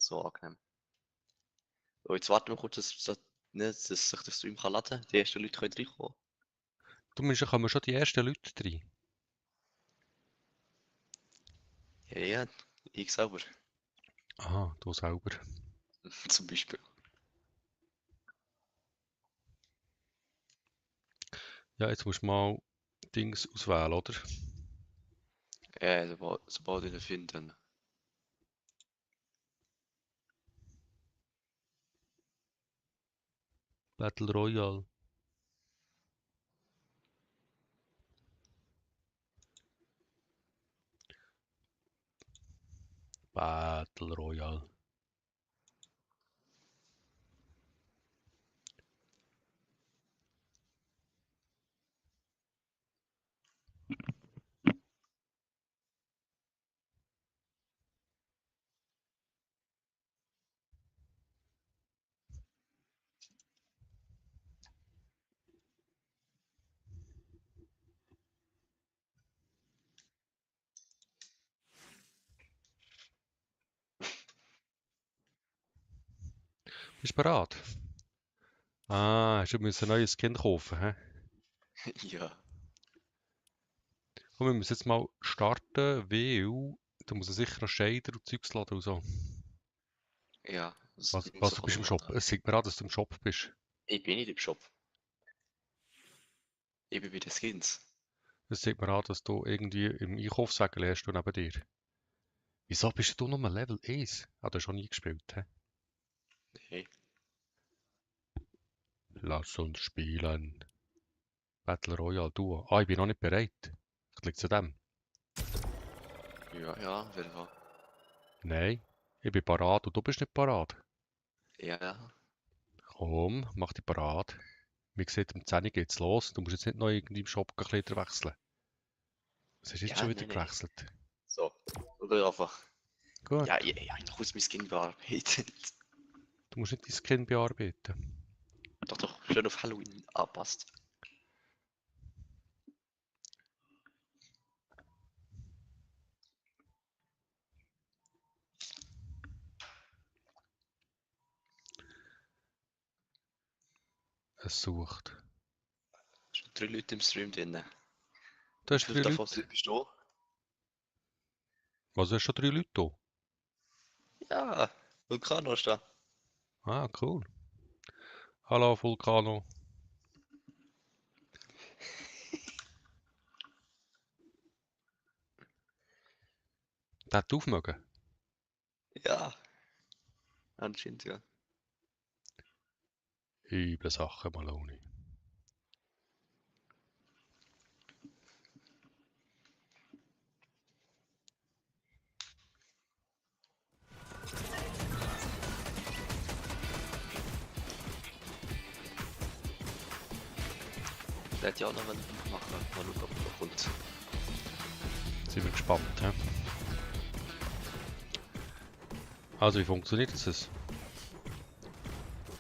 so angenehm. Und jetzt warten wir kurz, dass sich der Stream kann laden kann. Die ersten Leute können reinkommen. Du meinst, da kommen schon die ersten Leute rein. Ja, ja, ich selber. Aha, du selber. Zum Beispiel. Ja, jetzt musst du mal Dings auswählen, oder? Ja, sobald ich ihn finde. Battle Royale. Battle Royale. Bist du bereit? Ah, hast du ein neues Skin kaufen, hä? Ja. Komm, wir müssen jetzt mal starten, weil da muss er sicher noch Shader und Zeugs laden und so. Ja, das Was, Ding was so du kann bist im noch Shop? laden. Es sieht mir an, dass du im Shop bist. Ich bin nicht im Shop. Ich bin bei den Skins. Es sieht mir an, dass du irgendwie im Einkaufswagen hast du neben dir. Wieso bist du nur Level 1? Ah, du hast schon nie gespielt, hä? Hey. Lass uns spielen. Battle Royale Duo. Ah, ich bin noch nicht bereit. Das liegt zu dem. Ja, auf jeden Fall. Nein, ich bin parat und du bist nicht parat. Ja, Komm, mach dich parat. Wie gesagt, um 10 Uhr geht's los. Du musst jetzt nicht noch irgendwie im Shop Kleider wechseln. Was hast du jetzt ja, schon wieder nein. gewechselt? So, oder einfach. Gut, Ja, ich habe doch aus mein Skin bearbeitet. du musst nicht dein Skin bearbeiten. Doch, schön auf Halloween anpasst. Es sucht. Schon 3 Leute im Stream drin. Du Wie hast viele 3 davon Leute. bist du? Was, du hast schon 3 Leute da? Ja, Vulkano ist da. Ah, cool. Hallo, Vulcano. Der hat aufmögen. Ja, anscheinend ja. Üble Sache, Maloney. Der hätte ja auch noch einen machen. Mal schauen, ob er noch kommt. Sind wir gespannt, hä? Also, wie funktioniert das?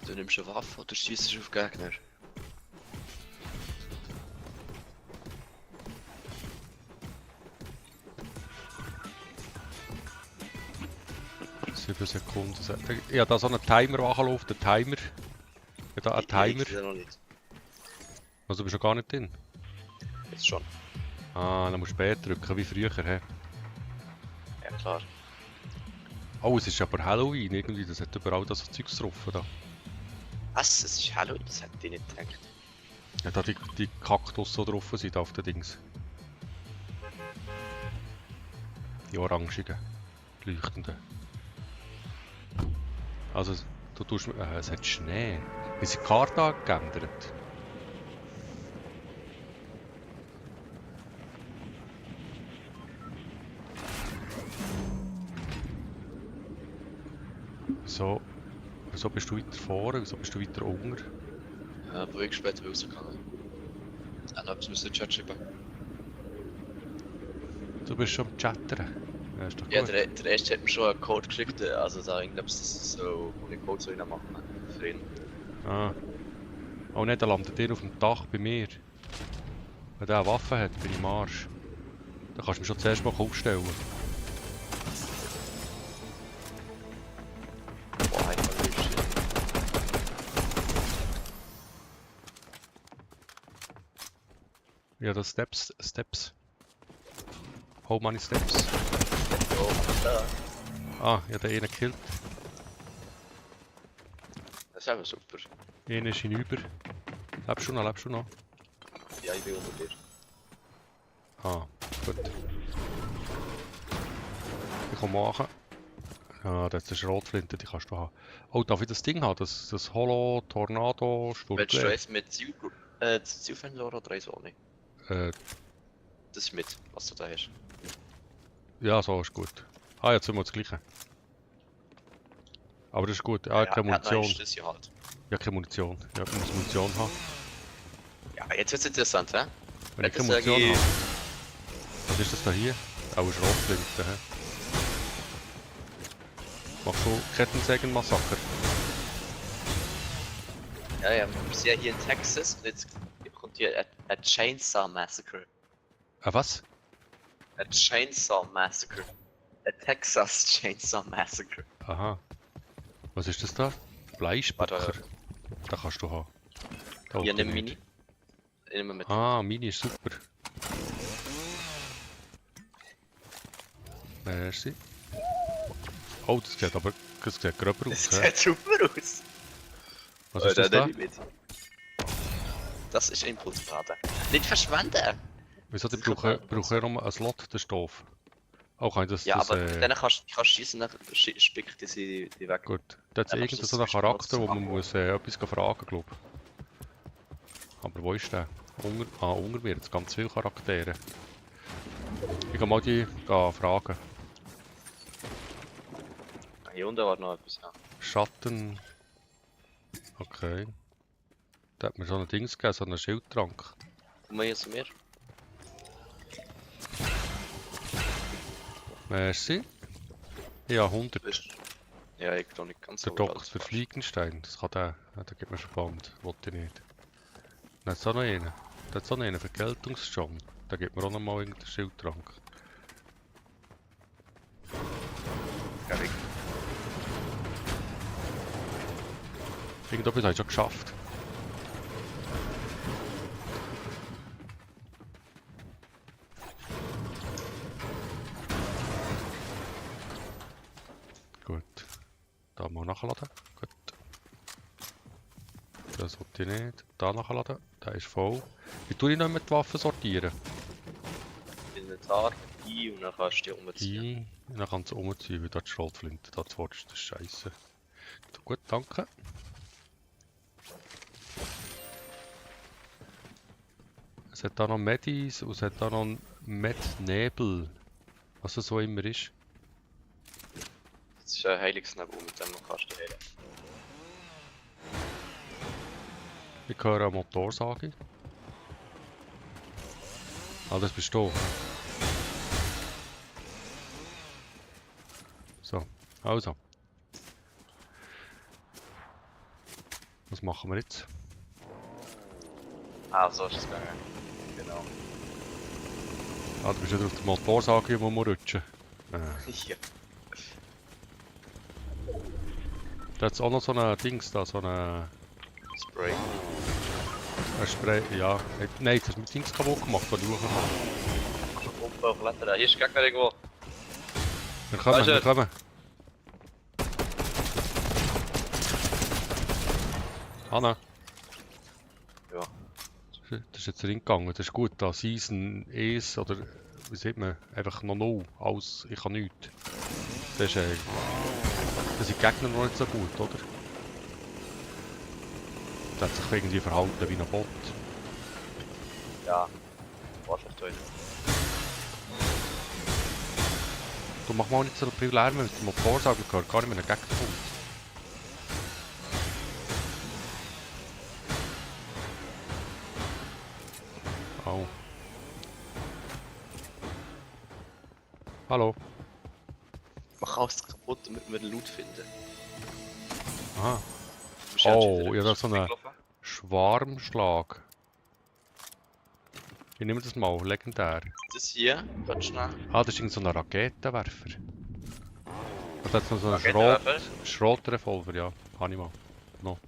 Du nimmst eine Waffe oder schießt auf Gegner. Sieben Sekunden. Ich habe da so einen Timer angelaufen, der Timer. Ich habe da einen Timer. Ich noch nicht. Also, du bist noch gar nicht drin. Jetzt schon. Ah, dann musst du später drücken, wie früher, hä? Ja, klar. Oh, es ist aber Halloween irgendwie, das hat überall das so Zeugs drauf da. Was? Es ist Halloween? Das hätte ich nicht gedacht. Ja, da die Kaktus so drauf sind auf den Dings. Die orangigen, die leuchtenden. Also, du tust... es hat Schnee. Wie sind die Karte geändert? Wieso bist du weiter vorne? Wieso bist du weiter unten? Ja, ein paar Wochen später rausgegangen. Ja, noch etwas müssen wir in den Chat schreiben. Du bist schon am Chattern. Ja, ist doch Ja, gut. der erste hat mir schon einen Code geschickt, also da irgendetwas so, wo ich Code so machen für ihn. Ah. Oh ne, der landet der auf dem Dach bei mir. Wenn der eine Waffe hat, bin ich im Arsch. Da kannst du mich schon zuerst mal aufstellen. Ja, das Steps. How many Steps? Oh, da. Ah, ja, der eine gekillt. Das ist aber super. Einer ist hinüber. Lebst du noch? Ja, ich bin unter dir. Ah, gut. Ich komme machen. Ja, das ist eine Schrotflinte, die kannst du haben. Oh, darf ich das Ding haben? Das Holo Tornado Willst du Sturmgewehr? eins mit Zielfernrohr oder eins ohne? Äh, Das ist mit, was du da hast. ja, so ist gut. Ah, jetzt sind wir das gleiche. Aber das ist gut. Ah, Ja, keine er hat noch Munition. eins, das ja halt. Ja, keine Munition. Ja, ich muss Munition haben. Ja, jetzt wird's interessant, hä? Wenn ich Das keine sage Munition ich- habe. Was ist das da hier? Auch eine Schrotflinte, hä? Machst du Kettensägen-Massaker? Ja, ja, wir sind ja hier in Texas und jetzt kommt hier ein Chainsaw Massacre. Ah, was? Ein Chainsaw Massacre. Ein Texas Chainsaw Massacre. Aha. Was ist das da? Bleispucker. Warte. Da kannst du haben. Da Hier auch nimm nicht. Mini. Nimm mit. Ah, Mini ist super. Merci. Oh, das sieht gröber aus. Das hä? sieht super aus. Was ist das da? nehme ich mit. Das ist Impulsbladen. Nicht verschwenden! Wieso, die Das kann brauchen man- ja nur einen Slot, den Stoff. Auch kann ich das... Ja, das aber dann kannst du schießen, dann spickt die sie die weg. gut. Da hat Ja, irgendeinen das so einen ist Charakter, wo das man muss etwas fragen, glaube ich. Aber wo ist der? Unter mir, jetzt ganz viele Charaktere. Ich kann mal die fragen. Hier unten war noch etwas, ja. Schatten... Okay. Da hat mir so ein Dings gegeben, so einen Schildtrank. Komm mal hier zu mir. Merci. Ja, 100. Ja, ich kann nicht ganz Der so alles Dr. falsch. Fliegenstein, das kann der. Ja, der gibt mir Verband. Wollte ich nicht. Dann hat so noch einen. Der hat so noch einen Vergeltungsschirm. Da gibt mir auch noch mal irgendeinen Schildtrank. Ja, ich Irgendetwas habe ich schon geschafft. Gut. Da mal nachladen. Gut. Das wollte ich nicht. Da nachladen. Der ist voll. Wie tue ich noch mit die Waffen sortieren? Inventar, ein und dann kannst du die umziehen. Und dann kannst du umziehen, weil da die Schrotflinte da zu ist. Das ist scheiße. Gut, danke. Es hat da noch Medis und es hat da noch einen Med-Nebel. Was das so immer ist. Das ist ein Heilungsnebel, mit dem kannst du heilen. Ich höre eine Motorsage. Ah, das bist du. So, also. Was machen wir jetzt? Ah, so ist es gegangen. Genau. Ah, du bist wieder auf der Motorsage, wo wir rutschen. Ja. Da hat es auch noch so ein Dings da, so ein Spray. Spray. Ja, nein, das hat mit Dings kaputt gemacht, das ich hochkomme. Oben auf Letter. Hier ist Gegner irgendwo. Wir kommen, wir kommen. Anna, Ja. das ist jetzt reingegangen, das ist gut. Da Season 1 oder wie sieht man, einfach noch 0, alles, ich kann nichts. Das ist, das sind die Gegner noch nicht so gut, oder? Der hat sich irgendwie verhalten wie ein Bot. Ja. Warte, ich Du mach mal nicht so viel Lärm mit dem Motorsage, man hört gar nicht, wenn ein Gegner kommt. Au. Hallo. Man kann alles kaputt, damit wir den Loot finden. Aha. Du bist ja Oh, wieder ja, das ist so eine weggelaufen. Schwarmschlag. Ich nehme das mal, legendär. Das hier, ganz schnell. Ah, das ist irgend so ein Raketenwerfer. Und da hat noch so einen Raketenwerfer? Schrotrevolver, ja. Habe ich mal. Noch.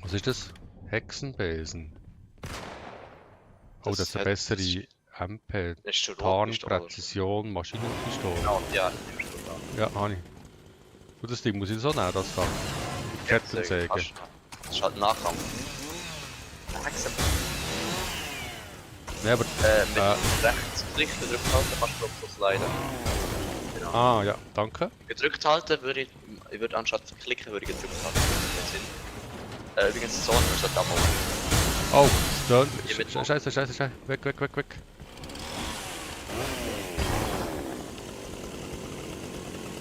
Was ist das? Hexenbesen. Oh, das ist eine bessere MP. Das ist schon Tarnpräzision, Maschinenpistole. Genau, ja, das nimmst du da. Ja, habe ich. Und das Ding muss ich so nehmen, das da. Die Kettensäge. Das ist halt Nachkampf. Ne, aber... Mit Rechtsklick gedrückt halten kannst du so sliden. Genau. Ah, ja, danke. Gedrückt halten würde ich würde anstatt zu klicken, würde ich gedrückt halten. Übrigens, die Zone ist halt abholen. Oh, Hier mit Scheiße, Scheiße, Scheiße. Weg, weg, weg, weg.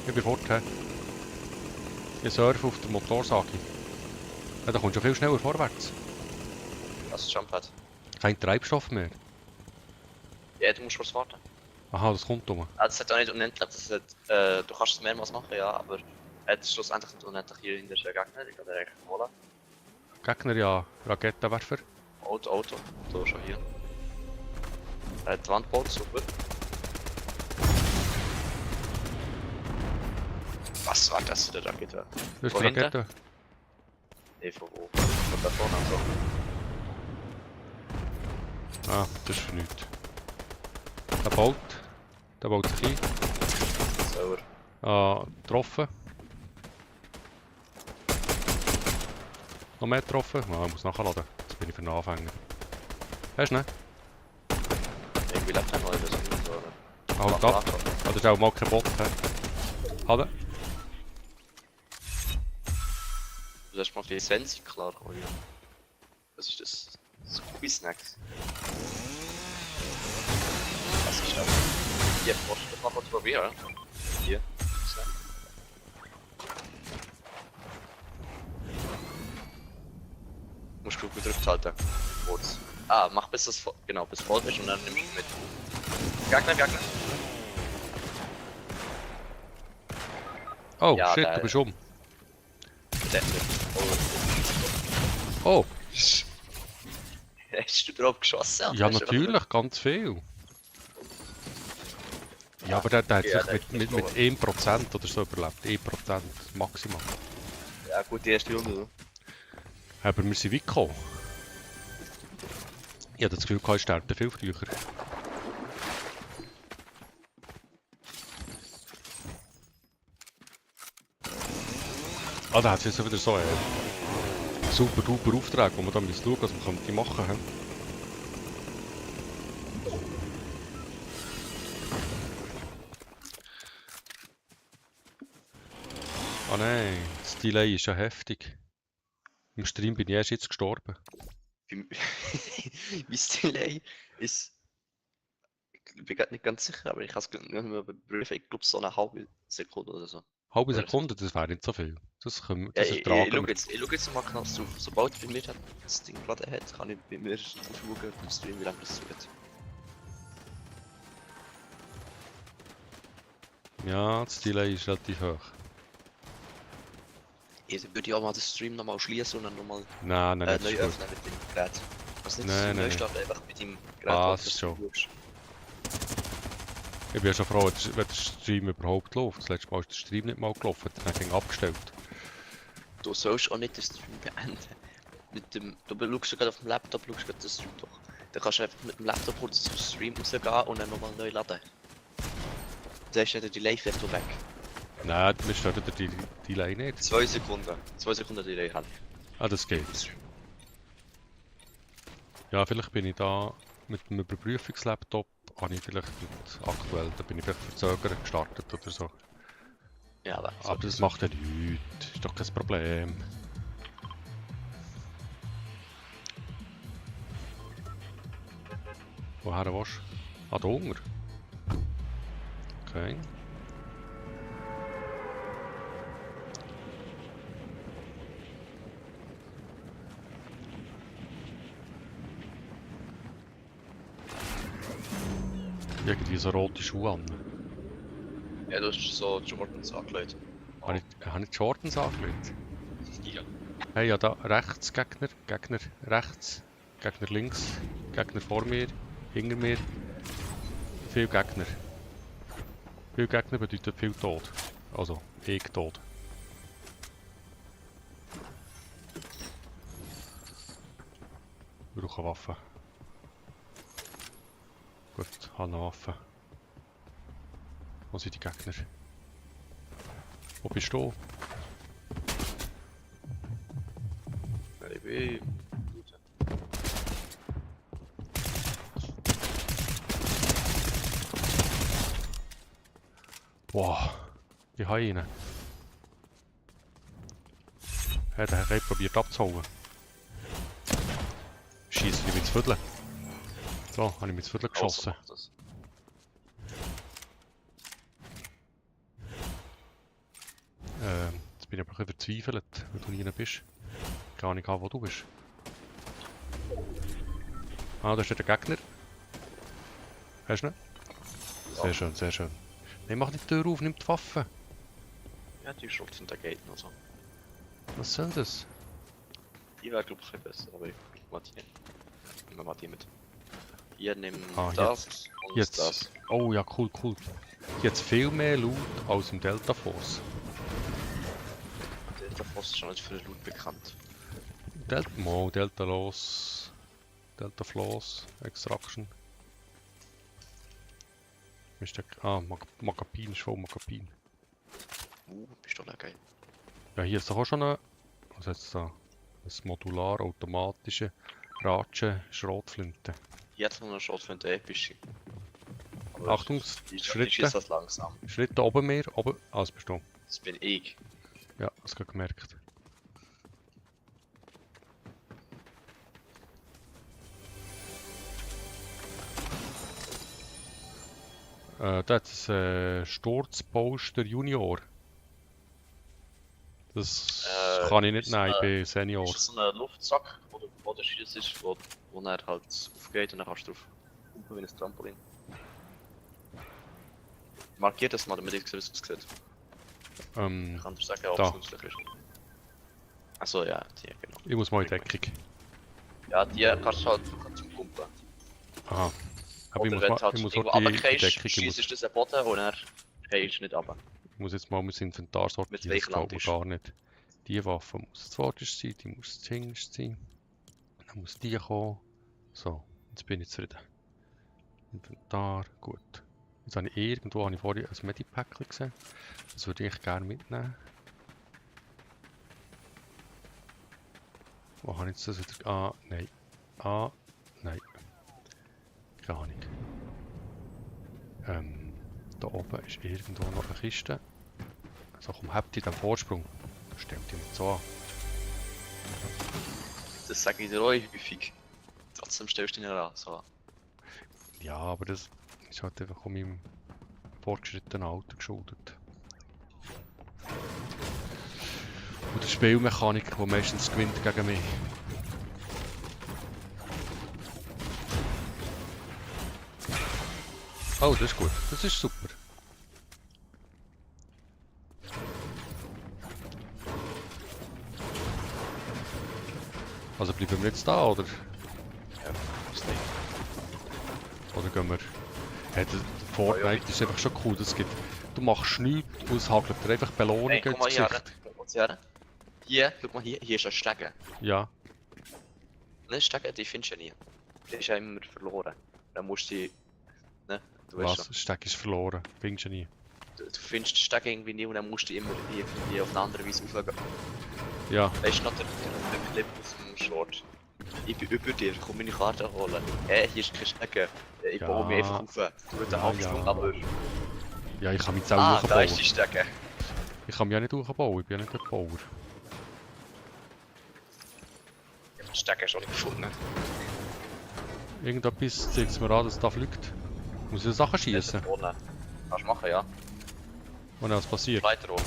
Ich bin fort, hä? Ich surfe auf der Motorsage. Ja, da kommst du viel schneller vorwärts. Das ist Jumppad. Kein Treibstoff mehr. Ja, du musst was warten. Aha, das kommt um. Also, das hat auch nicht unendlich. Das hat, du kannst es mehrmals machen, ja, aber es ist schlussendlich nicht unendlich. Hier hinter ist der Gegner, ich kann den eigentlich holen. Gegner, ja, Raketenwerfer. Auto. So, schon hier. Die Wand baut, super. Was war das für eine Rakete? Das ist Wo die hinten? Rakete. Nee, von wo? Von da vorne also. Ah, das ist für nichts. Der baut sich ein. Sauer. Ah, getroffen. Noch mehr getroffen. Ah, ich muss nachladen. Jetzt bin ich für einen Anfänger. Hast du ihn? Irgendwie lebt er noch in der Sonne, so, oder? Halt ab. Ah, das ist auch mal kein Bot. Halt. Du hast mal für Svensi klar, oder? Was ist das? Scooby-Snacks. Was ist das? Hier, musst du das mal kurz probieren. Hier. Musst du gedrückt halten. Kurz. Ah, mach bis das genau, bis voll ist und dann nimmst du mit. Gegner. Oh, Ja, shit, da- du bist um. Der- Oh, Hast du drauf geschossen? ja Hast du natürlich, ganz viel. Ja, aber der hat Ja, sich der mit ist 1% oder so überlebt. 1% maximal. einfach- Ja gut, die erste Runde. Aber wir sind weit gekommen. Ich hatte das Gefühl, ich sterbe viel früher. Ah, da hat es jetzt wieder so einen super duper Auftrag, wo man dann schauen, was man könnte machen könnte. Ah nein, das Delay ist ja heftig. Im Stream bin ich erst jetzt gestorben. Mein Delay ist. Ich bin gerade nicht ganz sicher, aber ich habe es nicht mehr überprüfen. Ich glaube so eine halbe Sekunde oder so. Halbe Oder- Sekunde, das wäre nicht so viel. Das, Ja, das ich ertragen schaue wir. jetzt mal genau drauf. Sobald bei mir das Ding geladen hat, kann ich bei mir aufschauen auf dem Stream, wie lange das dauert. Ja, das Delay ist relativ hoch. Jetzt würde ich auch mal den Stream nochmal schließen und dann nochmal Nein, das neu ist gut. öffnen mit dem Gerät. Also nicht Nein, neu nein. starten, einfach mit dem Gerät. Passt das schon. du schaust. Ich bin ja schon froh, wenn der Stream überhaupt läuft. Das letzte Mal ist der Stream nicht mal gelaufen, dann ging abgestellt. Du sollst auch nicht den Stream beenden. Mit dem, du schaust gerade auf dem Laptop, schaust gerade den Stream durch. Dann kannst du einfach mit dem Laptop kurz zum Stream rausgehen und dann nochmal neu laden. Dann ist ja der Delay-Effekt weg. Nein, wir starten den Delay nicht. 2 Sekunden. 2 Sekunden Delay halt. Ah, das geht. Ja, vielleicht bin ich da mit einem Überprüfungslaptop, habe ich vielleicht nicht aktuell, da bin ich vielleicht verzögert gestartet oder so. Ja, Aber das macht ja nichts, ist doch kein Problem. Woher willst du? Ah, da Hunger. Okay. Irgendwie so rote Schuhe an. Ja, du hast so Jordans angelegt. Habe ich die Jordans angelegt? Ja. Hey, ja, da rechts Gegner, Gegner rechts, Gegner links, Gegner vor mir, hinter mir. Viel Gegner. Viel Gegner bedeutet viel Tod. Also, ich tot. Ich brauche eine Waffe. Gut, habe eine Waffe. Wo sind die Gegner? Wo bist du? Ich bin... Wow, ich habe ihn. Ja, der hat probiert abzuhauen. Schieße ich mit Viertel. So, habe ich mit Viertel geschossen. Das. Jetzt bin ich aber ein bisschen verzweifelt, weil du nie bist. Keine Ahnung, wo du bist. Ah, da steht der Gegner. Hast du ihn? Sehr Ja. schön, sehr schön. Nein, mach nicht die Tür auf, nimm die Waffe. Ja, die Schrott sind da geht noch so. Was soll das? Die wäre glaube ich ein bisschen besser, aber ich mach die nicht. Nehmen wir mal die mit. Ihr nehmt Ah, das und Jetzt. das. Oh ja, cool, cool. Jetzt viel mehr Loot als im Delta Force. Der Forst ist schon nicht für den Loot bekannt. Delta Los. Delta Floss. Extraction. Ist der, Magapin ist voll Magapin. Bist doch geil. Ja, hier ist doch auch schon ein. Was heißt da? Ein modular automatische Ratsche Schrotflinte. Jetzt noch eine Schrott für den epische. Achtung, Die Schritte. ist das langsam. Schritte oben mehr, oben. Ah, das bist du. Das bin ich. Ja, das gerade gemerkt. Da hat es Sturzposter Junior. Das kann ich nicht nehmen, ich bin Senior. Ist das so ein Luftsack, wo der Schiss ist, wo er halt aufgeht und dann kannst du drauf kumpen wie ein Trampolin. Markiert das mal, damit ich sehe, wie es aussieht. Ich kann dir sagen, ob Da. es nützlich ist. Achso, ja, die, genau. Ich muss mal in Deckung. Ja, die kannst du halt zum Kumpen. Aha. Aber ich Oder muss, wenn mal, du halt ich muss irgendwo auch die runtergehst, Deckung. Ich schießt muss, du das am Boden und er gehst nicht runter. ich muss jetzt mal mein Inventar sortieren. Mit Das welchem glaubt man Land gar nicht. Die Waffe muss zuvorderst sein, die muss zuhinterst sein. Dann muss die kommen. So, jetzt bin ich zufrieden. Inventar, gut. Jetzt habe ich vorhin ein Medipack gesehen. Das würde ich gerne mitnehmen. Wo habe ich jetzt das wieder? Ah, nein. Ah, nein. Keine Ahnung. Da oben ist irgendwo noch eine Kiste. Also komm, habt ihr den Vorsprung? Stimmt ihr nicht so an. Das sage ich dir euch häufig. Trotzdem stellst du ihn an. So. Ja, aber das ist halt einfach von meinem fortgeschrittenen Alter geschuldet. Und der Spielmechanik, die meistens gewinnt gegen mich. Oh, das ist gut. Das ist super. Also bleiben wir jetzt da, oder? Ja, ist nicht. Oder gehen wir... Hey, der Fortnite ist einfach schon cool, das gibt... Du machst nichts, und es hagelt dir einfach Belohnungen Hey, komm mal ins her. Gesicht. Komm mal her. Hier, guck mal hier ist ein Stegen. Ja, Ne, Stegen, die findest du ja nie. Die ist ja immer verloren. Dann musst du die... Ne, du weißt was? schon. Steg ist verloren. Findest du nie. Du findest den Stegen irgendwie nie und dann musst du immer irgendwie auf eine andere Weise aufgehen. Ja, Weißt du noch der Clip aus dem Short? Ich bin über dir, komm meine Karte holen. Hier ist kein Stegen. Ich Ja. baue mich einfach auf. Du mit den Ja, Absprung, ja. aber... ja, ich kann mich jetzt auch Ah, da hochbauen. ist die Stegen. Ich kann mich ja nicht hochbauen, ich bin ja nicht der Bauer. Ich hab den Stegen schon nicht gefunden. Irgendetwas zeigt es mir an, dass es da fliegt. Muss ich Sachen schießen? Ohne. Kannst du machen, ja. Und was passiert? Weiter ohne.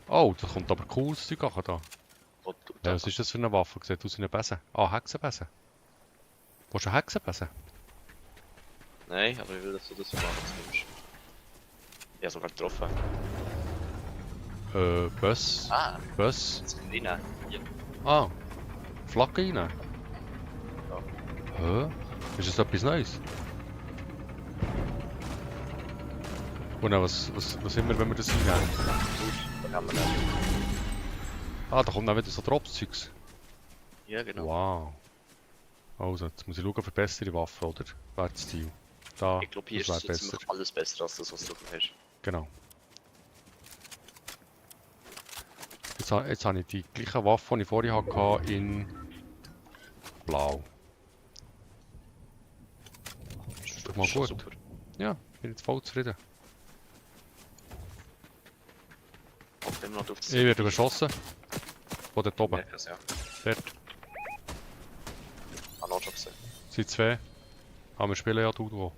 Oh, da kommt aber cooles Zeug an da. Ja, was Das ist das für eine Waffe? Sieht aus wie eine Besen. Ah, Hexenbesen. Willst du eine Hexenbesen? Nein, aber ich will, dass du das so machen nimmst. Ich hab sogar getroffen. Bus. Ah, Bus. jetzt kommt rein. Hier. Ah, Flagge rein. Hä? Ist das etwas Neues? Und dann, was sind wir, wenn wir das reinnehmen? Dann haben wir das. Ah, da kommt dann wieder so Drops-Zeugs. Ja, genau. Wow. Also, jetzt muss ich schauen für bessere Waffen, oder? Wäre das Ziel. Da, Ich glaube, hier das ist wäre so besser. ziemlich alles besser als das, was du hast. Genau. Jetzt habe ich die gleiche Waffe, die ich vorher hatte, in Blau. Das ist doch mal schon gut. super. Ja, bin jetzt voll zufrieden. Und immer noch auf Ich werde beschossen. Von dort oben. Merke es, ja. Dort. Habe auch schon gesehen. Sind zwei. Aber wir spielen ja Duo.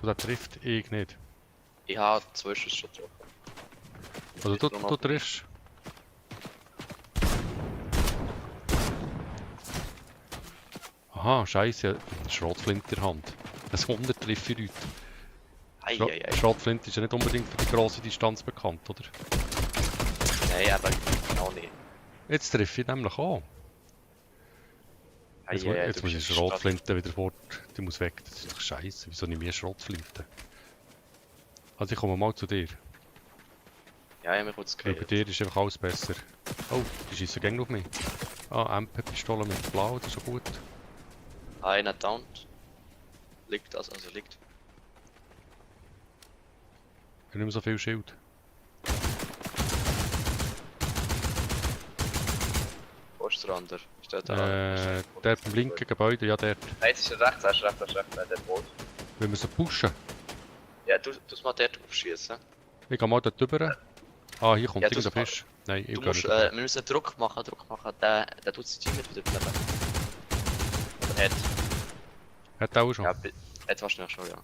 Du, der trifft ich nicht. Ich habe 2 Schüsse schon getroffen. Also du triffst. Aha, scheiße, Schrotflinte in der Hand. Ein Wunder treffe ich Leute. Eieiei. Schrotflinte ist ja nicht unbedingt für die grosse Distanz bekannt, oder? Nein, aber genau nicht. Jetzt treffe ich nämlich auch. Jetzt muss ich Schrotflinte wieder fort. Die muss weg. Das ist doch scheiße. Wieso nicht mehr Schrotflinte? Also ich komme mal zu dir. Ja, ich habe mich kurz Weil bei gehört. dir ist einfach alles besser. Oh, die schießen gegen auf mich. Ah, MP-Pistole mit Blau, das ist schon gut. Einer down. Liegt also liegt. Ich habe nicht mehr so viel Schild. Wo ist der andere? Steht da? Der beim linken Gebäude, ja dort. Nein, es ist rechts, er ist rechts, der Boot. Wir müssen pushen. Ja, du mal dort aufschießen. Ich gehe mal dort rüber. Ah, hier kommt Ja, irgendein du- Fisch. Nein, ich Du gehe musst, nicht rüber. wir müssen Druck machen. Der tut sein Team mit wieder bleiben. Oder hat. Hat er auch schon. Ja, jetzt wahrscheinlich schon, ja.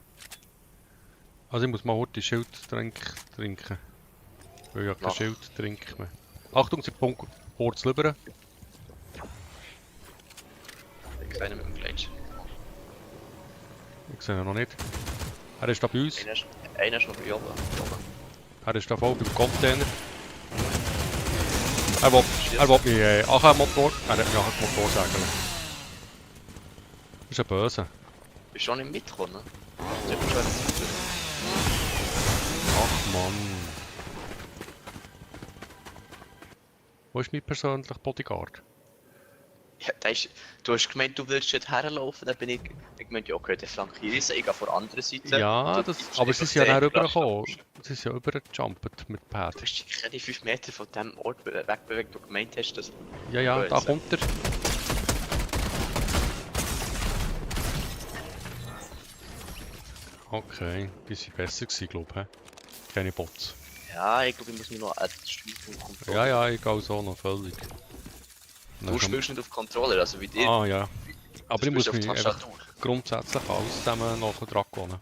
Also ich muss mal heute Schild trinken. Weil ich habe kein Mach. Schild trinken mehr. Achtung, sie Punkt kurz rüber. Ich sehe ihn mit dem Glitch. Ich sehe ihn noch nicht. Er ist da bei uns. Einer ist noch bei oben. Er ist da voll beim Container. Er will mich Motor. Er hat mich nachher das Motor sagen. Das ist ein Böse. Bist du schon nicht mitgekommen? Ne? Der ist schon jetzt- Ach Mann. Wo ist mein persönlicher Bodyguard? Ja, du hast gemeint, du willst jetzt herlaufen, dann bin ich gemeint, ja okay, der flankiere ich, ich gehe von der anderen Seite. Ja, Du- aber sie sind ja dann rübergekommen. Du Sie sind ja übergejumpt mit Pad. hast dich keine 5 Meter von dem Ort wegbewegt, wo du gemeint hast, dass... Ja, ja, da kommt er. Okay, die sind besser gewesen, glaube ich. Keine Bots. Ja, ich glaube, ich muss mir noch einen Steuerpunkt kontrollieren. Ja, ja, ich gehe so noch völlig. Du spielst nicht auf Controller, also wie dir. Ah ja. Aber Du ich muss spielst mich auf einfach Tastatur. grundsätzlich alles zusammen nachher dran gewöhnen.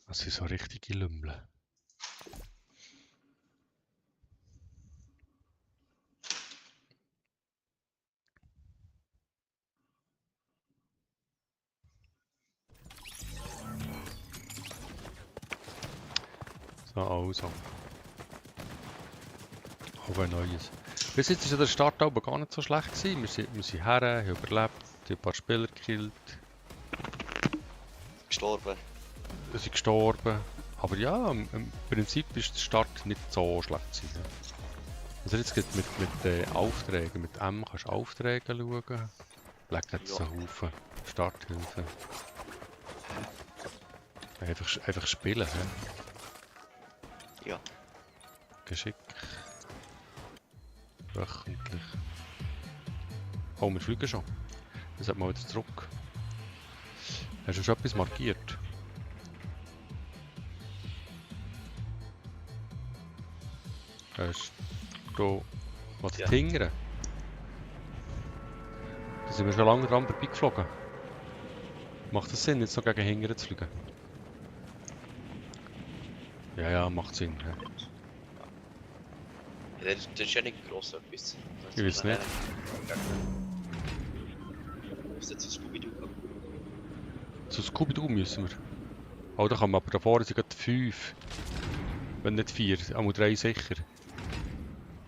Das sind so richtige Lümmel. So, also. Auch ein neues. Bis jetzt war ja der Start aber gar nicht so schlecht gewesen. Wir sind her, haben überlebt, haben ein paar Spieler gekillt, Gestorben. wir sind gestorben. Aber ja, im Prinzip ist der Start nicht so schlecht gewesen. Also jetzt geht mit Aufträgen, mit M kannst du Aufträge schauen. Leck jetzt Ja. einen Haufen. Starthilfe. Einfach spielen, hä? Ja. Geschick. Wöchentlich. Oh, wir fliegen schon. Dann sollten wir wieder zurück. Hast du schon etwas markiert? Hast du was Ja. hingern? Da sind wir schon lange dran vorbeigeflogen. Macht das Sinn, jetzt noch gegen hingern zu fliegen? Ja, ja, macht Sinn. Ja. Ja, das ist ja nicht gross etwas. Ich weiß nicht. Ist jetzt ein Scooby-Doo? Zu Scooby-Doo müssen wir. Oh, da kann man aber davor sind gerade 5. Wenn Wenn nicht 4, einmal 3 sicher.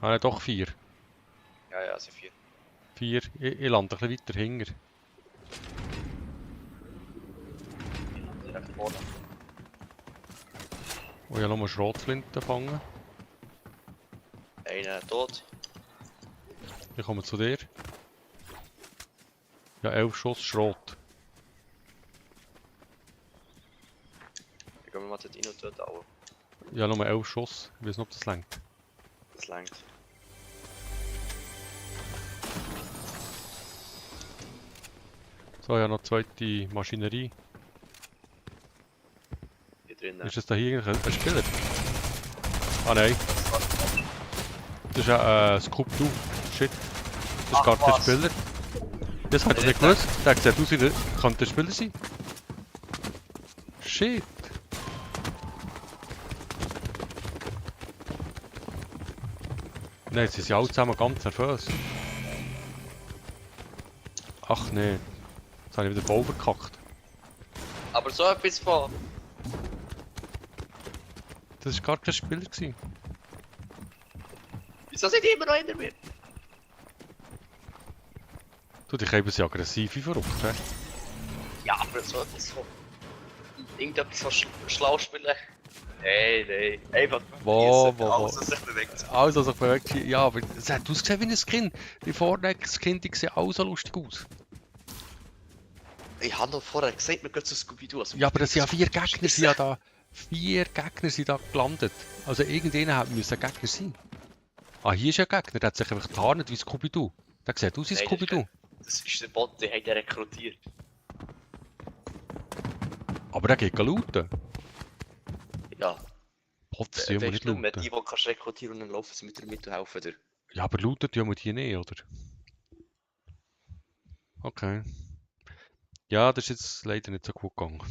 Ah, nein, doch 4. Ja, ja, sind 4. 4, ich lande ein bisschen weiter hinter. Direkt vorne. Oh, ich habe nochmal Schrotflinten gefangen. Einer tot. Ich komme zu dir. Ja, 11 Schuss Schrot. Ich gehe mal dort rein und dort auch. Ja, nochmal 11 Schuss. Ich weiß nicht, ob das reicht. Das langt. So, ich habe noch zweite Maschinerie. Hier drinnen. Ist das da hier eigentlich ein Spieler? Ah nein, das ist ein Scoop-2. Shit. Das ist Ach, gar kein was? Spieler. Das hätte ich nicht gewusst. Der sieht aus wie könnte ein Spieler sein. Shit. Nein, sie sind alle zusammen ganz nervös. Ach nee. Jetzt habe ich wieder voll verkackt. Aber so etwas von. Das war gar kein Spieler gewesen. Wieso sind die immer noch hinter mir? Du, die Käfer sind aggressiv wie verrückt, hä? Ja, aber so etwas von. Irgendetwas von schlau spielen. Nein. Einfach Wo, schiessen, wo, wo? alles, was sich bewegt. Alles, was sich bewegt, ja, aber es hat ausgesehen wie ein Skin. Die Fortnite-Skin, die sehen auch so lustig aus. Ich habe noch vorher gesagt, wir gehen zu Scooby-Doo. Also Ja, aber es sind ja 4 Gegner, sind ja da. 4 Gegner sind da gelandet. Also irgendeiner müssen Gegner sein. Ah, hier ist ein Gegner, der hat sich einfach getarnt wie Scooby-Doo. Der sieht aus wie Nein, Scooby-Doo. Das ist der Bot, den hat er rekrutiert. Aber der geht looten. Ja, Bots, die wir nicht weißt du, looten. die kannst du rekrutieren und dann laufen sie mit dir mit und helfen dir. Ja, aber looten tun wir die nicht, oder? Okay. Ja, das ist jetzt leider nicht so gut gegangen.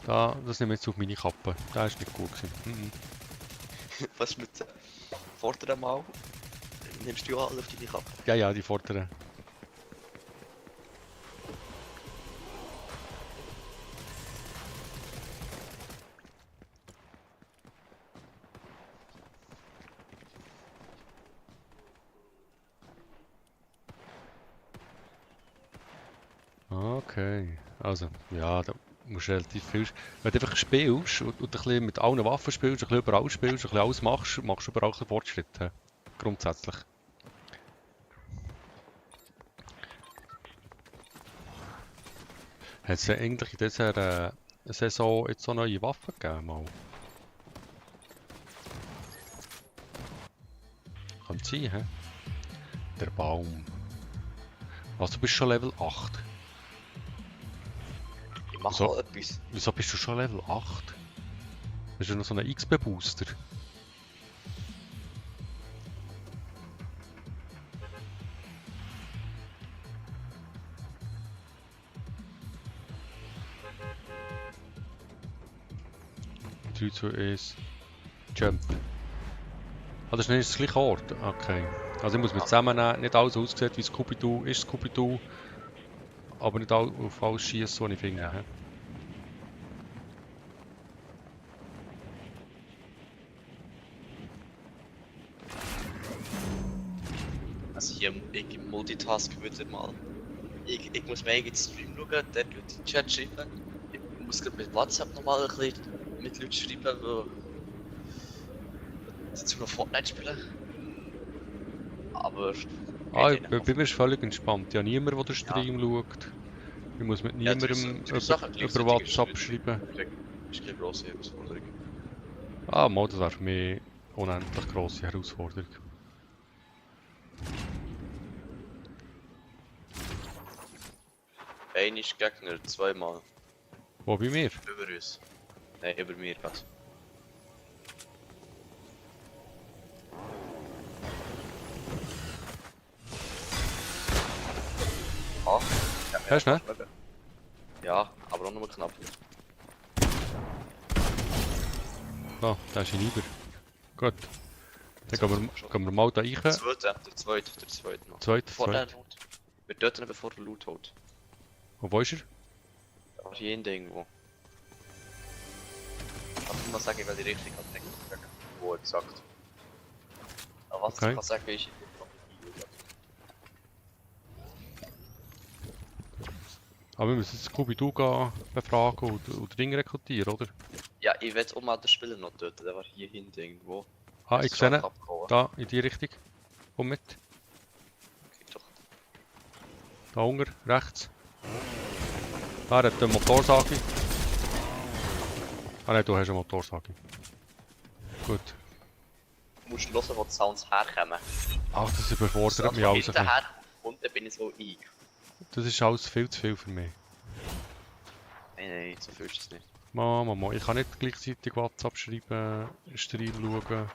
Das nehme ich jetzt auf meine Kappe. Das ist nicht gut gewesen. Mhm. Was mit vorderen Mal? Nimmst du alle auf deine Kappe? Ja, ja, die vorderen. Okay, also, ja, da musst du relativ viel... Wenn du einfach spielst und ein bisschen mit allen Waffen spielst, ein bisschen überall spielst, ein bisschen alles machst, machst du überall ein bisschen Fortschritt. He? Grundsätzlich. Hat es eigentlich in dieser Saison jetzt so neue Waffen gegeben? Mal? Kann sein, hä? Der Baum. Was, du bist schon Level 8? Ich mache So. mal etwas. Wieso bist du schon Level 8? Bist du noch so ein XP-Booster? Drei, zwei, eins. Jump. Ah, das ist nicht das gleiche Ort? Okay. Also ich muss mit zusammennehmen, nicht alles aussieht wie Scooby-Doo, ist Scooby-Doo. Aber nicht auf alles schießen, was ich finde. Ja. Also hier im Multitask würde mal. Ich muss mir eigentlich Stream schauen, der tut in den Chat schreiben. Ich muss gerade mit WhatsApp nochmal ein bisschen mit Leuten schreiben, die dazu noch Fortnite spielen. Aber... Bei mir ist völlig entspannt. Ich habe niemanden, der den Stream schaut. Ich muss mit Ja, niemandem drei Sachen über gleichzeitig WhatsApp ist schreiben. ist keine grosse Herausforderung. Ah, mal, das wäre für mich unendlich grosse Herausforderung. Ein ist Gegner, zweimal. Wo bei mir? Über uns. Nein, über mir gerade. Ah, Hörst du, ne? ja, aber auch nur knapp. Ah, da ist ein Iber. Gut. Dann gehen wir mal da rein. Der zweite noch. Zweit. Vor der Loot. Wir töten ihn, bevor der Loot holt. Wo ist er? Da war hier hinten irgendwo. Kannst du mal sagen, weil die Richtung hat nicht wo gesagt. Aber was Okay. ich kann sagen, ist Aber wir müssen jetzt Scooby-Doo gehen befragen und Ring rekrutieren, oder? ja, ich will auch mal den Spieler noch töten, der war hier hinten irgendwo. Ah, ich sehe ihn. Abgehauen. Da, in die Richtung. Komm mit. Okay, doch. Da unten, rechts. Da hat eine Motorsage. Ah nein, du hast eine Motorsage. Gut. Du musst hören, wo die Sounds herkommen. Ach, das überfordert mich alles ein bisschen. Hinterher und dann bin ich so ein. Das ist alles viel zu viel für mich. Nein, so fühlst du es nicht. Mama, ich kann nicht gleichzeitig WhatsApp schreiben, Stream schauen.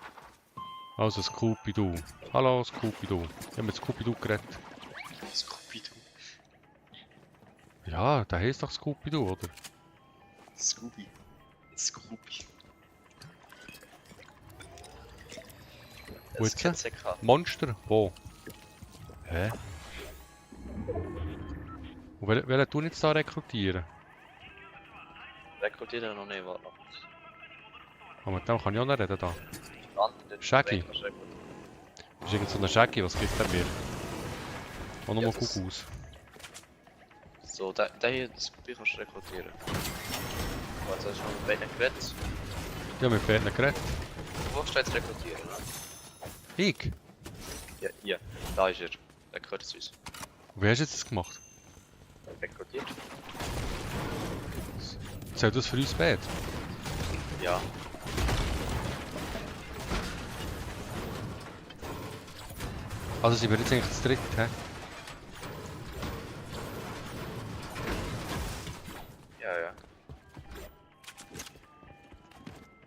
Also Scooby-Doo. Hallo Scooby-Doo. Ich habe mit Scooby-Doo geredet. Scooby-Doo. Ja, der heisst doch Scooby-Doo, oder? Scooby. Scooby. Wo Das jetzt? kennt's ja keiner. Monster? Wo? Hä? Und welchen tun jetzt da rekrutieren? Rekrutieren noch nicht, warte noch. Aber mit dem kann ich auch nicht reden da. Andere, Shaggy. kannst du rekrutieren. Das ist irgend so ein Shaggy, was gibt der mir? Auch nochmal Ja, das- guck aus. So, der hier, das Scooby kannst du rekrutieren. Also, hast du schon mit beiden geredet? Ja, mit beiden geredet. Du willst jetzt rekrutieren, ne? Ich? Ja, hier. Da ist er. Der gehört zu uns. Und wie hast du jetzt das gemacht? Rekrutiert? Zählt das für uns beide? Ja. Also sind wir jetzt eigentlich zu dritt, hä? Ja, ja.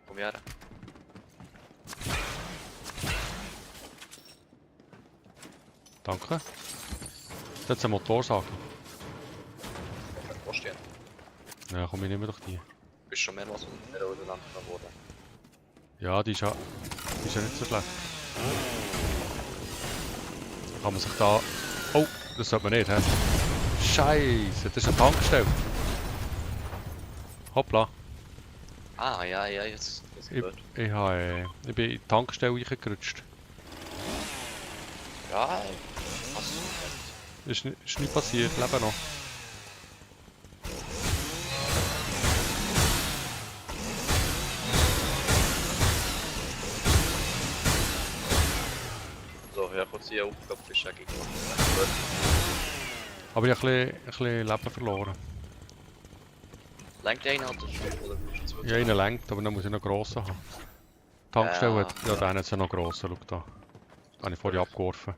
Komm her. Danke. Das ist eine Motorsage. Wo stehen? Ja, komm, ich nehme doch die. Bist schon mehrmals mit der Rolle lang geworden. Ja, die ist ja nicht so schlecht. Kann man sich da... Oh, das sollte man nicht, hä? Scheiße, das ist eine Tankstelle. Hoppla. Ah, ja, ja, jetzt gehört. Ich bin in die Tankstelle reingerutscht. Ja, was? Ist nicht passiert, ich lebe noch. So, ja, kurz hier Aufgabe für Shaggy gemacht. Aber ich habe ein bisschen Leben verloren. Lenkt der einen Auto oder bist du zu? Ja, einen lenkt, aber dann muss ich noch grossen haben. Die Tankstelle Ja. hat... Ja, der hat noch grossen, schau da. Den habe ich vorher abgeworfen.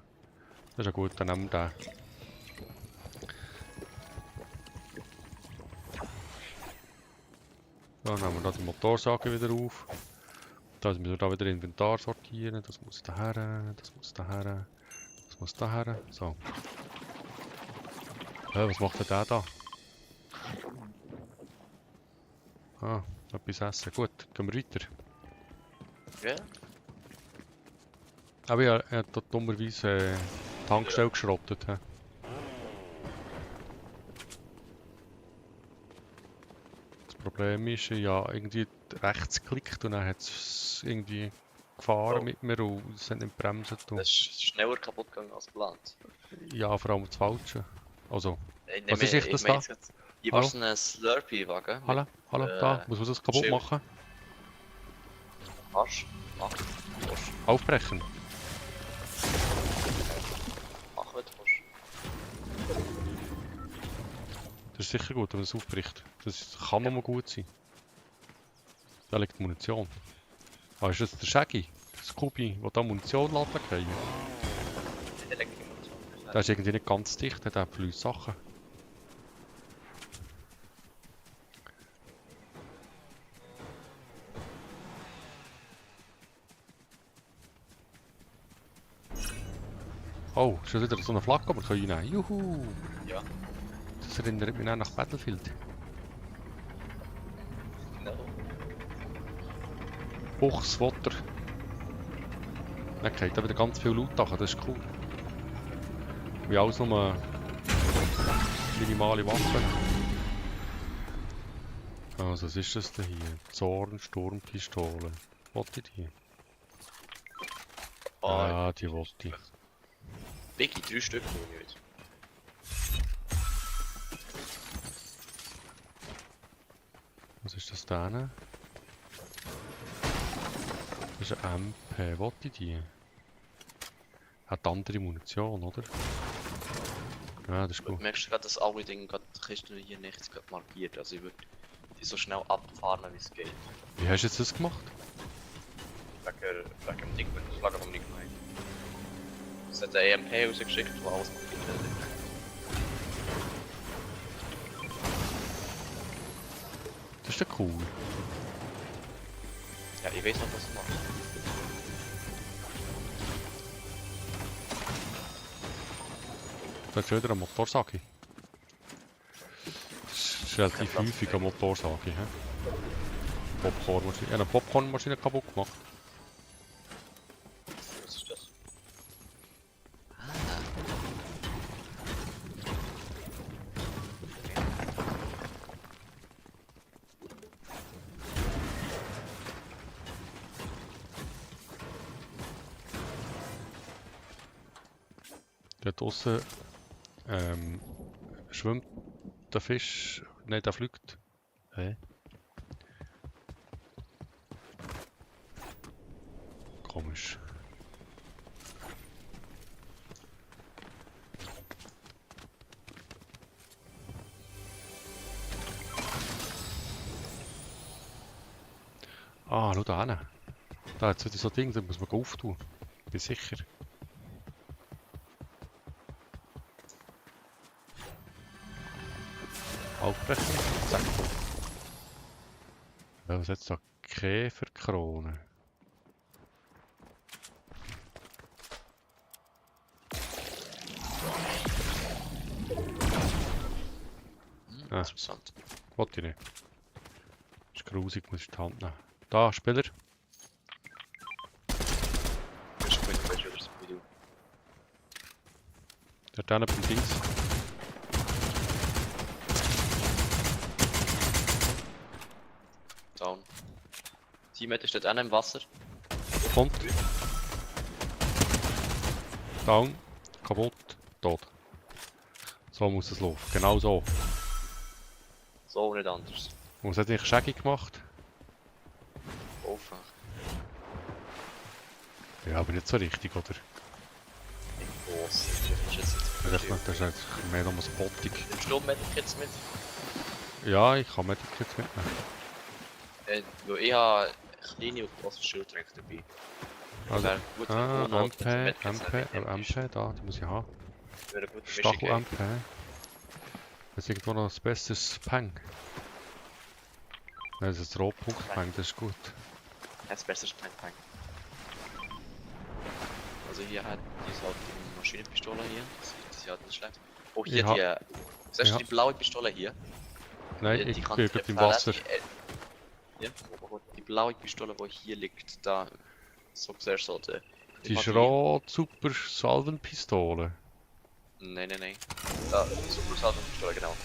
Das ist ja gut, dann nehmen wir den. Dann nehmen wir da die Motorsage wieder auf. Da müssen wir da wieder Inventar sortieren. Das muss daher, das muss daher, das muss daher. So. Was macht denn der da? Ah, etwas essen. Gut, gehen wir weiter. Ja? Aber ja, er hat da dummerweise die Tankstelle geschrottet. He. Das Problem ist, ja, irgendwie rechts geklickt und dann hat es irgendwie gefahren Oh. mit mir und es hat nicht bremsen tun. Das ist schneller kaputt gegangen als geplant. Ja, vor allem das Falsche. Also, Ich Was ist echt das da? Hier Hallo? war so ein Slurpee-Wagen. hallo, hallo, da, muss man das kaputt Schild. machen? Arsch. Mach. Aufbrechen. Mach, wenn du willst. Das ist sicher gut, wenn man es aufbricht. Das kann nur mal gut sein. Da liegt die Munition. Ah, ist das der Shaggy? Der Scooby, der da Munition laden kann? Der legt die Munition. Der ist irgendwie nicht ganz dicht, der hat viele Sachen. Oh, ist das wieder so eine Flagge, die wir reinnehmen können? Juhu! Ja. Das erinnert mich auch nach Battlefield. Genau. Buchswatter. Dann geht da wieder ganz viel Loot nach, das ist cool. Wie alles nur minimale Waffen. Also, was ist das denn hier? Zorn-Sturmpistole. Wollte ich die? Ja, die wollte ich. Biggie, 3 Stück nur nicht. Was ist das da? Das ist ein MP. Wollte ich die? Hat andere Munition, oder? Ja, das ist Du gut. merkst gerade, dass alle Dinge gerade Kisten hier nichts gerade markiert. Also ich würde die so schnell abfahren, wie es geht. Wie hast du jetzt das gemacht? Wegen dem Ding mit der Flagge vom nicht gemeint. Es hat eine EMP rausgeschickt, wo alles markiert wird. Das ist ja cool. Ja, ich weiß noch, was du machst. Da ist schon wieder eine Motorsage. Das ist relativ häufig eine Motorsage, hä? Popcornmaschine. Ich habe eine Popcornmaschine kaputt gemacht. Was ist das? Da draussen schwimmt der Fisch. Nein, der fliegt. Hä? Komisch. Ah, schau da hin. Da hat es wieder so ein Ding, da muss man auftun. Bin sicher. Aufbrechen. Zack. Ja, was hat's da? Käferkrone. Ah. Interessant. Wollte ich nicht. Ist grusig, muss ich die Hand nehmen. Da, Spieler. Das ist gut, weißt du, wie du. Der da beim Dings. Down. Teammate steht einer im Wasser. Kommt. Down. Kaputt. Tot. So muss es laufen. Genau so. So, nicht anders. Was hat eigentlich Shaggy gemacht? Offen. Ja, aber nicht so richtig, oder? Groß. Das ist jetzt Das ist eigentlich mehr um ein Spotting. Nimmst du Medikits mit? Ja, ich kann Medikits mitnehmen. Weil ich habe kleine und grosse Schildtränke dabei. Also, Wäre gut, wenn du noch MP, Medikits mitnimmst. MP, da, die muss ich haben. Wäre eine gute Mischung. Stachel-MP. Jetzt irgendwo noch ein besseres Peng. Nein, das ist das Rotpunkt-Peng, das ist gut. Das besseres Peng. Also hier hat diese halt die Maschinenpistole hier. Das ist halt nicht schlecht. Oh, hier Ja. die. Siehst du die blaue Pistole hier? Nein, Die ich kann bin treffen, gerade im Wasser. Ja, die blaue Pistole, die hier liegt, da. So siehst du so. Die ist rot, super Salvenpistole. Nein. Da, super Salvenpistole, genau.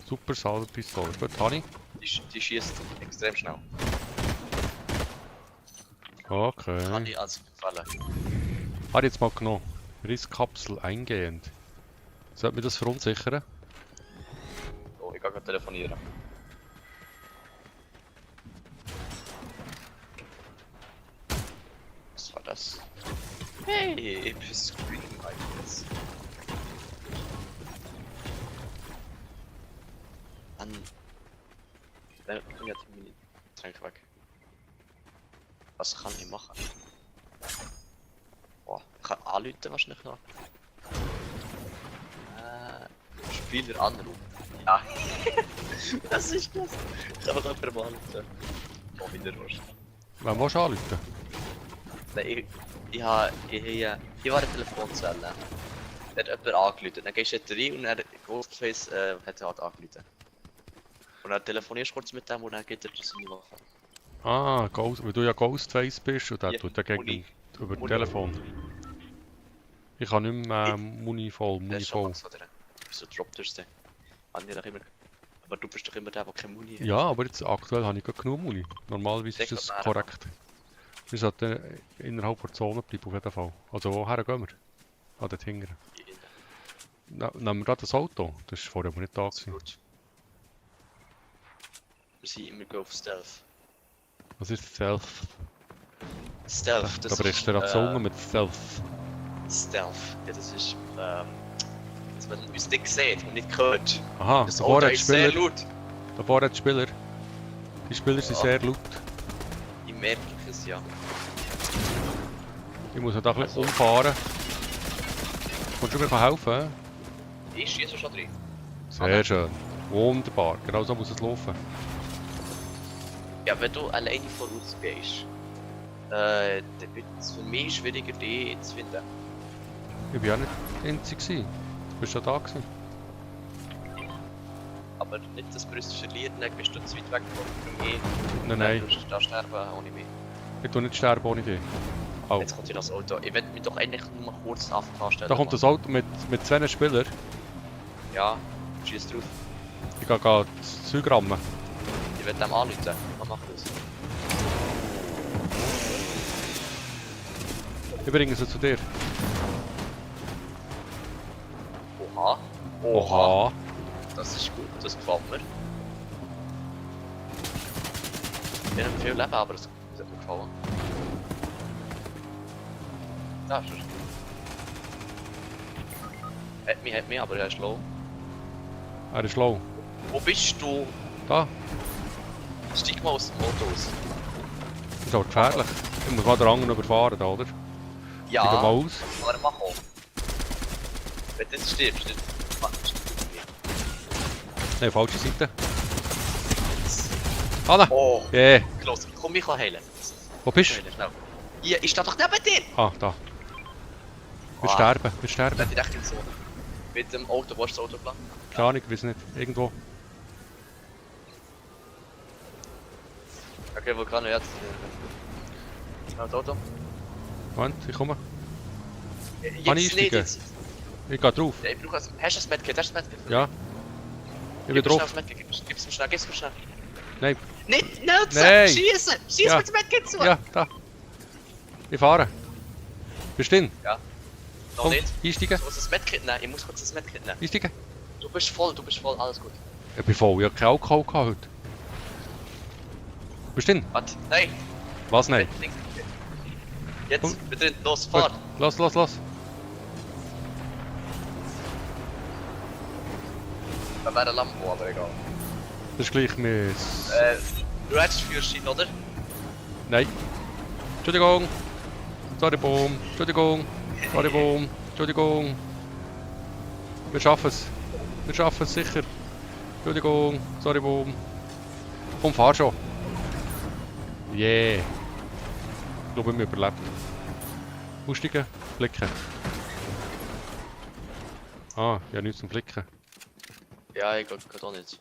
Super Salvenpistole. Gut, Hani. Die schießt extrem schnell. Kann Okay. ich als empfehlen. Habe ich jetzt mal genommen. Risskapsel eingehend. Sollte mir das verunsichern? Oh, ich kann gerade telefonieren. Was war das? Hey, episch Screen eigentlich. Dann. Dann bring jetzt meine Tränke weg. Was kann ich machen? Boah, ich kann anrufen wahrscheinlich noch. Spieler anrufen. Ja. Was ist das? Ich kann doch per Mal anrufen. Oh, wieder was. Wen willst du anrufen? Nein, ich war eine Telefonzelle. Da hat jemand angerufen. Dann gehst du dort rein und dann Ghostface hat er halt angerufen. Und dann telefonierst du kurz mit dem und dann geht er seine Waffe. Ah, Ghost, weil du ja Ghostface bist und der Ja, tut dagegen Muni. über Muni. Telefon. Ich habe nicht mehr Muni voll, Das Muni ist schon voll. was, oder? Wieso droppt er es denn? Haben die doch immer Aber du bist doch immer der keine Muni hat. Ja, aber jetzt aktuell habe ich gerade genug Muni. Normalerweise ist Sehr das gut, korrekt. Wir sollten innerhalb der Zone bleiben auf jeden Fall. Also woher gehen wir? Ah, dort hinten. Nehmen wir da das Auto? Das war vorher aber nicht da gewesen. Gut. Wir sind immer go auf Stealth. Was ist Stealth? Stealth, Da das brichst du die Zunge mit Stealth. Stealth. Ja, das ist, dass man uns nicht sieht und nicht hört. Aha, Das da Auto vorne hat ist sehr Spieler. laut. Da vorne hat Spieler. Die Spieler sind Ja. sehr laut. Ich merke es, ja. Ich muss noch da ein bisschen umfahren. Kannst du mir helfen? Ich schieße schon drin. Sehr schön. Wunderbar. Genau so muss es laufen. Ja, wenn du alleine voraus gehst, dann wird es für mich schwieriger, dich zu finden. Ich war ja nicht der Einzige. Du bist schon da gewesen. Aber nicht, dass wir uns verlieren, dann bist du zu weit weg von mir. Nein, nein. Du da sterben ohne mich. Ich tu nicht sterben ohne dich. Oh. Jetzt kommt hier das Auto. Ich werde mich doch eigentlich nur mal kurz anstellen. Da kommt das Auto mit 2 Spielern. Ja, schieß drauf. Ich gehe das Zeug rammen. Ich werde dem anrufen. Was macht das? Ich bringe sie zu dir. Oha. Oha. Das ist gut, das gefällt mir. Ich habe viel Leben, aber das hat mir gefallen. Da ist er. Hat mich, aber er ist low. Er ist low. Wo bist du? Da. Steig mal aus dem Auto aus. Das ist aber gefährlich. Ich muss mal den anderen überfahren, da, oder? Ja, Steig mal aus. aber mach auch. Wenn du jetzt stirbst, dann machst du nicht. Nein, falsche Seite. Anna! Oh, Yeah. los, komm, ich kann heilen. Wo bist du? Schnell. Hier, ich stehe doch neben dir! Ah, da. Wir Ah. sterben, wir sterben. Nicht echt in so. Mit dem Auto, wo ist das Autoplan? Keine Ahnung, ich weiß nicht. Irgendwo. Okay, wo kann ich jetzt? Das Auto? Moment, ich komme. Jetzt Kann ich einsteigen? nicht, jetzt. Ich gehe drauf. Ja, ich brauche das. Hast du das Medkit? Hast du das Medkit? Ja. Ich bin Gib mir schnell drauf. das Medkit. Gib's mir schnell, gib's mir schnell. Nein. Nicht nutzen! Nein. Schießen! Schieß Ja. mit dem Medkit zu! Ja, da. Ich fahre. Bist du drin? Noch Komm, nicht. einsteigen. Ich muss das Medkit nehmen. Ich muss kurz das Medkit nehmen. Einsteigen. Du bist voll, alles gut. Ich bin voll, ich habe keinen Alkohol gehabt heute. Bist du drin? Warte, nein! Was? Nein. Links. Jetzt, Komm. wir drin, los, fahr! Los, los, los. Da wäre ein Lambo, aber egal. Das ist gleich mit... Du hättest Führerschein, oder? Nein. Entschuldigung. Sorry, Boom. Entschuldigung. Sorry, Boom. Entschuldigung. Wir schaffen es. Wir schaffen es sicher. Entschuldigung. Sorry, Boom. Komm, fahr schon. Yeah. Ich glaube, wir überlebt. Aussteigen. Flicken. Ah, ich habe nichts zum Flicken. Ja, ich geht auch nicht.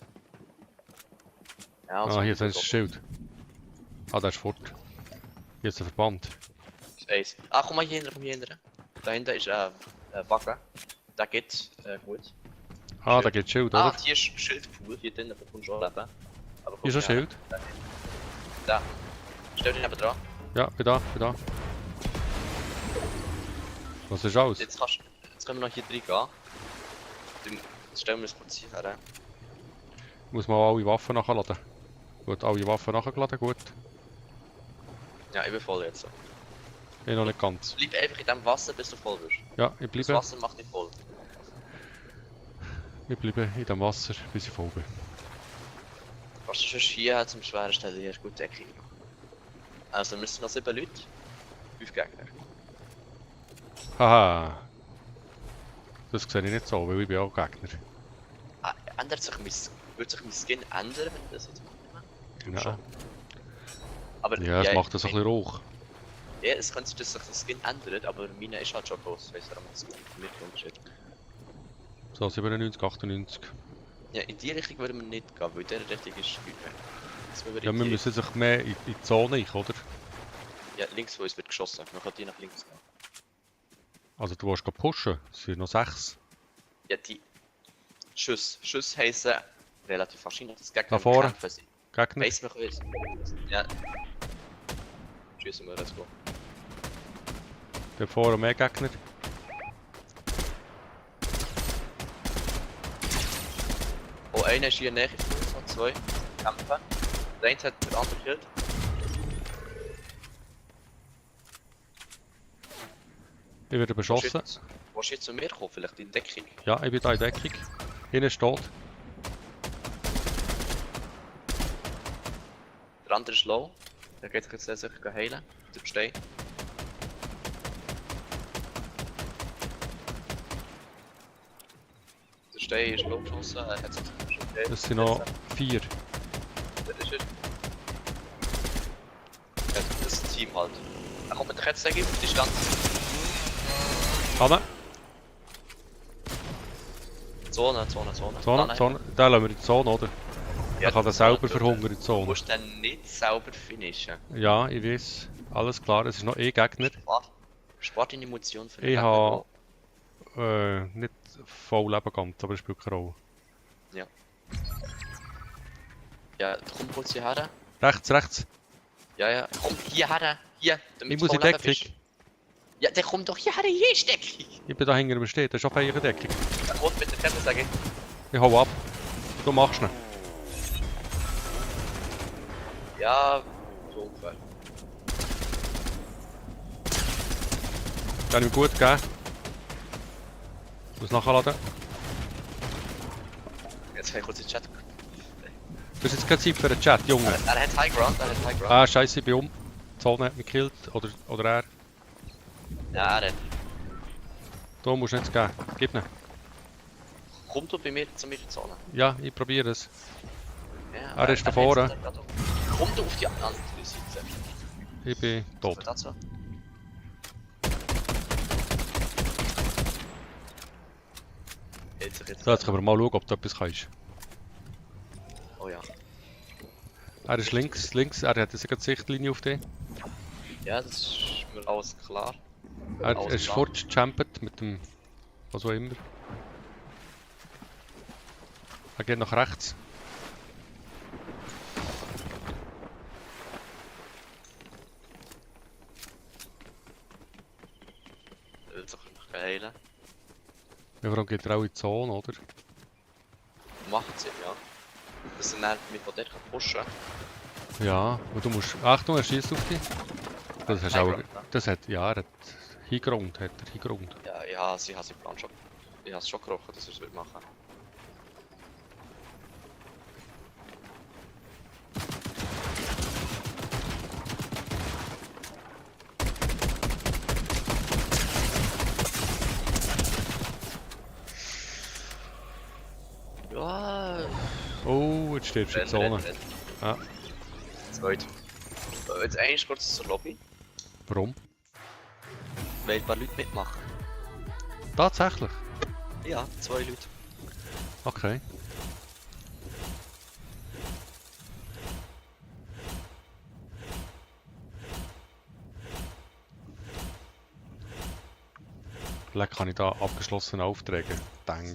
Ja, also Ah, hier ist ein Schild. Ah, der ist fort. Hier ist ein Verband. Eins. Ah, komm mal hier hinten, Da hinten ist ein Bagger. Der geht gut. Ah, Schild. da geht Schild, Ah, oder? hier ist Schildpool, hier drinnen bekommst du auch Leben. Aber Hier ist ein Schild. Da. Stell dich neben dran. Ja, bin da, bin da. Was ist aus? Jetzt können wir noch hier drin gehen. Jetzt stellen wir es kurz hierher. Muss man alle Waffen nachladen. Gut, alle Waffen nachgeladen, gut. Ja, ich bin voll jetzt. Ich noch nicht ganz. Bleib einfach in dem Wasser, bis du voll bist. Ja, ich Das bleibe. Wasser macht dich voll. Ich bleibe in dem Wasser, bis ich voll bin. Was du sonst hier hat zum schweren Stellen, hier ist gut Deckung. Also wir müssen noch 7 Leute. 5 Gegner. Haha. Das sehe ich nicht so, weil ich bin auch Gegner. Ah, wird sich mein Skin ändern, wenn ich das jetzt mache? Ja, Schon. Aber ja es macht das ein bisschen rauch. Ja, es kann sein, dass sich das Skin ändert, aber meine ist halt schon groß. Weißt du, darum ist es nicht Unterschied. So, 97, 98. Ja, in die Richtung würden wir nicht gehen, weil in dieser Richtung ist Feuer. Ja, wir müssen sich mehr in die Zone rein, oder? Ja, links von uns wird geschossen. Man kann die nach links gehen. Also du willst pushen, es sind noch 6. Ja, die Schüsse heissen, relativ wahrscheinlich, dass Gegner Da vorne. kämpfen sind. Gegner. Weiss mich uns. Ja. Schiessen wir, let's go. Da vorne mehr Gegner. Oh, einer ist hier in der Nähe von uns, noch zwei kämpfen. Der eine hat den anderen gekillt. Ich werde beschossen. Willst du jetzt zu mir kommen? Vielleicht in Deckung? Ja, ich bin da in Deckung. Innen steht. Der andere ist low. Der geht sich jetzt sehr sicher heilen. Der Stein. Der Stein ist low geschossen. Er hat sich schon geheilt. Das sind noch 4. Das ist er. Ja, das ist ein Team halt. Er kommt mit der Kettensäge auf Distanz. Kann er? Zone. Zone. Da lassen wir in die Zone, oder? Er kann das selber verhungern in die Du Zone. musst dann nicht selber finishen. Ja, ich weiß. Alles klar, es ist noch Gegner. Spart deine Munition für den Ich Gegner. habe nicht voll Leben gehabt, aber es spielt keine Rolle. Ja, komm kurz hierher. Rechts. Ja. Komm hierher. Hier, damit Ich du muss in voll Leben Deckung. bist. Ja, der kommt doch hierher. Hier ist Deckung. Ich bin da hinter ihm stehen, das ist auch eine Deckung. Er kommt mit der Kettensäge. Ich hau ab. Du machst ihn. Ja, so ungefähr. Den habe ich mir gut gegeben. Ich muss nachladen. Jetzt kann ich kurz in den Chat. Das ist jetzt keine Zeit für den Chat, Junge. Er hat High Ground, Ah, scheiße, ich bin um. Die Zone hat mich gekillt. Oder er. Ja, er hat. Da musst du nicht geben. Gib ihn. Komm du bei mir zu mir in die Zone. Ja, ich probiere es. Ja, Er ist da vorne. Komm du auf die andere Seite. Ich bin tot. Dazu. Jetzt. So, jetzt können wir mal schauen, ob du etwas kannst. Oh ja. Er ist links. Er hat jetzt eine Sichtlinie auf dich. Ja, das ist mir alles klar. Er Alles ist klar. fortgejumpt mit dem... was auch immer. Er geht nach rechts. Er will sich noch heilen. Ja, warum geht er auch in die Zone, oder? Macht Sinn, ja. Dass er dann mit der kann pushen. Ja, und du musst... Achtung, er schießt auf dich. Das hast High auch... Ground, ne? Das hat... Ja, er hat... Hingrund hat er, Hingrund. Ja, sie hat seinen Plan schon. Ich habe es schon gerochen, dass er es wird machen. Ja, Oh, jetzt steht schon in der Zone. Ja. Zweit. Jetzt eigentlich kurz zur Lobby, Warum? weil ein paar Leute mitmachen. Tatsächlich? Ja, 2 Leute. Okay. Vielleicht kann ich da abgeschlossene Aufträge. Dang.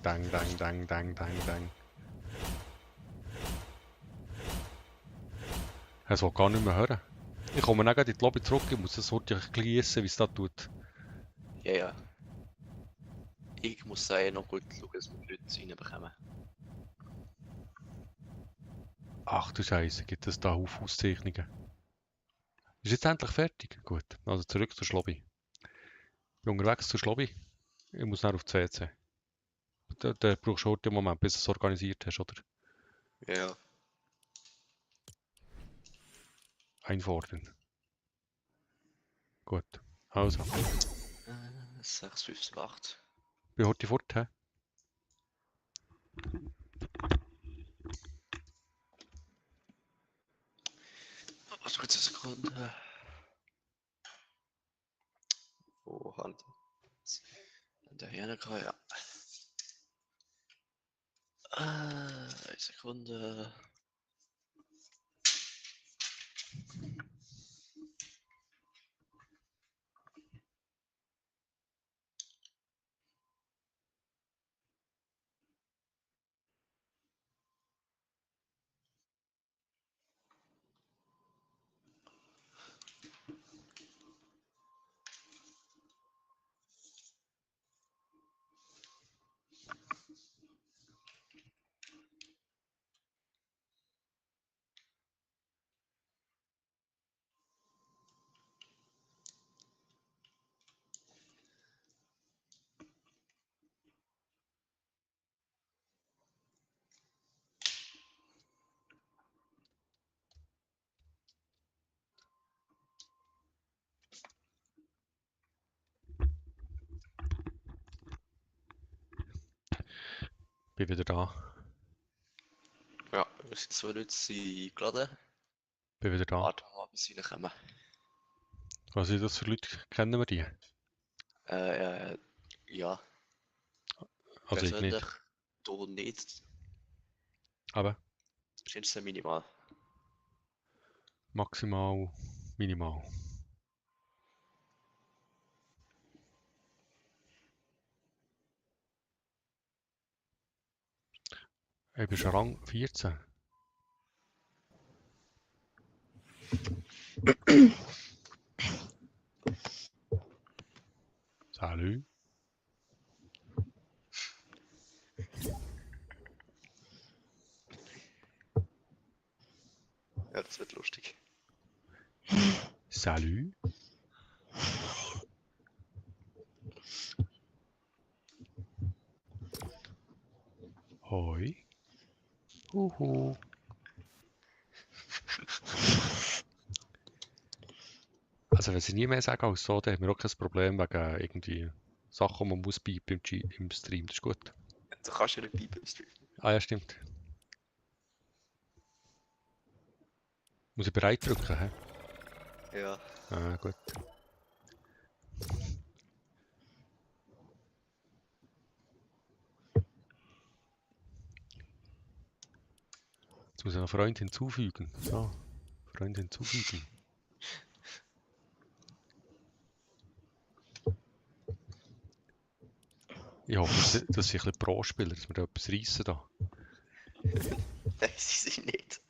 Es will gar nicht mehr hören. Ich komme dann gleich in die Lobby zurück, ich muss das Wort gießen, wie es da tut. Ja. Ich muss sagen, noch gut schauen, dass wir die Leute reinbekommen. Ach du Scheiße, gibt es da auf Auszeichnungen. Ist jetzt endlich fertig? Gut, also zurück zur Lobby. Ich bin unterwegs zur Lobby. Ich muss dann auf die CC. Da brauchst du heute einen Moment, bis du es organisiert hast, oder? Ja. Einfordern. Gut, also. 6, 5, 7, 8. Bin heute fort, hä? Warte kurz eine Sekunde. Wo Hand? Der hier kann ja. Eine Sekunde. Bin wieder da. Ja, wir sind 2 Leute eingeladen. Bin wieder da. Warte mal, bis sie reinkommen. Was sind das für Leute? Kennen wir die? Ja, Also ich persönlich nicht. du nicht. Aber Wahrscheinlich sehr minimal. maximal, minimal. Ich bin schon Rang 14. Salut. Ja, das wird lustig. Salut. Hoi. Huhu. Also wenn sie nie mehr sagen als so, dann haben wir auch kein Problem wegen irgendwie Sachen, die man muss piepen im Stream. Das ist gut. Du kannst ja nicht bleiben im Stream. Ah ja, stimmt. Muss ich bereit drücken, hä? Ja. Ah, gut. Jetzt muss ich noch Freund hinzufügen. So, Freund hinzufügen. Ich hoffe, dass sie ein bisschen Pro-Spieler, dass wir da etwas reissen da. Nein, sie sind nicht.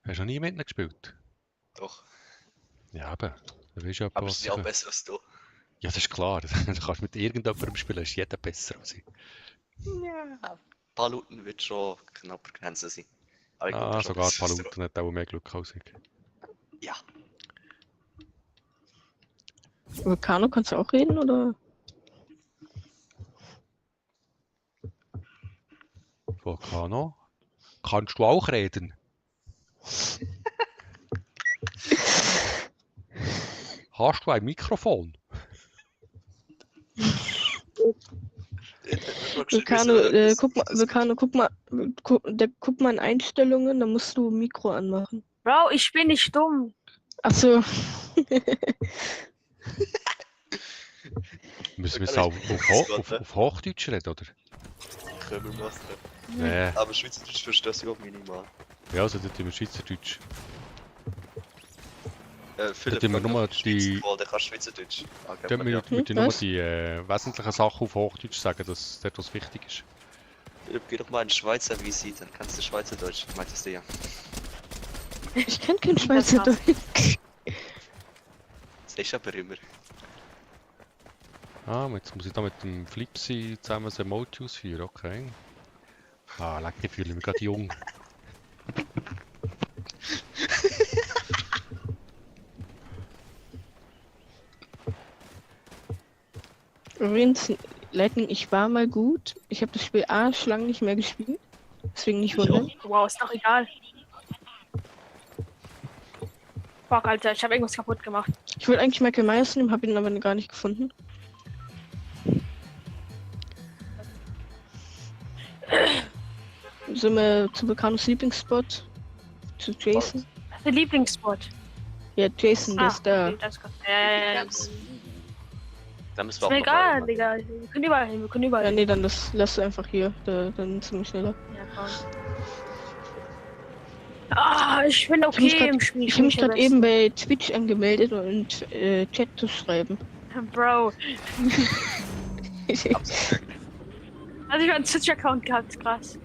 Hast du noch nie mit ihnen gespielt? Doch. Ja, eben. Du weißt ja, Aber was sie sind auch besser als du. Ja, das ist klar. Du kannst mit irgendjemandem spielen, ist jeder besser als ich. Ja. Ein paar Minuten wird schon knapp Grenze sein. Aber ich glaube, Ah, das ist auch sogar besser als du. Paluten hat auch mehr Glück als ich. Ja. Vulcano, kannst du auch reden, oder? Volcano? Kannst du auch reden? Hast du ein Mikrofon? Vulcano, guck mal in Einstellungen, da musst du Mikro anmachen. Bro, ich bin nicht dumm. Achso. Müssen wir Da es kann auch ich- auf Hochdeutsch reden, oder? Können wir machen. Nee. Aber Schweizerdeutsch verstehst du auch minimal. Ja, also dort haben wir Schweizerdeutsch. Philipp, tun wir frag nur nach die- Schweizerdeutsch, der kann Schweizerdeutsch. Dort Angeben, ja. müssen wir nur Was? die wesentlichen Sachen auf Hochdeutsch sagen, dass dort was wichtig ist. Philipp, geh doch mal in Schweizer Visite, dann kannst du Schweizerdeutsch. Meintest du ja. Ich kenn kein Schweizerdeutsch. Das ist aber immer. Ah, jetzt muss ich da mit dem Flipsy zusammen ein Emote ausführen, okay. Ah, leck, ich fühle mich gerade jung. Übrigens, Lightning, ich war mal gut. Ich habe das Spiel lang nicht mehr gespielt. Deswegen nicht wundern. Wow, ist doch egal. Fuck, Alter, ich habe irgendwas kaputt gemacht. Ich wollte eigentlich Michael Myers nehmen, habe ihn aber gar nicht gefunden. Sind wir zu Vulcanos Lieblingsspot? Zu Jason? Das ist der Lieblingsspot. Ja, Jason, der ist da. Okay, das ist gut. Dann müssen Ist wir mir auch egal, noch Digga. Wir können überall hin, wir können überall Ja, hin. nee, dann lass du einfach hier. Dann sind wir schneller. Ja, komm. Ah, ich bin Ich hab mich okay grad- im Spiel. Ich habe mich bin gerade eben bei Twitch angemeldet und Chat zu schreiben. Bro, Absolut. also ich habe einen Twitch-Account gehabt, krass.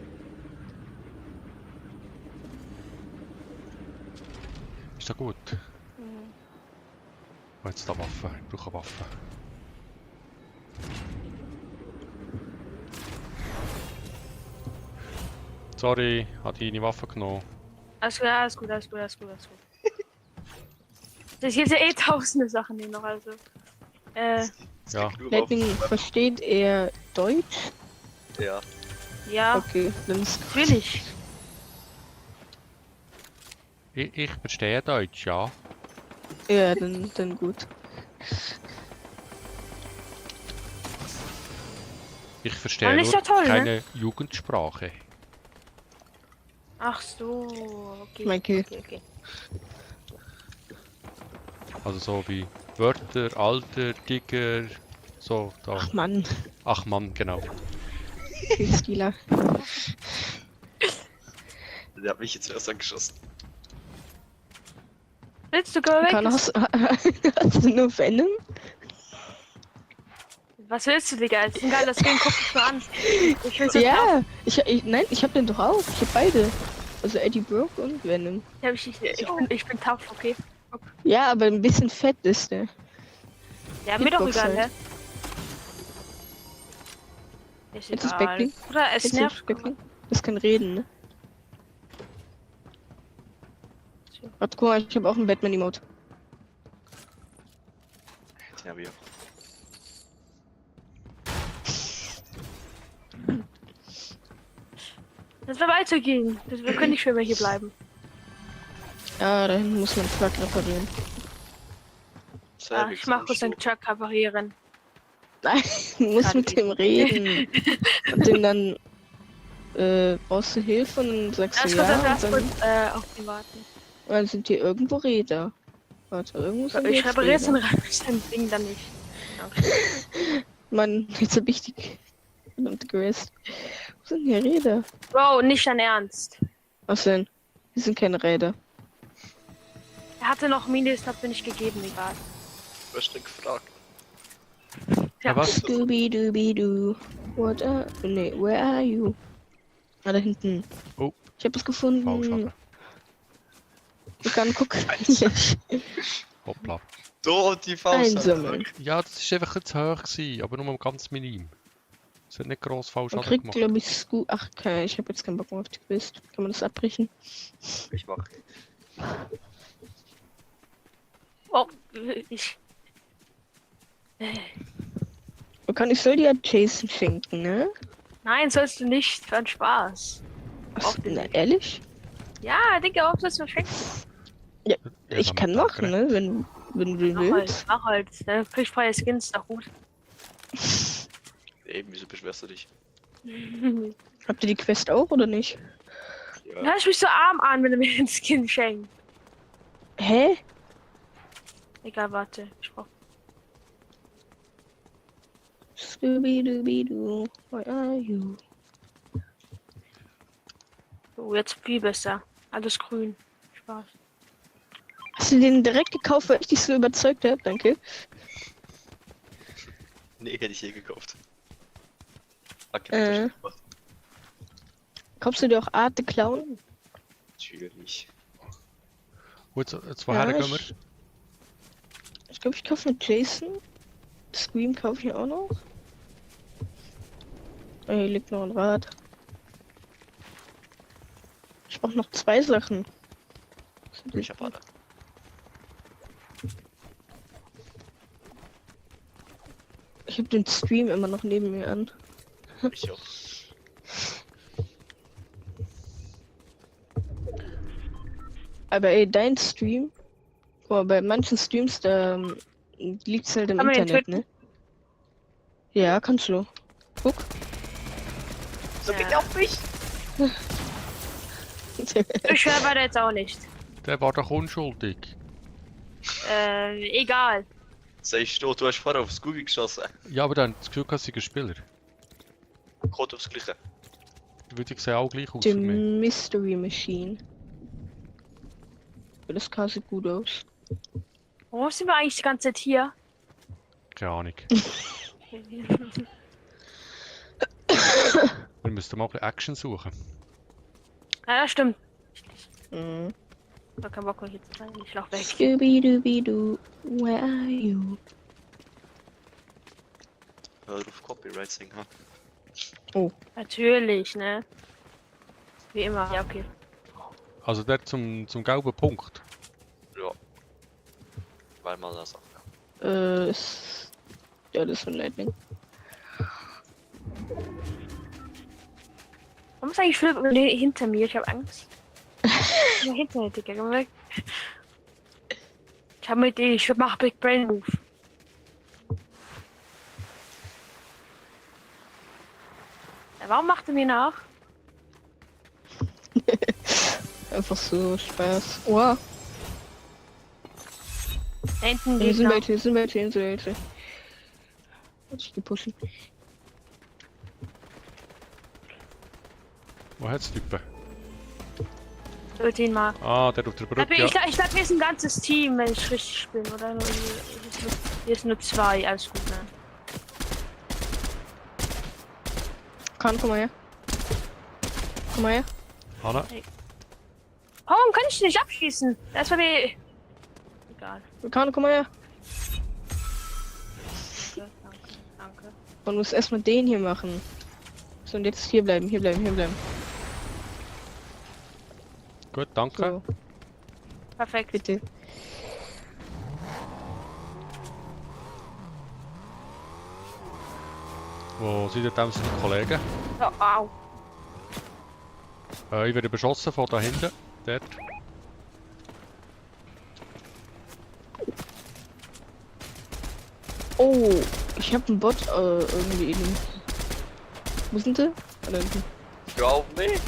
Ist das gut? Oh, jetzt da Waffe. Ich brauche eine Waffe. Sorry, hat deine Waffe genommen. Alles gut, alles gut, alles gut, alles gut, alles gut. Es gibt ja eh tausende Sachen hier noch, also. Es Ja. gibt nur Lightning, auf- versteht er Deutsch? Ja. Ja, Okay, dann ist natürlich. Ich verstehe Deutsch, ja. ja, dann gut. Ich verstehe Aber nicht nur so toll, ne? keine Jugendsprache. Ach so, okay. Michael. Okay. Also so wie Wörter, Alter, Digger, so da. Ach Mann, Ach Mann, genau. Killstealer. Der hat mich jetzt erst angeschossen. Willst du go weg? Kann, hast du nur Venom? Was willst du, Digga? Das ist ein geiler Skin, guck dich mal an. Ich will so tough. Ja, nein, ich hab den doch auch. Ich hab beide. Also Eddie Brock und Venom. Ich bin tough, okay. Ja, aber ein bisschen fett ist der. Ja, mir doch Hitbox egal, halt. ne? Ist Jetzt ist egal. Backling. Oder es Jetzt nervt. ist Backling. Das kann reden, ne? Warte, guck mal, ich hab auch einen Batman-Emote. Den hab ich auch. Das wird weitergehen. Wir können nicht für immer hier bleiben. Ja, da hinten muss man Truck reparieren. Ich mach kurz den Truck reparieren. Nein, du musst mit dem reden. Und dem dann brauchst du Hilfe und sagst Lass du kurz, ja. lass Und kurz auf den warten. dann sind hier irgendwo Räder. Warte, irgendwo sind Ich jetzt repariere Räder. sein Ding dann nicht. Mann, jetzt hab ich die verdammte Quest. Wo sind hier Räder? Bro, nicht dein Ernst. Was denn? Hier sind keine Räder. Er hatte noch Minis, hat mir nicht gegeben, egal. Du hast den gefragt. Ja, was? Scooby-Dooby-Doo. What are... Nee, where are you? Ah, da hinten. Oh. Ich hab es gefunden. Falsch, Ich kann gucken. Hoppla. Du, die Faust. Einsammeln. Ja, das war einfach zu hoch gewesen, aber nur ganz minim. Es hat nicht gross falsch Man kriegt, gemacht. glaube ich, Ach, okay, ich habe jetzt keinen Bock mehr auf die Quest. Kann man das abbrechen? Ich mach. Oh, ich. Ich soll dir Jason schenken, ne? Nein, sollst du nicht. Für einen Spaß. Ach, den na, nicht. ehrlich? Ja, Digga, warum sollst du schenken? Ja, Ich dann kann danke. machen, ne? Wenn du Mach willst. halt, mach halt. Dann krieg ich freie Skins, doch gut. Eben, wieso beschwerst du dich? Habt ihr die Quest auch oder nicht? Ja. Hör ich mich so arm an, wenn du mir den Skin schenkst. Hä? Egal, warte. Ich brauch. Scooby-Dooby-Doo, where are you? So, jetzt viel besser. Alles grün. Spaß. Hast du den direkt gekauft, weil ich dich so überzeugt habe? Danke. Nee, hätte ich je gekauft. Okay, Äh. Kaufst du dir auch Art the Clown? Natürlich. Gut, jetzt woher gehen wir? Ich glaube, ich kaufe mit Jason. Scream kaufe ich auch noch. Oh, hier liegt noch ein Rad. Ich brauche noch 2 Sachen. Ich hab alle. Ich habe den Stream immer noch neben mir an. Ich auch. Aber ey, dein Stream, boah, bei manchen Streams, da liegt's halt im Kann man den Internet, ne? Ja, kannst du. Guck. So Ja. geht auf mich! Ich höre weiter jetzt auch nicht. Der war doch unschuldig. Egal. Sagst du, du hast vorher auf Scooby geschossen. Ja, aber dann das Gefühl, dass sie ein Spieler. Kommt aufs Gleiche. Würde ich sehen auch gleich aus Die für mich. Mystery Machine. Das Car sieht gut aus. Warum sind wir eigentlich die ganze Zeit hier? Keine Ahnung. Wir müssten mal ein bisschen Action suchen. Ja, das stimmt. Mhm. Ich hab keinen Bock mehr hier zu sein. Ich lauf weg. Scooby-Dooby-Doo, where are you? Hör auf Copyright singen, ha? Natürlich, ne? Wie immer. Ja, okay. Also der zum gelben Punkt. Ja. Weil man das auch. Ja, das ist von Lightning. Warum ist eigentlich Philipp hinter mir? Ich hab Angst. Ja, hinter mir, Digga. Komm weg. Ich hab eine Idee. Ich mach Big Brain Move. Warum macht er mir nach? Einfach so Spaß. Wow. Da hinten Hier sind Gegner. welche, hier sind welche, hier sind welche. Hat ich gepusht. Wo hat's Typen? Töt ihn mal. Ah, der auf der Brücke, ja. Ich glaube, hier ist ein ganzes Team, wenn ich richtig bin, oder? Hier ist nur 2, alles gut, ne? Komm mal her. Komm mal her. Hanna, Warum kann ich nicht abschießen? Das war mir... Egal. Komm mal her. Danke, danke. Man muss erstmal den hier machen. So, und jetzt hier bleiben, hier bleiben, hier bleiben. gut, danke. So, Perfekt. bitte. Wo sind denn seine Kollegen? Oh, au. Ich werde beschossen von da hinten. Dort. Oh, ich hab einen Bot irgendwie in. Wo sind sie? Da hinten. Glaub mich.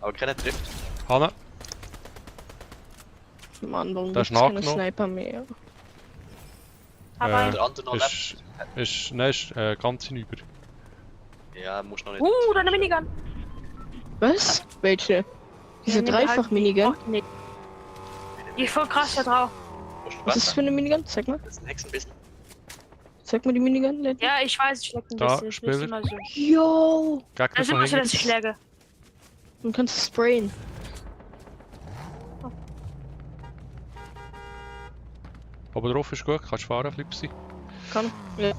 Aber keiner trifft. Hanna, Mann, warum Da gibt's ist keine nachgenommen. Sniper mehr? Aber... Der andere noch lebt. nein, ist ganz hinüber. Ja, muss noch nicht. da eine Minigun. Was? Welche? Diese Ja, nimm halt Dreifach-Minigun? Oh, nee. Die ist voll krass da drauf. Musst du Was ist das Wasser? für eine Minigun? Zeig mal. Das ist ein Hexenbissen. Zeig mal die Minigun. Lady. Ja, ich weiß, ich schlägt ein Da, bisschen. Ich Spieler. nicht immer so. Yo! Gegner Also von immer so, dass hinten. ich schläge. Du kannst sprayen. Oben drauf ist gut, kannst fahren, Flipsi. Komm. Ja.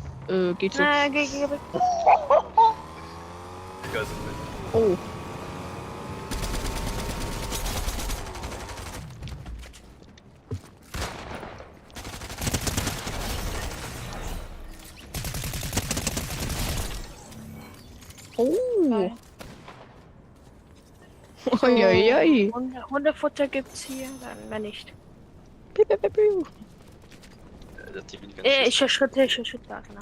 Geht so. Geh. Ich weiß es nicht. Oh. Oh. Uiuiui. Hundefutter gibt's hier, dann mehr nicht. Piu, piu, piu, piu. Das Team bin ich Ich erschritte, da, genau.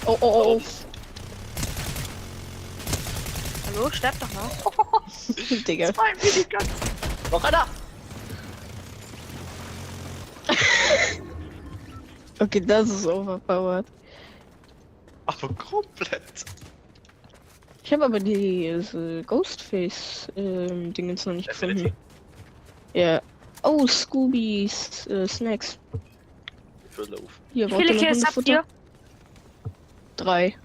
Oh, oh, oh. Hallo, sterb doch mal. Digga. Noch einer! Okay, das ist overpowered. Aber komplett. Ich habe aber die Ghostface-Dingens noch nicht Definitiv. gefunden. Ja. Oh, Scoobies Snacks. Für Lauf. Hier, Wie viele noch Kills habt Hundefutter? ihr? 3.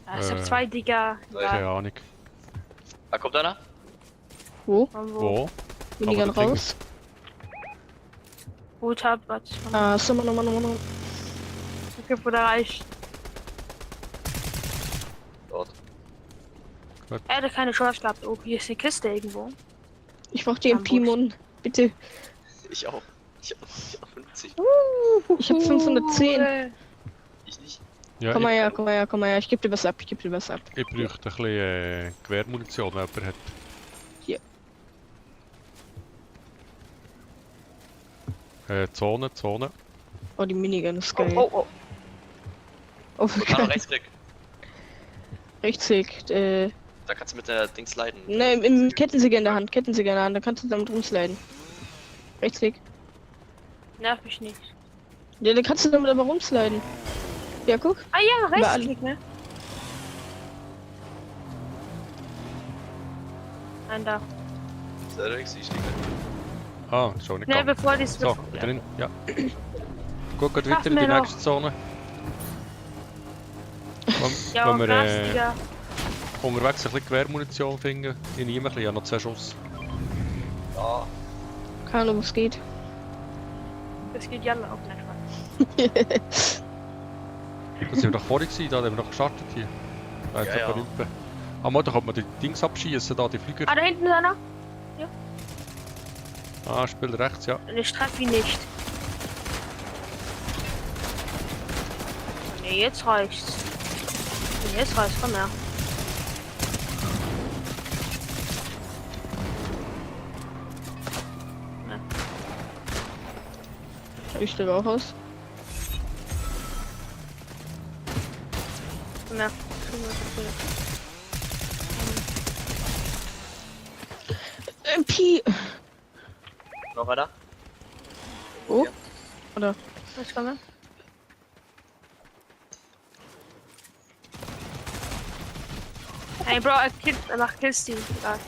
Ja, ich hab 2, Digga. Keine Ahnung. Da kommt einer. Wo? Wo? Minigun Aber das raus. Gut, hab was. Ah, so, Mann. Okay, wo der reicht. Dort. Er hatte keine Chance gehabt. Oh, hier ist eine Kiste irgendwo. Ich brauch die Ambush. MP-Mon. Bitte. Ich auch. Ich hab 50. Ich hab 510. Ich nicht. Ja, Komm mal her. Ich geb dir was ab. ich bräuchte ein bisschen Gewehrmunition, wenn jemand hat. Hier. Zone. Oh, die Minigun ist geil. Oh. Oh, Und dann noch Rechtsklick. Rechtsklick. Da kannst du mit der Dings leiten. Ne, im Kettensäge in der Hand. Da kannst du damit rumsliden. Rechtsklick. Nerv mich nicht. Ja, da kannst du damit aber rumsliden. Ja, guck. Ah ja, Überall. Rechtsklick, ne? Nein, da. Sehr rechts, ich liege. Ah, schon nicht Schnell, gegangen. bevor die So, drin, ja. Gut, geht weiter Schaffen in die wir noch. nächste Zone. Ja, Wenn wir krass, Digga. unterwegs ein bisschen Gewehrmunition finden, ich nehme ein bisschen, ich habe noch 2 Schuss. Ja. Keine Ahnung, was geht. Das geht ja auch nicht. Das sind wir doch vorhin gewesen, da haben wir noch gestartet hier. Da Ja, ja. Aber da kann man die Dings abschießen, da die Flieger. Ah, da hinten ist einer. Ah, spielt rechts, ja. Und ich treffe ihn nicht. Nee, jetzt reicht's. Nee, jetzt reicht's, komm her. Ich stelle auch aus. mehr. Pi. Noch einer? Oh. Ja. Oder? Was kommen? Hey Bro, er macht Kills die. Egal.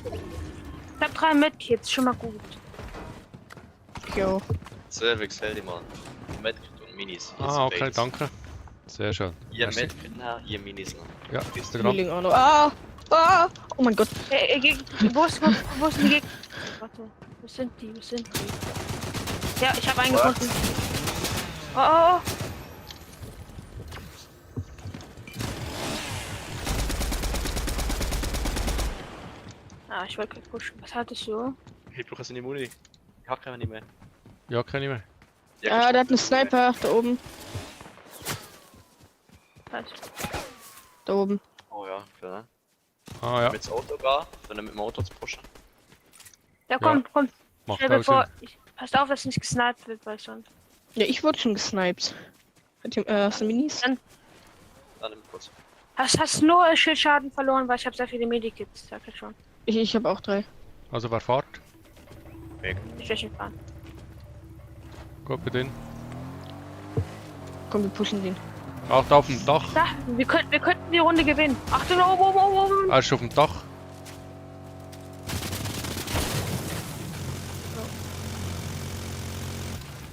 Ich hab 3 Medkits, schon mal gut. Jo. Cervix, hält die mal. Medkit und Minis. Hier sind Ah, okay, Baileys. danke. Sehr schön. Ihr Merci. Medkit, na, ihr Minis noch. Ja, ist der dran. Healing auch noch. Ah! Ah! Oh mein Gott. Wo sind die Gegner? Warte, wo sind die? Wo sind die? Ja, ich habe einen gefunden. Oh, oh, oh. Ah, ich wollte pushen. Was hattest du? Ich brauche eine Muni. Ich hab keine mehr. Ja, keine mehr. Ah, der hat einen Sniper. Da oben. Was? Da oben. Oh ja, klar. Ah ja, Mit dem Auto gar, sondern mit dem Auto zu pushen. Ja, komm, komm. macht Stell dir auch vor, Sinn. passt auf, dass nicht gesniped wird, weil sonst. Ja, ich wurde schon gesniped. Hast du Minis? Dann nimm kurz. Hast nur Schildschaden verloren, weil ich habe sehr viele Medikits, sag ich schon. Ich habe auch 3. Also wer fährt? Weg. Ich will nicht fahren. Gut bei denen. Komm, wir pushen den. Ach, da auf dem Dach. Da, wir könnten die Runde gewinnen. Achtung, oben, oben, oben, oben. Er ist auf dem Dach.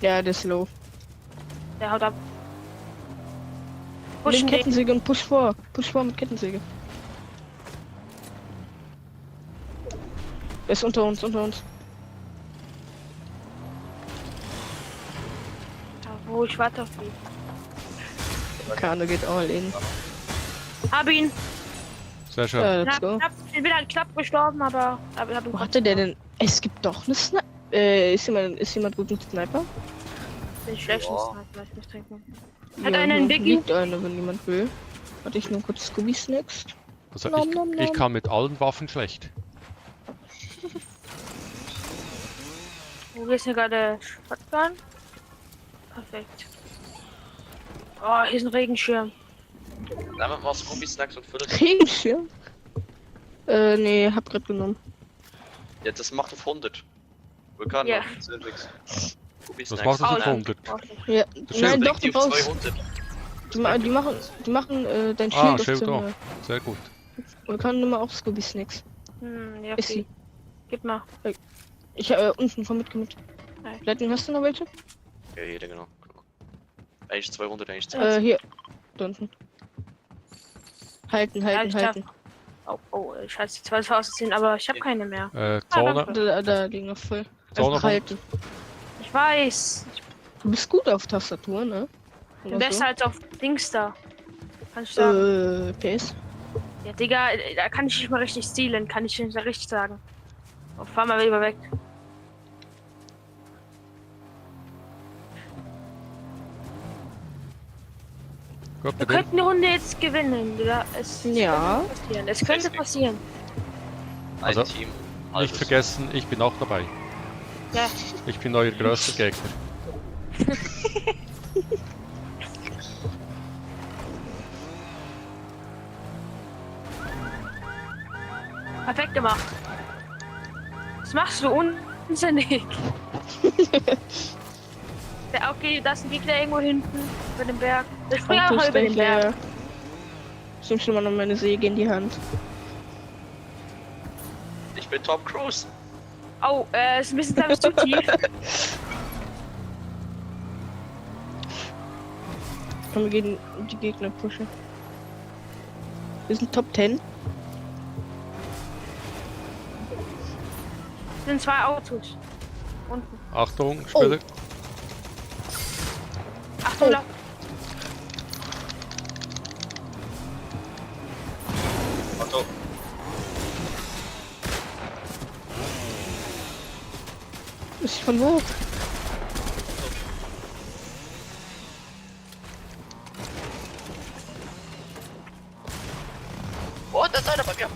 Ja, der ist low. Der haut ab. Nimm Pushen den. Kettensäge und push vor. Push vor mit Kettensäge. Er ist unter uns, unter uns. Ja, wo ich warte auf ihn. Kano geht all in. Hab ihn. Sehr schön. Let's go. Ich bin halt knapp gestorben, aber hab ihn Wo hatte der denn? Es gibt doch eine Sniper. Ist jemand gut mit Sniper? Den schlechten Ja. Sniper, ich muss trinken. Hat einer einen Biggie? Liegt einer, wenn jemand will. Warte ich nur kurz Scooby Snacks. Also Nom, nom, ich nom. kann mit allen Waffen schlecht. Wo ist denn gerade Shotgun? Perfekt. Oh, hier ist ein Regenschirm. Nehmen wir mal Scooby Snacks und füllen. Regenschirm? Nee, hab grad genommen. Ja, das macht auf 100. Wir können Ja. noch Cervix. Scooby Was Snacks. macht das Oh, auf ja. 100? Ja, Schild nein, Bringt doch, die du auf brauchst. 200. Die machen dein Schild Ah, auf Schild zum, auch. Sehr gut. wir können immer auch Scooby Snacks. Ja, Ist sie. okay. Gib mal. Ich unten, komm mit. Nein. Lightning, hast du noch welche? Ja, jeder genau. Eigentlich 200, eigentlich 200. Hier. Da unten. Halten, halten, ich halten. Oh, scheiße, jetzt weiß ich aussehen, aber ich habe keine mehr. Zone. Da liegen noch voll. Zone Einfach halten. Ich weiß. Du bist gut auf Tastatur, ne? Ich bin Oder besser als auf Dings da. Kann ich sagen. PS. Ja, Digga, da kann ich nicht mal richtig stilen, kann ich nicht richtig sagen. Oh, fahr mal lieber weg. Gut bei Wir denen. könnten die Runde jetzt gewinnen, Digga. Ja. Könnte passieren. Es könnte passieren. Ein Also, Team. Nicht halbes. vergessen, ich bin auch dabei. Ja. Ich bin euer größter Gegner. Perfekt gemacht. Was machst du unsinnig? Ja, okay, da ist ein Gegner irgendwo hinten über dem Berg. Ich springe einfach über den Berg. Ich nehme schon mal noch meine Säge in die Hand. Ich bin Tom Cruise. Oh, ist ein bisschen, glaube ich, zu tief. Komm, wir gehen die Gegner pushen. Wir sind Top 10. Es sind 2 Autos. Unten. Achtung, Spieler. Achtung, Oh. lauf. Otto. Ist von wo? Oh, da ist einer bei mir.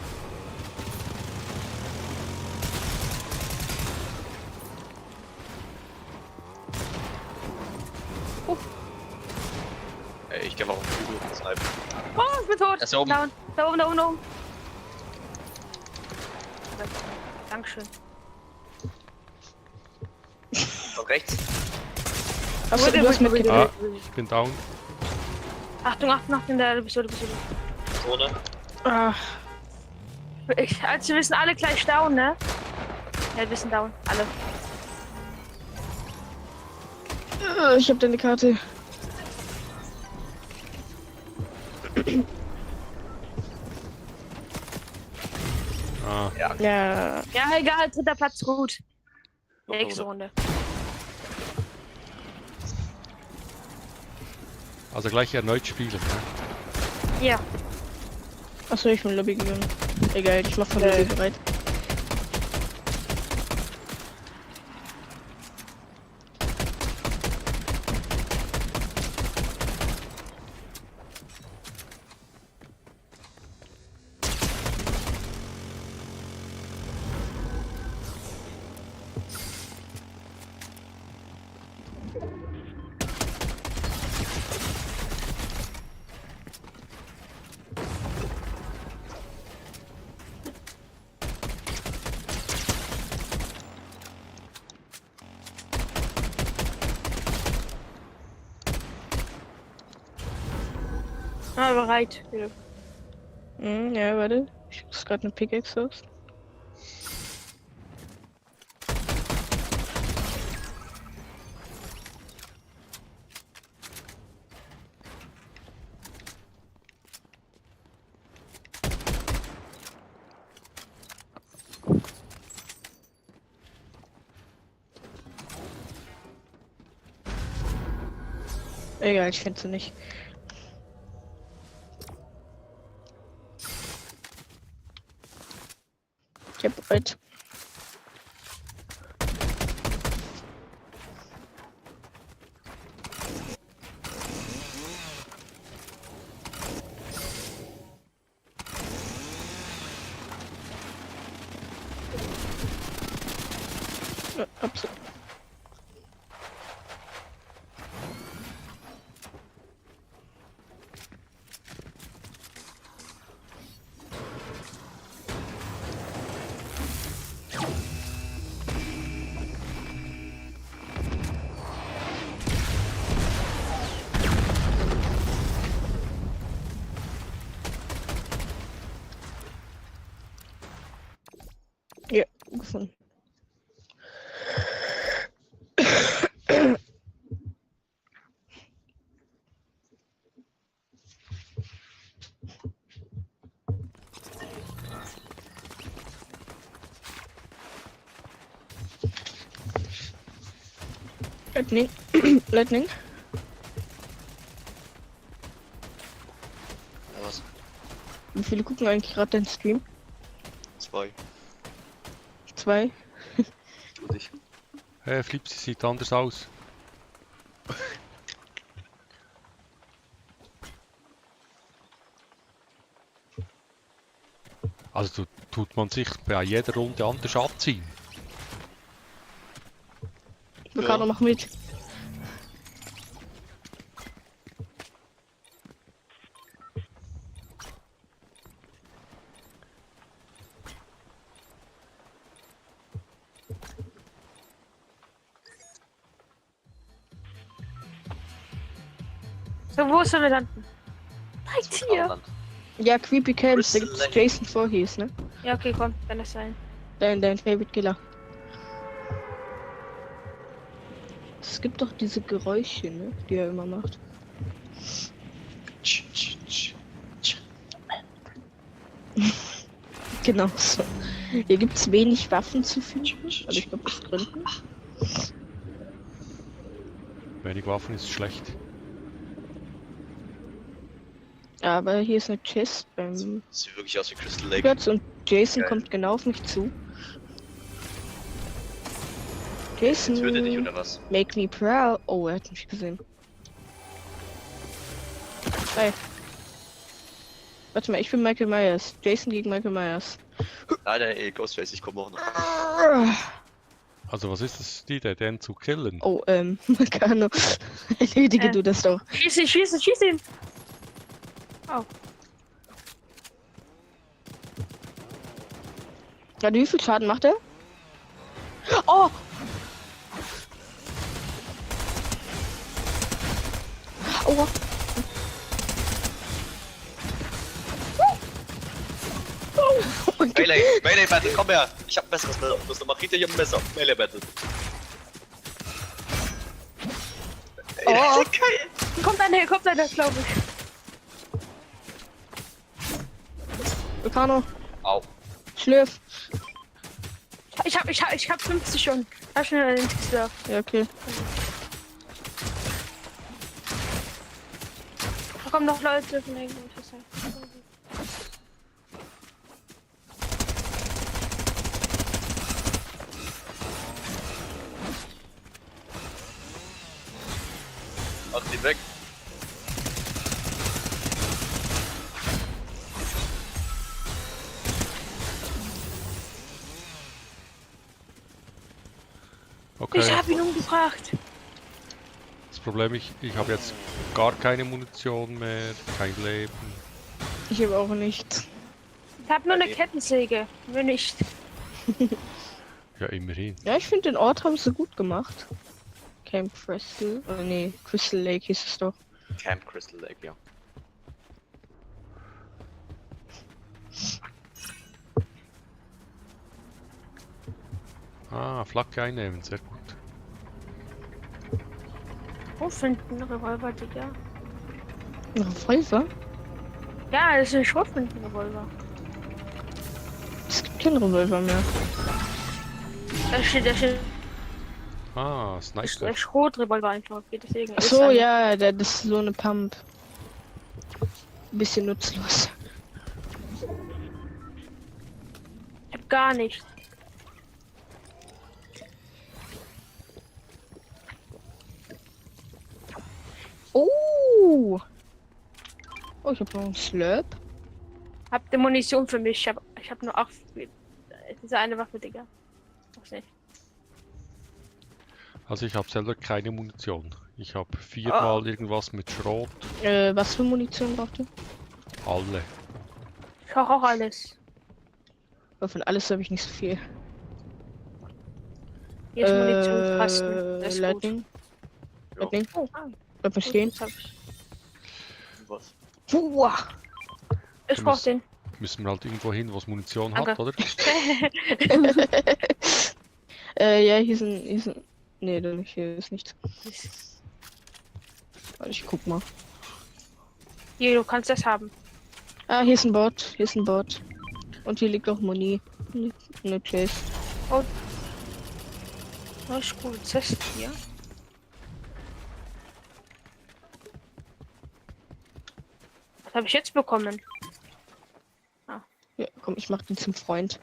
Ey, ich geh mal auf den Flügel. Sniper. Oh, ich bin tot. Er ist da oben. Down. Da oben, da oben, da oben. Dankeschön. Von rechts. Achso, du hast mitgekriegt. Ah, ich bin down. Achtung, Achtung, Achtung, da bist du. Zone. Ah, Also wir sind alle gleich down, ne? Ja, wir sind down. Alle. ich hab deine Karte. Ah, Ja, Ja, Ja, egal, dritter Platz, gut. noch Nächste eine. Runde. also gleich erneut spielen. Ne? Ja. achso, ich bin Lobby gegangen. Egal, ich mach von Lobby bereit. Ah, bereit. Ja. Ja, warte. Ich muss gerade eine Pickaxe aus. Egal, ich finde sie nicht. Ich hab bereit. Ja, absolut. Ja, gefunden. Lightning. Lightning. Ja, was? Wie viele gucken eigentlich gerade deinen Stream? 2. 2. Tu dich. Hey, Flipsy sieht anders aus. Also tut man sich bei jeder Runde anders anziehen. Ricardo, mach mit. So, wo ist er landen? Direkt hier. Land. Ja, Creepy Camps, da Bristol gibt's Lane. Jason Voorhees, ne? Ja, okay, komm, kann das sein. Dein Favorite Killer. Es gibt doch diese Geräusche, ne? Die er immer macht. Tsch, tsch, tsch, tsch. Genau so. Hier gibt's wenig Waffen zu finden. Also ich glaube aus Gründen. Wenig Waffen ist schlecht. Aber hier ist eine Chest beim Sieht wirklich aus wie Crystal Lake. Platz und Jason Geil. kommt genau auf mich zu. Jetzt Jason, tötet dich oder was? make me proud. Oh, er hat mich gesehen. Hey. Warte mal, ich bin Michael Myers. Jason gegen Michael Myers. Nein, nein, Ghostface, ich komme auch noch. Also was ist das, die Idee, den zu killen? Oh, Makano. Erledige Äh. du das doch. Schieß ihn, schieß ihn, schieß ihn! Ja, wie viel Schaden macht er? Oh! Aua. Oh mein Gott. Melee Battle, komm her! Ich hab ein besseres Messer. Du hast eine Machete, ich hab ein Messer. Melee Battle. Oh. Geil! Kommt einer, glaube ich. Vulcano, Au. schlürf. Ich hab 50 schon. Hab schon ins Gesicht. Ja, okay. Da kommen noch Leute von irgendwo. Mach die weg. Okay. Ich hab ihn umgebracht. Das Problem ich habe jetzt gar keine Munition mehr, kein Leben. Ich habe auch nichts. Ich hab nur eine Kettensäge. Nur nicht. Ja, immerhin. Ja, ich finde den Ort haben sie gut gemacht. Camp Crystal. Oder nee, Crystal Lake hieß es doch. Camp Crystal Lake, ja. Ah, Flagge einnehmen, sehr gut. Wo finden Revolver, Digga? Revolver? Ja, das ist ein Schrotflinten-Revolver. Es gibt keinen Revolver mehr. Da steht Ah, der Sniper. Schrotrevolver einfach. Deswegen Ach ist so, eine- ja, das ist so eine Pump. Bisschen nutzlos. Ich hab gar nicht. Oh! Oh, ich habe noch einen Slurp. Habt ihr Munition für mich? Ich hab nur 8. Diese eine Waffe, Digga. Weiß nicht. Also ich habe selber keine Munition. Ich habe viermal irgendwas mit Schrot. Was für Munition braucht ihr? Alle. Ich brauch auch alles. Aber von alles habe ich nicht so viel. Hier ist Munitionskasten. Das ist gut. Lightning. Ja. Lightning. Oh, Bleib mal stehen. das hab ich. Was? Uah. Ich brauch den. Müssen wir halt irgendwo hin, wo es Munition Danke. hat, oder? Ja, hier sind. Nee, da nicht, hier ist nichts. Warte, ich guck mal. Hier, du kannst das haben. Ah, hier ist ein Bot. Hier ist ein Bot. Und hier liegt auch Muni. Eine Chase. Das ist gut. Das ist hier. Was habe ich jetzt bekommen? Ja, komm, ich mach den zum Freund.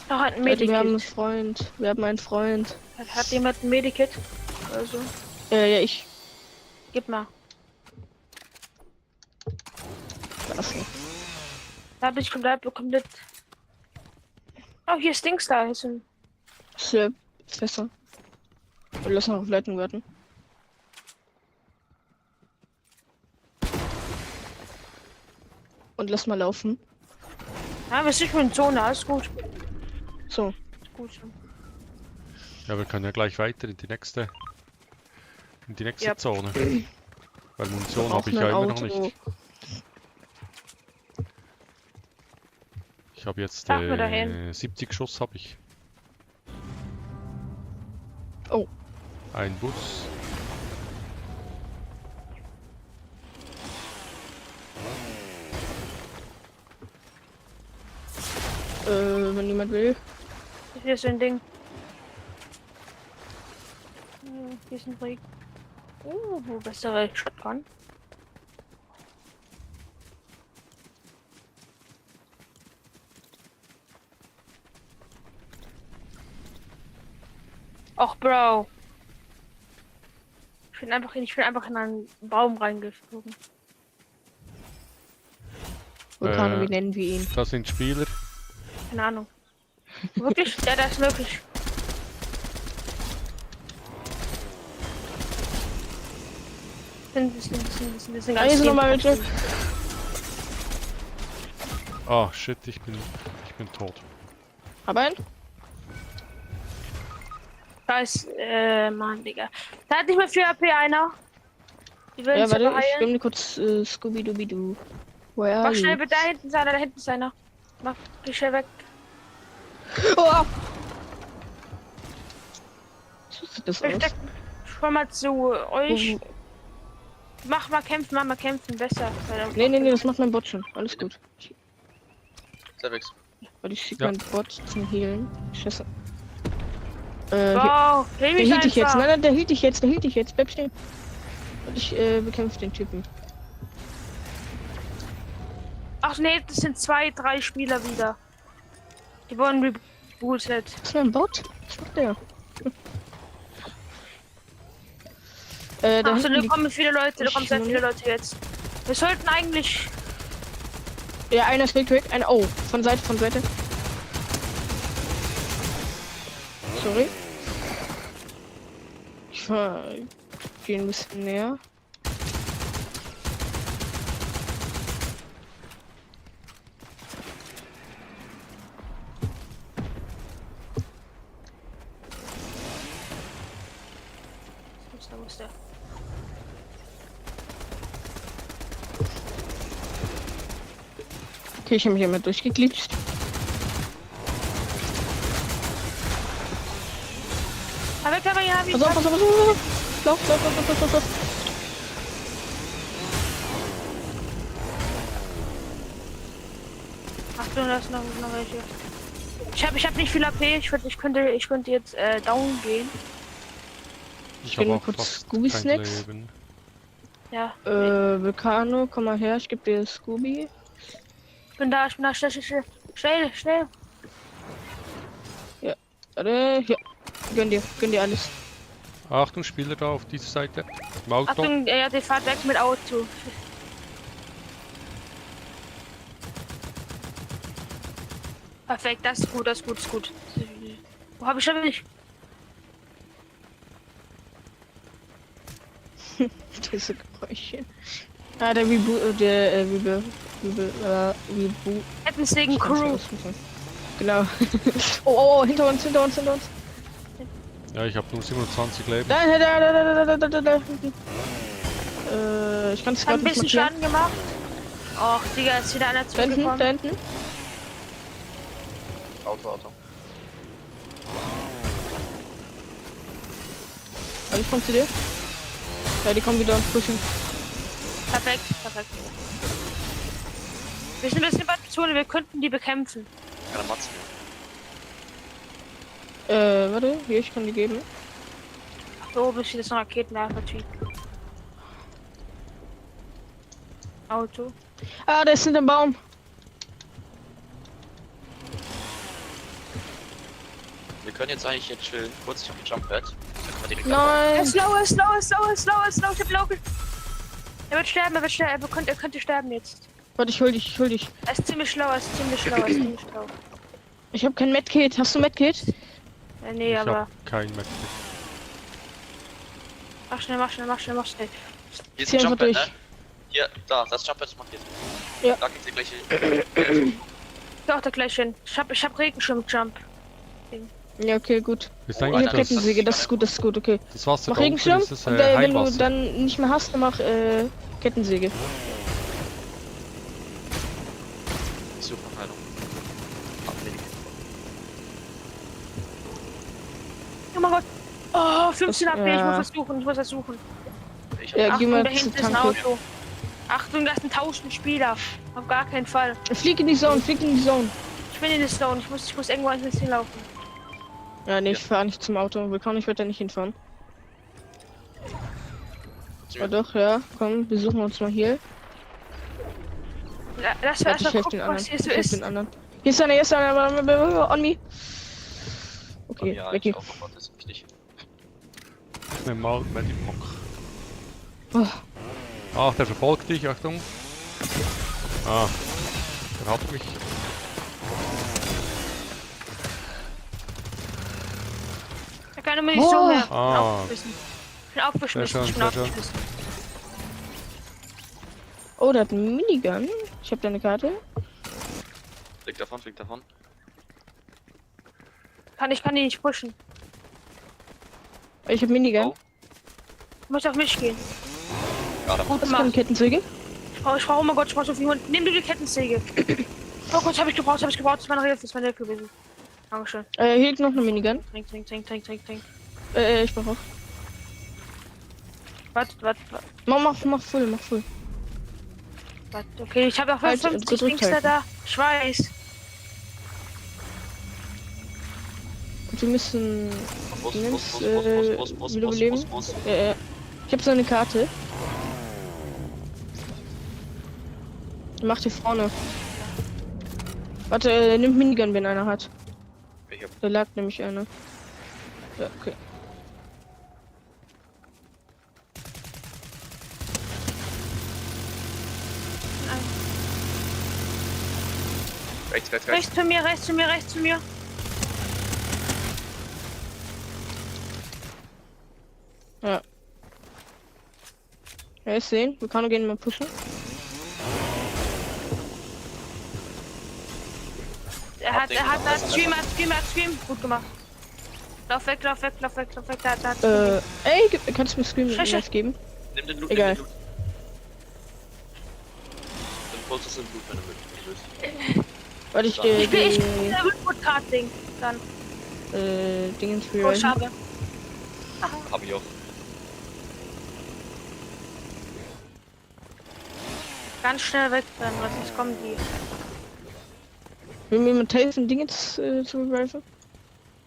Da hat ein Leute, wir haben einen Medikit. Freund. Wir haben einen Freund. Hat jemand ein Medikit? Also, Ja, ich. gib mal. Achso. Da habe ich komplett. Oh, hier ist Dings da. Hier ist ein. Slurp. Fässer. Und lass noch auf Leitung warten. Und lass mal laufen. Ja, wir sind schon in Zone. Alles gut. So. Gut schon. Ja, wir können ja gleich weiter in die nächste Ja. Zone. Weil Munition Auch habe ich ein ja immer noch Auto. nicht. Ich habe jetzt Sag mir dahin. 70 Schuss habe ich. Oh. Ein Bus. Wenn niemand will. Hier ist ein Ding. Hier ist ein Regen. Bessere Shotgun. Och, Bro. Ich bin einfach in einen Baum reingeflogen. Vulkano, Äh. wie nennen wir ihn? Das sind Spieler. Keine Ahnung. Wirklich? Ja, das ist möglich. Das sind Ah, hier sind nochmal welche. Ah, shit, ich bin tot. Hab einen? Scheiß, Mann, Digga. Da hat nicht mehr 4 AP einer. Die würden Ja, sich warte, ich heilen. nehme kurz Scooby-Dooby-Doo. Where Mach are schnell you? bitte, da hinten ist einer, da hinten ist einer. Geh schnell weg. Oh! So sieht das aus. Versteck. Schau mal zu euch. Oh, Mach mal kämpfen, besser. nee, das macht mein Bot schon. Alles gut. Servix. Weil ich schicke Ja. meinen Bot zum Healen. Scheiße. Wow, Der hielt dich jetzt. Nein, der hielt dich jetzt. Bleib stehen. Und ich bekämpfe den Typen. Ach nee, das sind 2, 3 Spieler wieder. Die wurden rebootet. Was ist mein Bot? Was macht der? Da Ach so, hinten da liegt- kommen viele Leute, da ich kommen sehr noch viele Leute jetzt. Wir sollten eigentlich. Ja, einer ist weg. Einer. Oh, von Seite. Sorry. Ich gehe ein bisschen näher. Da muss der. Okay, ich habe mich einmal durchgeglitscht. Aber ja, wie Pass auf. Lauf. Achtung, da ist noch welche. Ich hab nicht viel AP, ich könnte jetzt down gehen. Ich bin habe auch kurz fast Scooby kein Snacks. Leben. Ja. Vulcano, komm mal her, ich geb dir Scooby. Ich bin da, schnell. Warte, hier. Gönn dir alles. Achtung, Spieler da auf dieser Seite. Im Auto. Achtung, ja, die fahrt weg mit Auto. Perfekt, das ist gut. Wo hab ich schon nicht? Diese Geräusche. Ah, der Reboot, Reboot. Kettensägen Crew. Genau. Oh, hinter uns. Ja, ich habe nur 27 Leben. Da. Ich kann es Hat gerade ein nicht bisschen markieren. Schaden gemacht. Och, Digga, ist wieder einer Da hinten. zurückgekommen. Auto. Also ich komm zu dir. Ja, die kommen wieder und pushen. Perfekt. Wir sind ein bisschen bei der Zone, wir könnten die bekämpfen. Keine Matzen. Warte, hier, ich kann die geben. Da oben ist jetzt ein Raketenwerfer-Typ. Auto. Ah, der ist hinter dem Baum. Wir können jetzt eigentlich chillen. Kurz, ich hab ein Jump Pad. Dann können wir direkt Nein. Slow. Ich hab Low. Er wird sterben. Er könnte sterben jetzt. Warte, ich hol dich. Er ist ziemlich schlau. Ich hab kein Medkit. Hast du Medkit? Nee, Ich aber. habe kein Medkit. Mach schnell. Hier ist Zieh ein einfach Jump Pad, durch. ne? Hier, das Jump Pad ist markiert. Ja. Da geht's dir gleich. Doch, da gleich hin. Ich hab Regenschirm-Jump. Ja, okay, gut. Ist Ich hab eigentlich das, Kettensäge, das ist gut, okay. das Wasser Mach da unten, Regenschirm ist das und wenn du Heilwasser? dann nicht mehr hast, dann mach Kettensäge. Super Heilung. Abwenig. Oh mein Gott. Oh, 15 Das- AP. ja. Ich muss versuchen. Ich hab Ja, Achtung, geh mal da zur hinten ist ein Tanke. Auto. Achtung, das sind 1000 Spieler. Auf gar keinen Fall. Flieg in die Zone. Ich bin in der Stone. Ich muss irgendwo anders hinlaufen. Ja, nee, ich fahr nicht zum Auto. Willkommen, ich werde da nicht hinfahren. Ja, doch, ja. Komm, besuchen wir uns mal hier. Lass Warte, mal ich helfe gucken, den anderen. was hier so Ich helf ist. den anderen. Hier ist einer, on me. Okay, Ja, weg ich hier. auch, aber das ist wichtig. Ich nehme mal Medipack. Oh, Ach, der verfolgt dich, Achtung. Ah, der hat mich. Da keine Munition Oh. mehr. Ah. Ich bin aufgeschmissen. Sehr schön. Oh, da hat ein Minigun. Ich habe da eine Karte. Flieg davon, flieg davon. Kann die nicht pushen. Ich habe Minigun. Oh. Muss auf mich gehen. Ja, dann Gut Hast du eine gemacht. Kettensäge? Ich brauche, oh mein Gott, ich brauche so viel Hund. Nimm du die Kettensäge. Oh Gott, hab ich gebraucht. Das ist meine Hilfe, gewesen. Dankeschön. Hier liegt noch eine Minigun. Trink. Ich brauche auch. Warte. Mach voll. Okay, ich habe auch Halt, 50 gedrückt Dings halten. da. Ich weiß. Wir müssen. Bus, Nimm's, Bus, wiederbeleben. Bus. Ich habe so eine Karte. Mach die vorne. Warte, nimmt Minigun, wenn einer hat. Ich hab Da lag nämlich einer. Ja, okay. rechts. Rechts zu mir. Ja. Ja, ist sehen. Wir können gehen mal pushen. Er hat Stream. Gut gemacht. Lauf weg. Da hat Ey, kannst du mir Scream Scheiße. was geben? Nimm den Loot, Egal. nimm den Loot. Dann holst du es in Loot, wenn du willst. Warte, ich Ich bin der Rückwurf-Card-Ding. Dann. Dingens für Oh, schade. Hab ich auch. Ganz schnell wegrennen, weil sonst kommen die. Will mir mit helfen, Dingens zu reviven?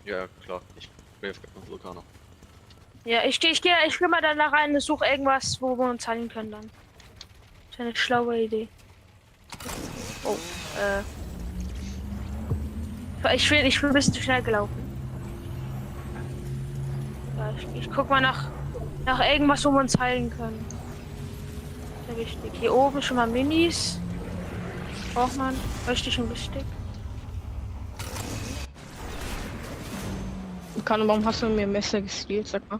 Ja, klar. Ich bin auf dem Vulkaner. Ja, ich geh mal danach rein und suche irgendwas, wo wir uns heilen können dann. Das ist eine schlaue Idee. Oh, Ich bin ein bisschen zu schnell gelaufen. Ja, ich guck mal nach irgendwas, wo wir uns heilen können. Sehr wichtig. Hier oben schon mal Minis. Braucht man. Richtig und wichtig. Warum hast du mir ein Messer gestealt? Sag mal.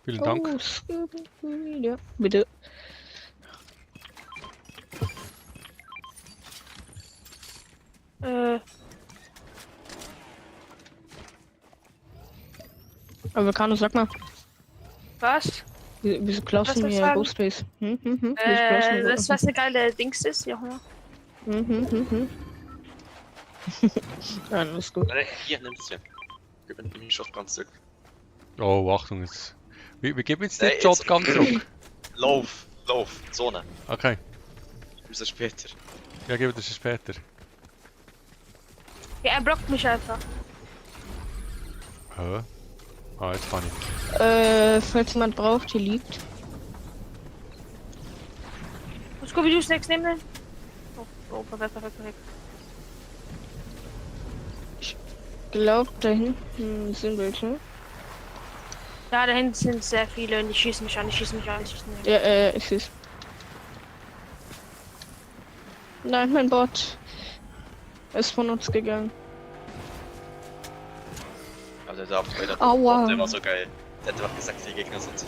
Vielen Dank. Oh, Scooby, ja, bitte. Aber Kano, sag mal, Was? wieso klaust Was du soll ich mir sagen? Ghostface? Wieso klaust du mir Das was eine geile Dings ist, ja. Ja, alles gut. Hier, nimm's ja. Gib mir die Shotgun zurück. Oh, Achtung jetzt. Wir geben jetzt Nee, den Shotgun zurück. Lauf, Zone. Okay. Bis später. Ja, geben wir das später. Ja, er blockt mich einfach. Hä? Ah, jetzt kann ich. Falls jemand braucht, hier liegt. Scooby-Doo Snacks nehmen. Oh, perfekt. Glaubt, da hinten sind welche. Ja, da hinten sind sehr viele und die schießen mich an. Ja, ich seh's. Nein, mein Bot ist von uns gegangen. Also der Upgrader Aua. der war so geil. Der hat einfach gesagt, die Gegner sind.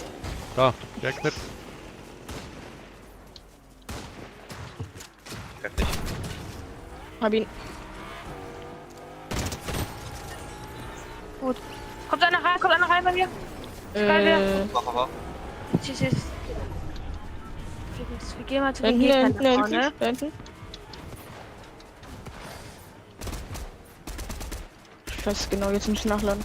Da, Gegner. Fertig. Hab ihn. Gut. Kommt einer rein bei mir? Mach. Tschüss. Wir gehen mal zu Da den hinten, Gegnern nach vorne. da hinten. Ich weiß genau, jetzt muss ich nachladen.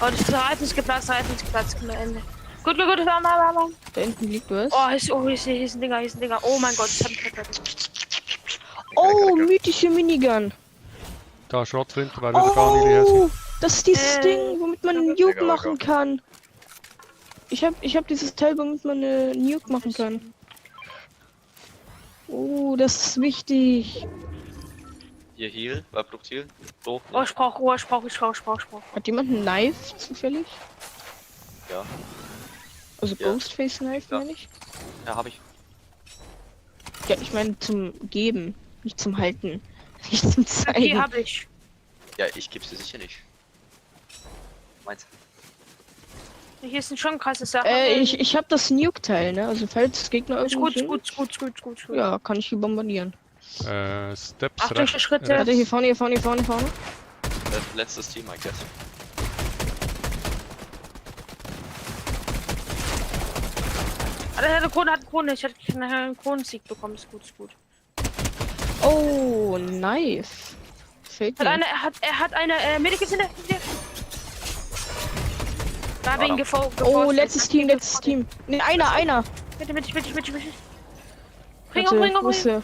Oh, das Rad ist geplatzt, am Ende. Gut, warm. Da hinten liegt was. Hier ist ein Dinger. Oh mein Gott, das hab ich vergessen. Oh, mythische Minigun. Da, Schrottflinte, weil wir gar nicht helfen. Oh, das ist dieses Ding, womit man einen Nuke Egal. machen kann. Ich hab dieses Teil, womit man eine Nuke machen kann. Oh, das ist wichtig. Hier Heal, wer braucht Heal? So, Oh, ich brauch Ruhe. Hat jemand ein Knife zufällig? Ja. Also Ja. Ghostface Knife, Ja. meine ich? Ja, hab ich. Ja, ich meine zum Geben, nicht zum Halten. Nicht zum Die Zeigen. hab ich. Ja, ich geb's dir sicher nicht. Meins. Hier sind schon krasse Sachen. Ich hab das Nuke-Teil, ne? Also falls Gegner Ist gut, irgendwo ist gut, ist gut, ist gut, ist gut. Ja, kann ich die bombardieren. Steps Achtung, rechts. Schritte. Warte, hier vorne, hier vorne, hier vorne, hier vorne. Letztes Team, I guess. Ah, der hat eine Krone, Ich hatte nachher einen Kronensieg bekommen. Ist gut, ist gut. Oh, nice. Fehlt mir. Er hat eine Medikit in der. Da habe ich ihn gefolgt. Oh, letztes Team. Ne, einer. Bitte. Bring Warte, um. wo ist der?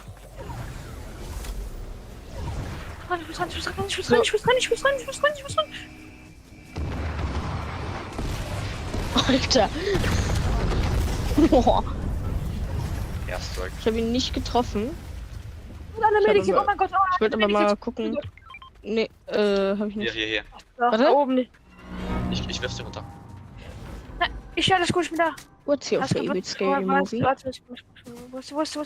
Ich muss rein. Alter. Boah, Airstrike. ich habe ihn nicht getroffen. Und eine Medikit, aber- oh mein Gott. Ich wollte aber mal gucken. Ne, habe ich nicht. Hier. Da Warte. oben nicht. Ich werf's dir runter. Ich alles gut, ich bin da. What's your Hast du- favorite scary movie? Warte, wo ist?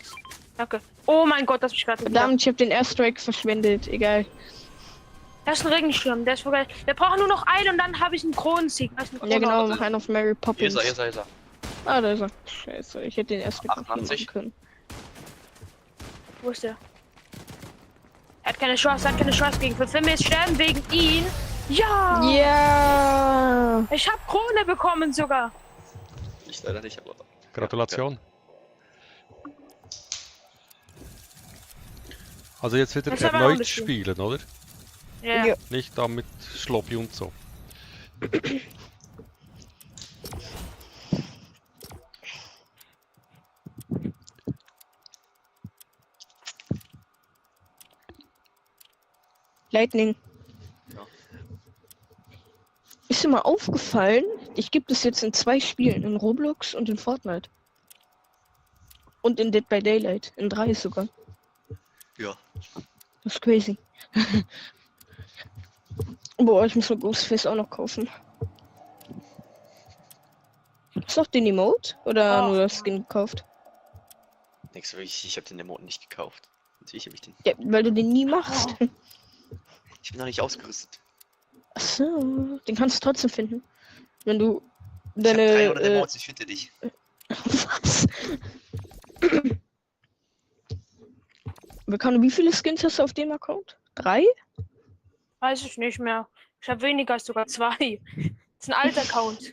Danke. Oh mein Gott, das hab ich gerade nicht gedacht. Verdammt, ich habe den Airstrike verschwendet. Egal. Das ist ein Regenschirm, der ist voll geil. Wir brauchen nur noch einen und dann habe ich einen Kronensieg. Ja, genau, mach einen auf Mary Hier Poppins. ist er. Ah, da ist er. Scheiße, ich hätte den Airstrike noch 88. machen können. Wo ist der? Er hat keine Chance gegen Für mir ist sterben wegen ihn. Ja! Ja! Ich habe Krone bekommen sogar. Ich leider nicht, aber. Gratulation. Also jetzt wieder Das haben wir noch ein erneut bisschen. spielen, oder? Ja. Ja. Nicht da mit Schlobby und so. Lightning. Ja. Ist dir mal aufgefallen, ich gibt es jetzt in 2 Spielen, in Roblox und in Fortnite. Und in Dead by Daylight, in 3 sogar. Ja. Das ist crazy. Boah, ich muss mir Ghostface auch noch kaufen. Hast du auch den Emote? Oder Oh. nur das Skin gekauft? Nix, ich hab den Emoten nicht gekauft. Natürlich hab ich den. Ja, weil du den nie machst. Ich bin noch nicht ausgerüstet. Achso, den kannst du trotzdem finden. Wenn du Ich hab deine. 300 Emotes, ich finde dich. Was? Wie viele Skins hast du auf dem Account? 3? Weiß ich nicht mehr. Ich habe weniger als sogar 2. Das ist ein alter Account.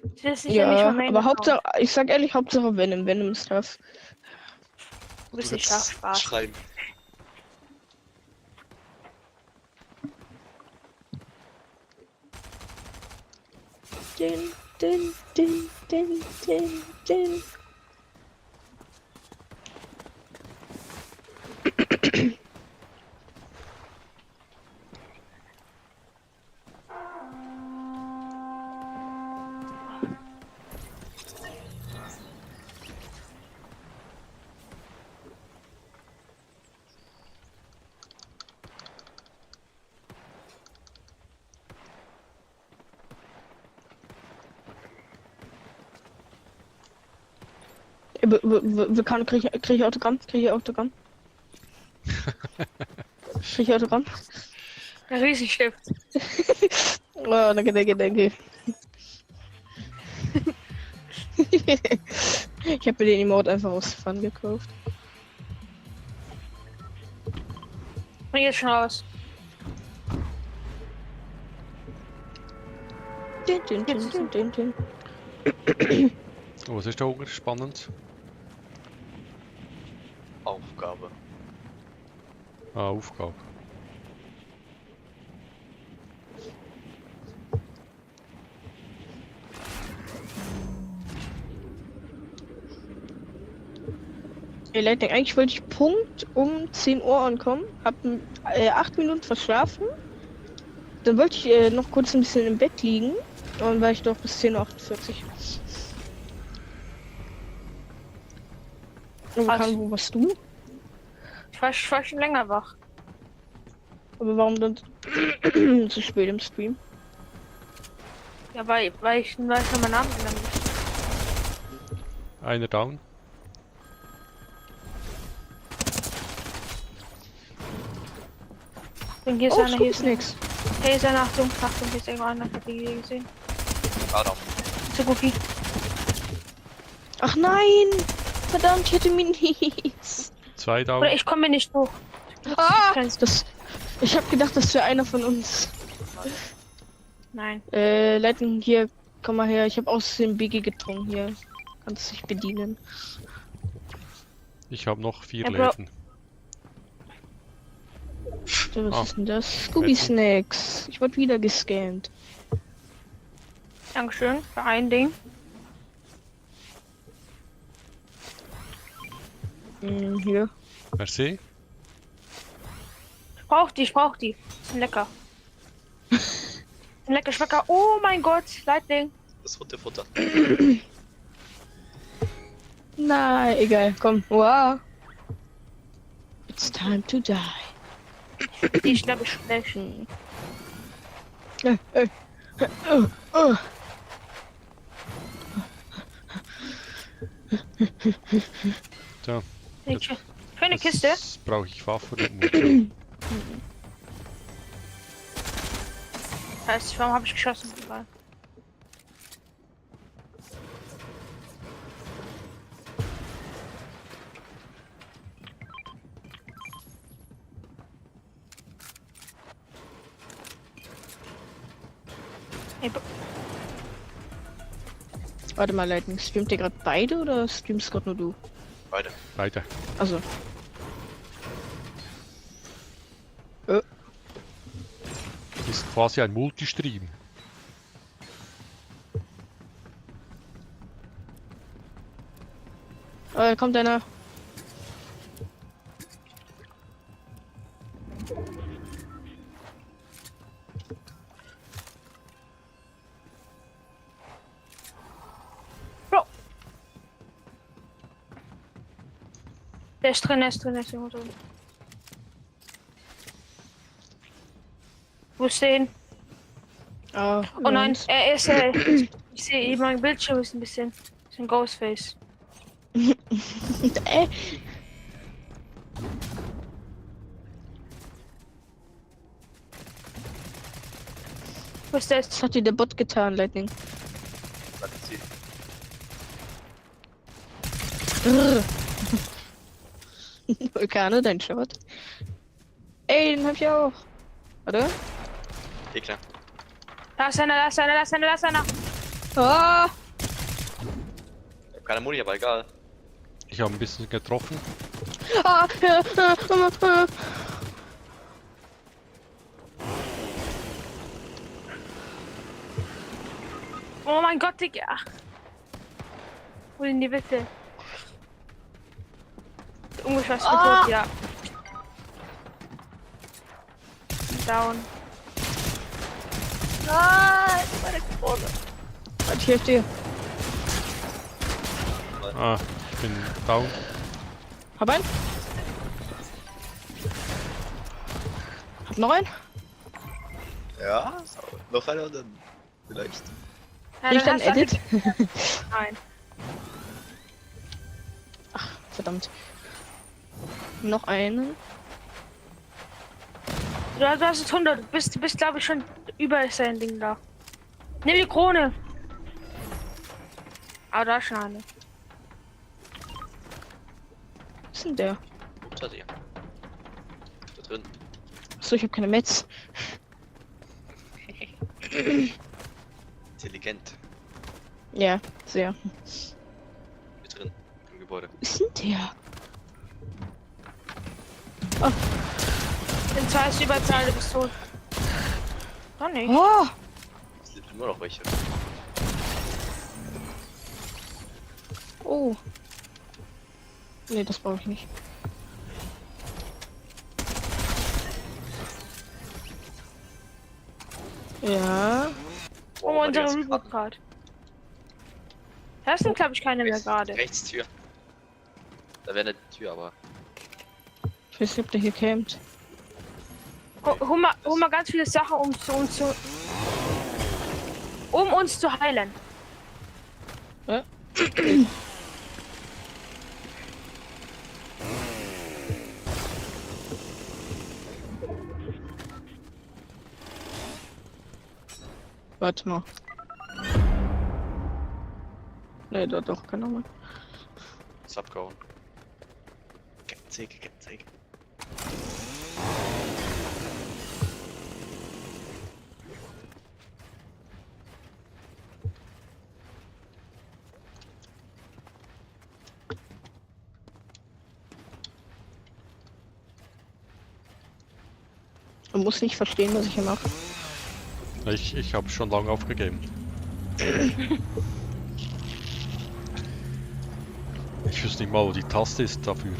Das ist sicher nicht Ja, mein Main aber Account. Hauptsache, ich sag ehrlich, Hauptsache Venom Stuff. Du bist nicht scharf, Spaß. Schreiben. Din. Krieg ich Autogramm? Krieg ich Autogramm? Der Riesenstift. Oh, danke. Ich habe mir den Emote einfach aus Fun gekauft. Bring jetzt schon raus. Din. Oh, was ist da oben spannend? Aufgabe. Ah, Aufgabe. Hey, Lightning, eigentlich wollte ich Punkt um 10 Uhr ankommen, hab 8 Minuten verschlafen. Dann wollte ich noch kurz ein bisschen im Bett liegen und dann war ich doch bis 10:48 Uhr. Was? Wo warst du? Ich war schon länger wach. Aber warum dann so spät im Stream? Ja, weil ich noch meinen Namen genannt habe. Einer down. Und hier ist Oh, einer, Scoop hier ist ist einer. nix. Hier ist einer, Achtung, Achtung, hier ist irgendwo einer, ich hab die hier gesehen. Adam. Zu Goofy. Ach nein! Verdammt, ich hätte Minis. 2 down. Oder ich komme nicht hoch. Ah! Kannst- Ich hab gedacht, das wäre einer von uns. Nein. Leiten, hier, komm mal her. Ich habe aus dem BG getrunken hier. Kannst dich bedienen. Ich habe noch 4 Ja, Bro. Läden. So, was Ah. ist denn das? Scooby Snacks. Ich wurde wieder gescannt. Dankeschön für ein Ding. Hier. Merci. Ich brauch die. Sind lecker. Sind lecker Schmecker. Oh mein Gott, Lightning. Das Hundefutter. Na, egal. Komm. Wow. It's time to die. Die ist glaube ich schlecht. Oh. So, Schöne Kiste. jetzt brauche ich Waffen und Munition. Heißt, warum habe ich geschossen? Egal. Ey, Warte mal, Lightning. Streamt ihr gerade beide oder streamst gerade nur du? Beide. Beide. Also. Ist quasi ein Multistream. Kommt einer. Bro. Der ist drin, der ist drin, der ist irgendwo drin. Wo ist der hin? Ah, Oh nein, er ist, ich sehe, mein Bildschirm ist ein bisschen Ghostface. Wo ist der jetzt? Was hat dir der Bot getan, Lightning? Sagt sie. Vulkane, dein Shot. Ey, den hab ich auch. Warte. Gegner. Da ist einer, da ist einer, da ist einer, da ist einer. Ah! Ich hab keine Muni, aber egal. Ich habe ein bisschen getroffen. Ah! Oh mein Gott, Digga. Hol ihn die bitte. Umgeschossen, tot, ja. Down. Nein, meine Krone. Warte, ich helfe dir. Ah, ich bin down. Hab einen. Hab noch einen. Ja, noch einer dann. Vielleicht. Ja, Bin ich dann hast du- Edit? Nein. Verdammt. Noch einen. Du hast jetzt 100. Du bist glaube ich schon über sein Ding da. Nimm die Krone. Ah, da ist schon eine. Was ist denn der? Unter dir. Da drin. Achso, ich hab keine Metz. Intelligent. Ja, sehr. Mit drin. Im Gebäude. Was ist denn der? In 2 ist Überzahl, du bist tot. Doch nicht. Oh! Es sind immer noch welche. Oh. Nee, das brauche ich nicht. Ja. Oh, war die unsere ganze Reboot gerade. Da sind glaube ich keine mehr gerade. Rechts Tür. Da wäre eine Tür, aber. Ich weiß nicht, ob der hier campt. Hol mal ganz viele Sachen, um uns zu heilen. Ja. Warte mal. Ne, da doch, keine Ahnung. Ist abgehauen. Kettensäge. Du musst nicht verstehen, was ich hier mache. Ich habe schon lange aufgegeben. Ich wüsste nicht mal, wo die Taste ist dafür.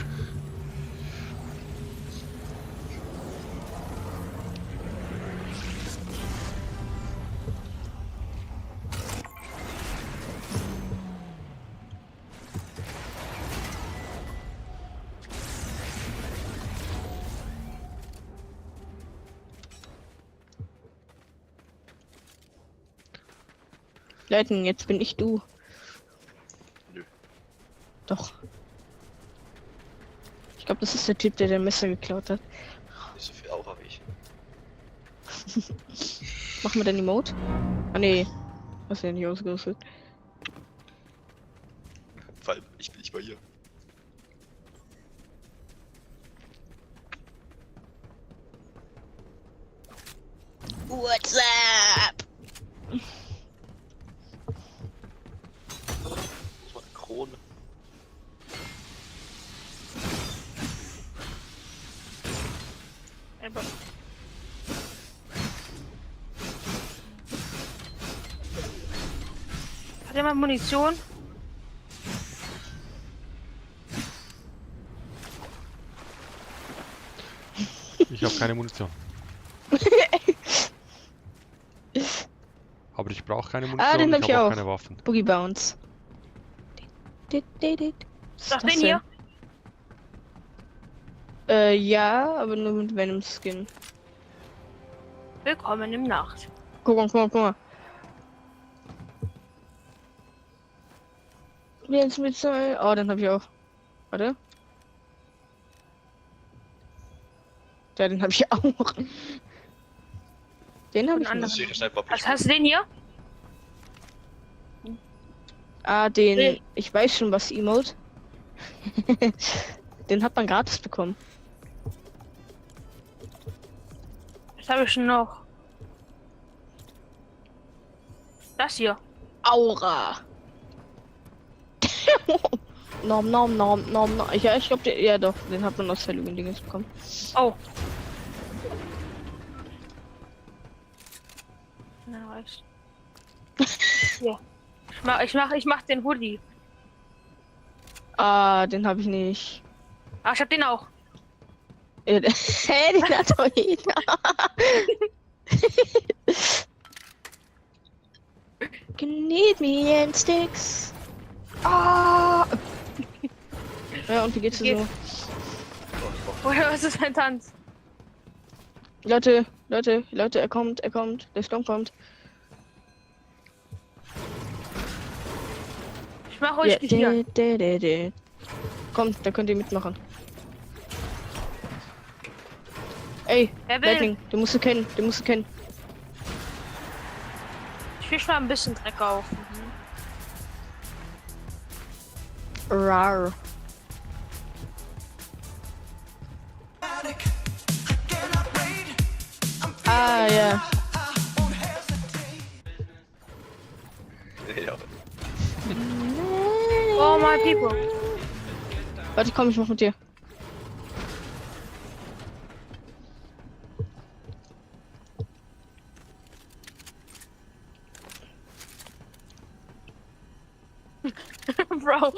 Leuten, jetzt bin ich du. Nö. Doch. Ich glaube, das ist der Typ, der dein Messer geklaut hat. Nicht so viel Aura wie ich. Machen wir dann Emote? Ah nee. Hast du ja nicht ausgerüstet. Vor allem, ich bin nicht mal hier. What's up? Das war eine Krone. Hat jemand Munition? Ich habe keine Munition. Aber ich brauche keine Munition, den hab ich ich habe auch auch. keine Waffen. Boogie Bounce. Was Ist das ist den hier? Ja, aber nur mit Venom Skin. Willkommen im Nacht. Guck mal. Jetzt mit so. Oh, den hab ich auch. Warte. Ja, den hab ich auch. Den hab Und ich andere. nicht. Das steht schnell Was hast du den hier? Ah, den. Nee. Ich weiß schon, was Emote. Den hat man gratis bekommen. Was habe ich schon noch? Das hier. Aura. Nom. Ja, ich glaube, ja doch, den hat man aus Halloween-Dingens bekommen. Oh. Na, reicht. Ja. Ich mach den Hoodie. Ah, den habe ich nicht. Ah, ich hab den auch. Hä, den hat doch jeder. Need me and sticks. Ah. Ja, und wie geht's dir so? Oder was ist ein Tanz? Leute, er kommt. Der Sturm kommt. Ich mach euch hier. Kommt, da könnt ihr mitmachen. Ey, Wer will? Lightning, den musst du kennen. Ich fisch mal ein bisschen Dreck auf. Rar. Ah, ja. Ja. Oh my people. Warte, komm, ich mach mit dir. Bro.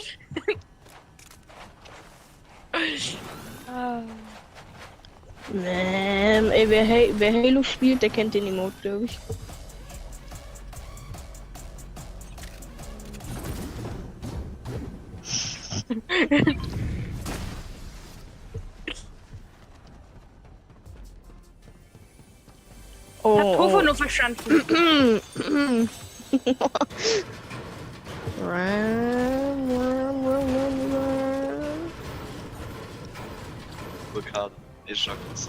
Ah. Ey, wer Halo spielt, der kennt den Emote, glaube ich. Ich hab Oh, Tofu nur verstanden. Vulkan. Ist schon kurz.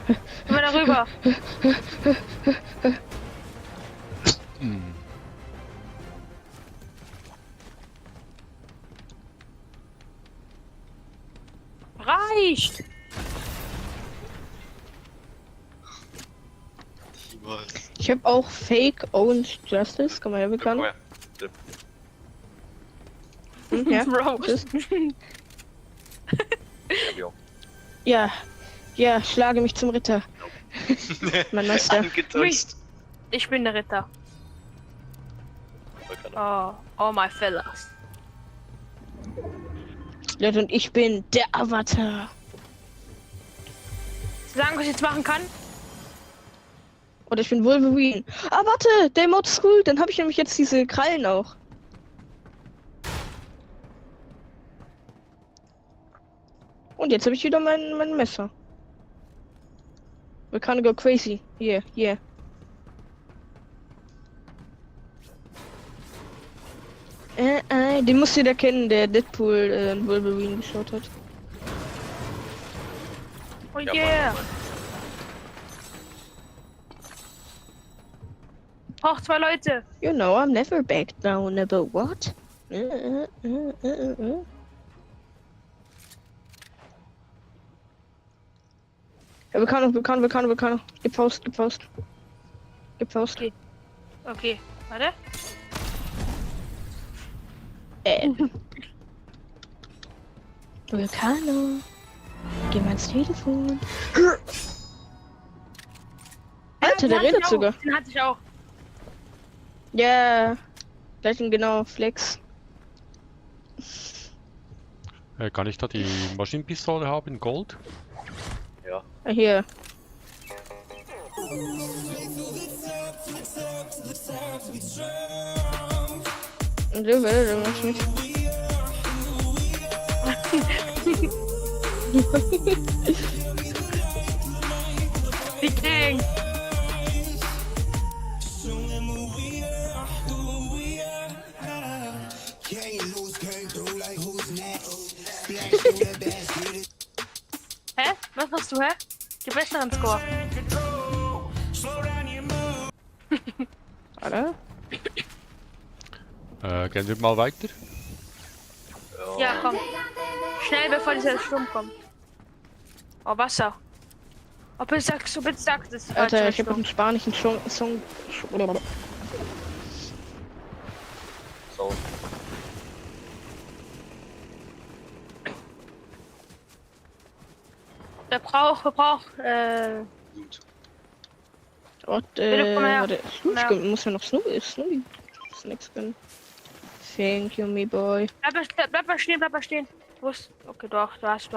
Komm mal darüber. Reicht! Was? Ich habe auch Fake Orange Justice, komm mal her, bekannt. Hm, ja, Bro. tschüss. Ja. Ja, ja, schlage mich zum Ritter. Mein Meister. Angetäuscht. Ich bin der Ritter. Oh my fellas. Leute, und ich bin der Avatar. Sagen, was ich jetzt machen kann? Oder ich bin Wolverine. Ah, warte, der Mod ist cool. Dann habe ich nämlich jetzt diese Krallen auch. Und jetzt habe ich wieder mein Messer. We can't go crazy. Yeah, yeah. Den musst du da kennen, der Deadpool Wolverine geschaut hat. Oh Ja, yeah. Mann. Braucht 2 Leute. You know, I'm never back down about what? Ja, wir kann. Gib Faust. Gib Faust. Okay. Okay, warte. Vulcano. Geh mal ins Telefon. Alter, der Den hatte redet ich auch. sogar. Den hatte ich auch. Ja. Gleich ein genau Flex. Kann ich da die Maschinenpistole haben in Gold? Ja. Ah, hier. Und du willst irgendwas mit. Big Ding. Hä? Was machst du, hä? Die besseren Score. Oder? Gehen wir mal weiter? Ja, komm. Schnell, bevor dieser Sturm kommt. Oh, Wasser. Oh, bitte sag das. Alter, ich habe einen spanischen Song. So. Wir brauchen, Gut. Warte, komm her. warte. Komm her. Muss ja noch Snoopy Snacks gönnen. Thank you, me boy. bleib mal stehen. Wo ist? Okay, doch, du hast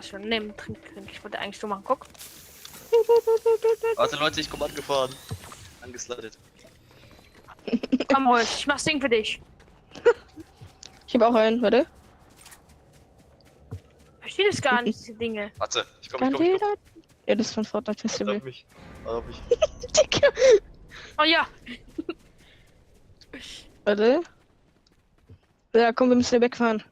schon. Nimm, trink. Ich wollte eigentlich so machen, guck. Warte Leute, ich komme angefahren. Angeslidet. Komm, Holz, ich mach's Ding für dich. Ich habe auch einen, warte. Verstehe das gar nicht, diese Dinge. Warte, ich komm. Ja, das ist von Fortnite Warte Festival. auf mich. Warte auf mich. Digga. Oh ja, Warte. Ja, komm, wir müssen hier wegfahren.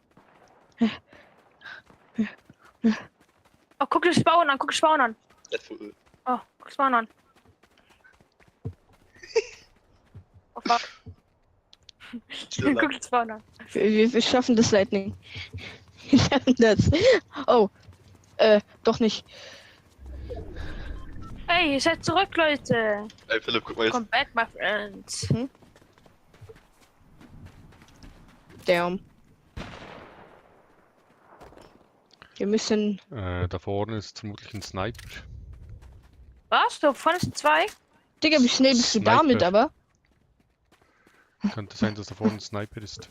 oh, guck das Spawn an. Deadpool. Oh, guck das Spawn an. Oh fuck, Schneller. guck das Spawn an. Wir schaffen das, Lightning. Wir schaffen das. Oh. Doch nicht. Hey, ihr seid zurück, Leute. Ey Philipp, guck mal jetzt. Come back, my friends. Damn. Wir müssen. Da vorne ist vermutlich ein Sniper. Was? Du fandest 2? Digga, wie schnell bist du Sniper. damit, aber? Könnte sein, dass da vorne ein Sniper ist.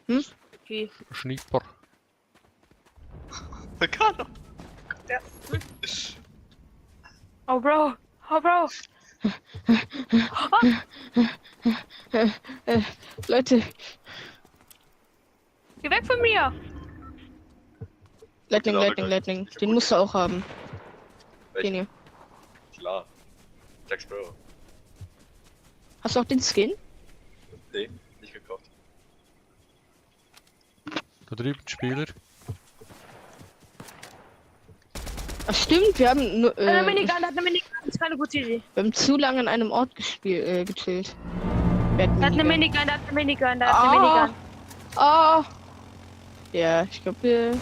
Okay. Schniper. Vulcano. Oh, Bro. Leute, Geh weg von mir. Lightning. Den musst du auch haben. Den hier. Klar. Jack Sparrow. Hast du auch den Skin? Nee, nicht gekauft. Da drüben Spieler. Ach stimmt, wir haben nur, Eine Minigun, das ist keine gute Idee. wir haben zu lange an einem Ort gechillt. Der hat eine Minigun, der hat eine Minigun. Ah! Ja, ich glaube,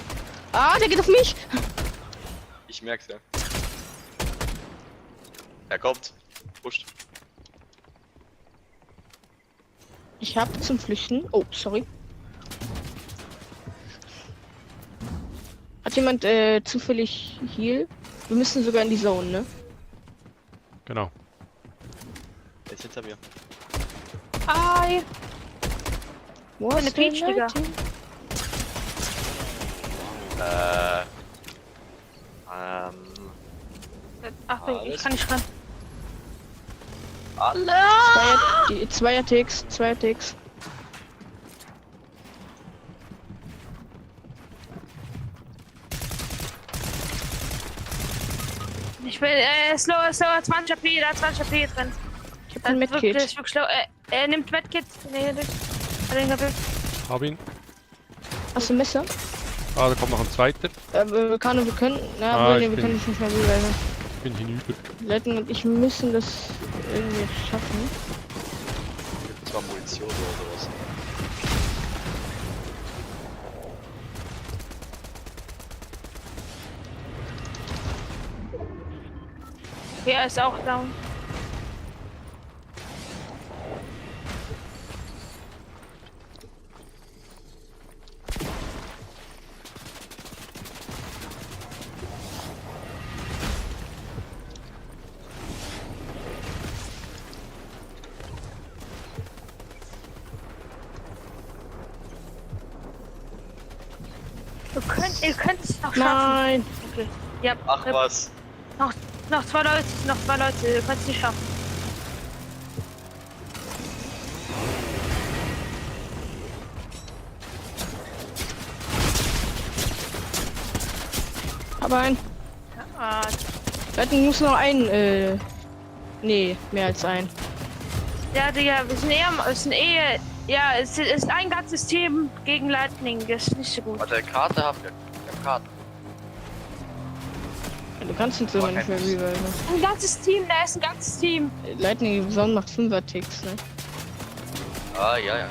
Ah, der geht auf mich! Ich merk's ja. Er kommt. Pusht. Ich hab zum Flüchten. Oh, sorry. Hat jemand zufällig Heal? Wir müssen sogar in die Zone, ne? Genau. Er ist hinter mir. Hi. Wo Eine ist der Peach, Digga. Lighting? Achtung, ich Alles kann nicht ran. Zweier-Ticks, Zweier-Ticks. Ich will, slow, 20 AP, da 20 AP drin. Ich hab ein Medkit. Das ist wirklich slow. Er nimmt Medkit. Nee, nicht. Hat ihn gebildet. Hab ihn. Hast du ein Messer? Ah, da kommt noch ein zweiter. Wir können. Na, Ah, nee, ich wir bin- können es nicht mehr reviven. Ich bin hinüber. Leuten und ich müssen das irgendwie schaffen. Gibt zwar Munition oder sowas. Okay, er ist auch down. Ihr könnt es noch schaffen. Nein! Okay. Ja, Ach was. noch zwei Leute, ihr könnt es nicht schaffen. Aber ein. Ah, Leuten muss noch ein, nee, mehr als ein. ja, Digga, wir sind ja, es ist ein ganzes Team gegen Lightning, das ist nicht so gut. Warte, Karte haben wir. Ich hab Karten. Du kannst uns sogar Aber nicht mehr kein reviven. Ein ganzes Team, da ist ein ganzes Team. Lightning Zone macht 5er-Ticks, ne? Ah, ja, ja.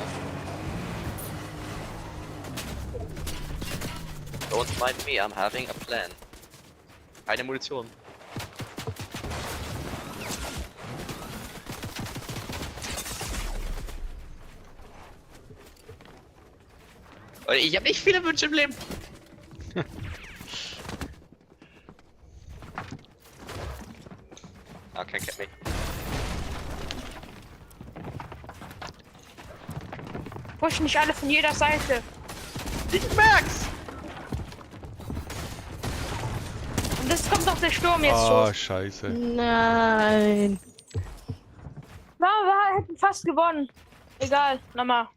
Don't mind me, I'm having a plan. Keine Munition. Ich hab nicht viele Wünsche im Leben. Okay, get me. Push nicht alle von jeder Seite. Ich merk's! Und das kommt doch der Sturm jetzt Ah, schon. scheiße. Nein! Wir hätten fast gewonnen. Egal, nochmal.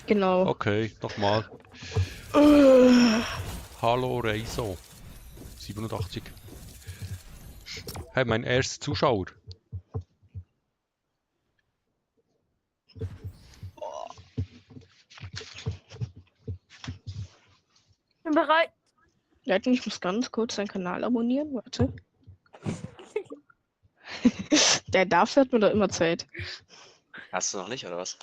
Genau. Okay, nochmal. Hallo Reiso. 87. Hey, mein erster Zuschauer. Bin bereit. Lightning, ich muss ganz kurz seinen Kanal abonnieren. Warte. Der dafür hat mir doch immer Zeit. Hast du noch nicht, oder was?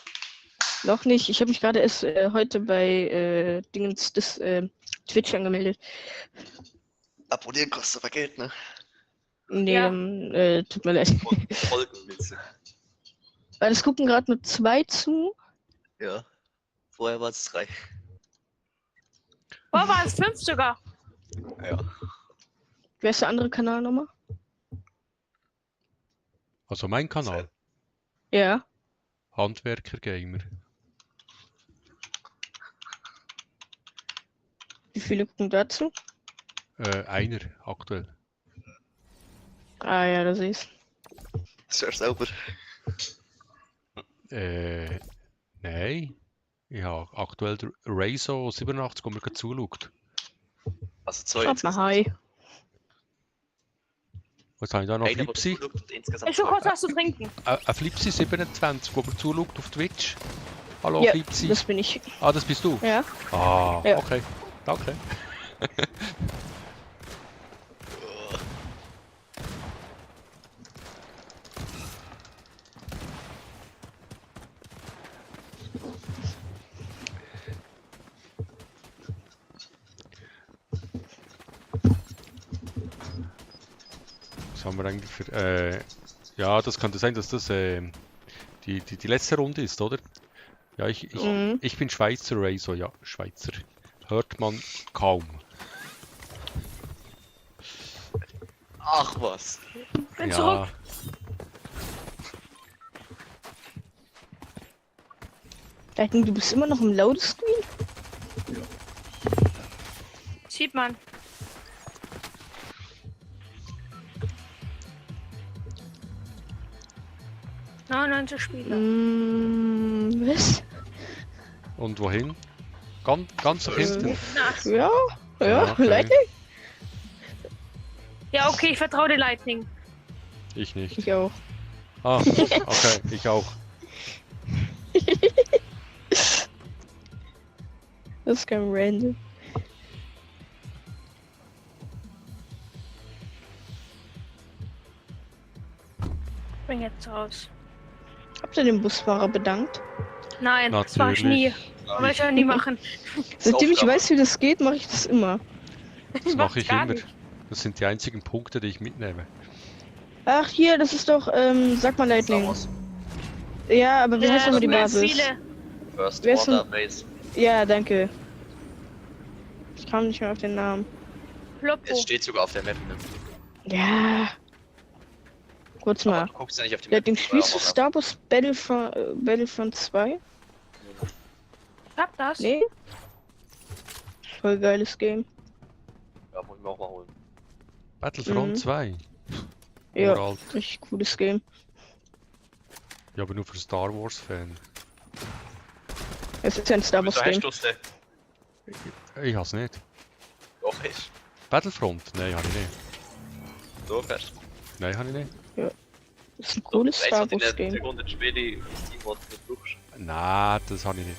Noch nicht. Ich habe mich gerade erst heute bei Dingens das Twitch angemeldet. Abonnieren kostet aber Geld, ne? Nee, Ja. tut mir leid. Folgen willst du. Weil es gucken gerade nur 2 zu. Ja. Vorher waren es 3. Oh, waren es 5 sogar. Ja. Wer ist der andere Kanal nochmal? Also mein Kanal. Ja. Handwerker Gamer. Wie viele gucken dazu? Einer aktuell. Ah ja, da siehst Ist ja sauber. Nein. Ich habe aktuell der Reiso 87, der mir gerade zuschaut. Also du. 2 Schaut mal, hi. Was habe ich da noch? Einer, der Flipsy? zuschaut und insgesamt Ich schon 2. kurz was zu trinken. Ein Flipsy 27, der mir zuschaut auf Twitch. Hallo Ja, Flipsy. das bin ich. Ah, das bist du? Ja. Ah, Ja. okay. Danke. Was haben wir eigentlich für... ja, das könnte sein, dass das die letzte Runde ist, oder? Ja, ich bin Schweizer Razor, ja, Schweizer. Hört man kaum. Ach was. Bin Ja, zurück. Lightning, du bist immer noch im Load-Screen? Sieht man. Spieler. Was? und wohin? Ganz nach hinten. Ja, Ja, okay. Lightning? Ja, okay, ich vertraue dir Lightning. Ich nicht. Ich auch. Ah, okay, ich auch. Das ist kein Random. Bin jetzt raus. Habt ihr den Busfahrer bedankt? Nein, das mach ich nie. Natürlich. Will ich auch nie machen. Seitdem ich Aufgabe. weiß, wie das geht, mache ich das immer. Das mache ich gar immer. nicht. Das sind die einzigen Punkte, die ich mitnehme. Ach, hier, das ist doch, sag mal Star Lightning. Wars. Ja, aber wie heißt nochmal die sind Basis? viele. First Wer ist Order Base. Ja, danke. Ich kam nicht mehr auf den Namen. Ploppo. Es steht sogar auf der Map. Ne? Ja. Kurz Aber mal. du guckst ja nicht auf die Map. Lightning, spielst du Star Wars Battlefront 2? Ich hab das. Nee? Voll geiles Game. Ja, muss ich mir auch mal holen. Battlefront Mhm. 2. Ja, Uralt. richtig cooles Game. Ja, aber nur für Star Wars Fan. Es ist ja ein Star Wars Wieso Game. hast du's denn? Ich has nicht. Doch, ich. Battlefront? Nein, habe ich nicht. Doch, hast Nein, habe ich nicht. Das ist ein cooles Weißt Star du, in Wars der Game. Sekunde Spiele Team, was du nicht brauchst? Nein, das habe ich nicht.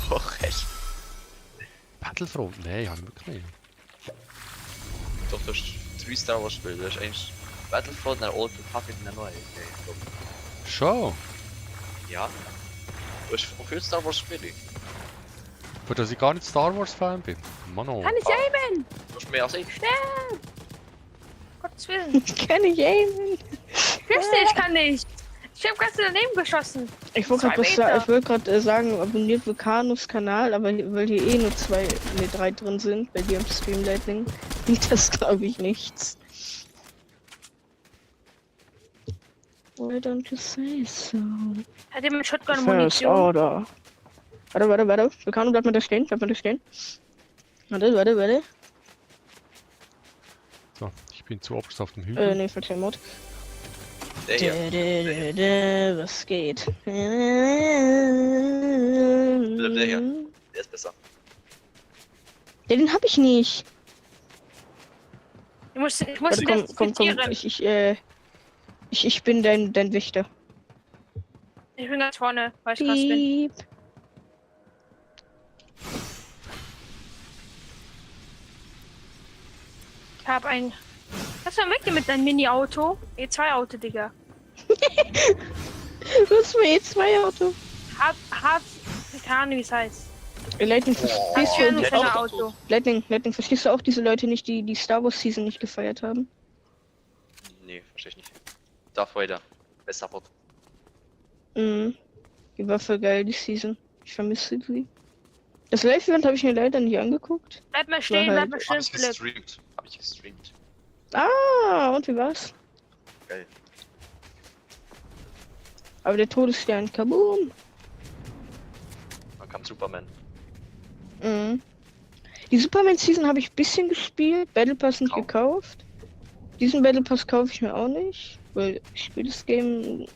Doch, echt. Battlefront? Nein, habe ich wirklich nicht. Doch, du hast 3 Star Wars Spiele. Du hast eins Battlefront, ein Old Republic und ein neues. Schon? Ja. Du hast auch viel Star Wars Spiele. Für das ich gar nicht Star Wars Fan bin. Mano. Kann ich aimen? Du hast mehr als ich. Gottes Willen. Kann ich aimen? Küste, ich kann nicht. Ich hab ganz daneben geschossen. Ich wollte 2 Meter. gerade sagen, abonniert Vulkanus Kanal, aber weil hier eh nur 3 drin sind, bei dir im Stream Lightning, bringt das glaube ich nichts. Why don't you say so? Hat jemand Shotgun First Munition? Order. Warte. Vulkano, bleib mal da stehen, Warte. So, ich bin zu oberst auf dem Hügel. Nee, falscher Mod. Der hier. Was geht? Der hier. Der ist besser. Ja, den hab ich nicht. Ich muss Warte, ihn komm. identifizieren. Ich bin dein Wächter. Ich bin ganz vorne, weil ich krass bin. Piep. Ich hab ein... Was war weg hier mit deinem Mini-Auto? E2-Auto, Digga. Du hast mir E2-Auto. Keine Ahnung, wie es heißt. Lightning, verstehst du jetzt auch, auch. Auto. Lightning, verstehst du auch diese Leute nicht, die Star Wars Season nicht gefeiert haben? Nee, versteh ich nicht. Darth Vader. Besser Bot. Mhm. Die war voll geil, die Season. Ich vermisse sie. Das Live-Event habe ich mir leider nicht angeguckt. Bleib mal stehen, halt- bleib mal Hab stehen, ich Philipp. gestreamt. Hab ich gestreamt. Ah, und wie war's? Geil. Aber der Todesstern, kaboom. Dann kam Superman. Mhm. Die Superman Season habe ich ein bisschen gespielt, Battle Pass nicht Kaum. gekauft. Diesen Battle Pass kaufe ich mir auch nicht, weil ich spiele das Game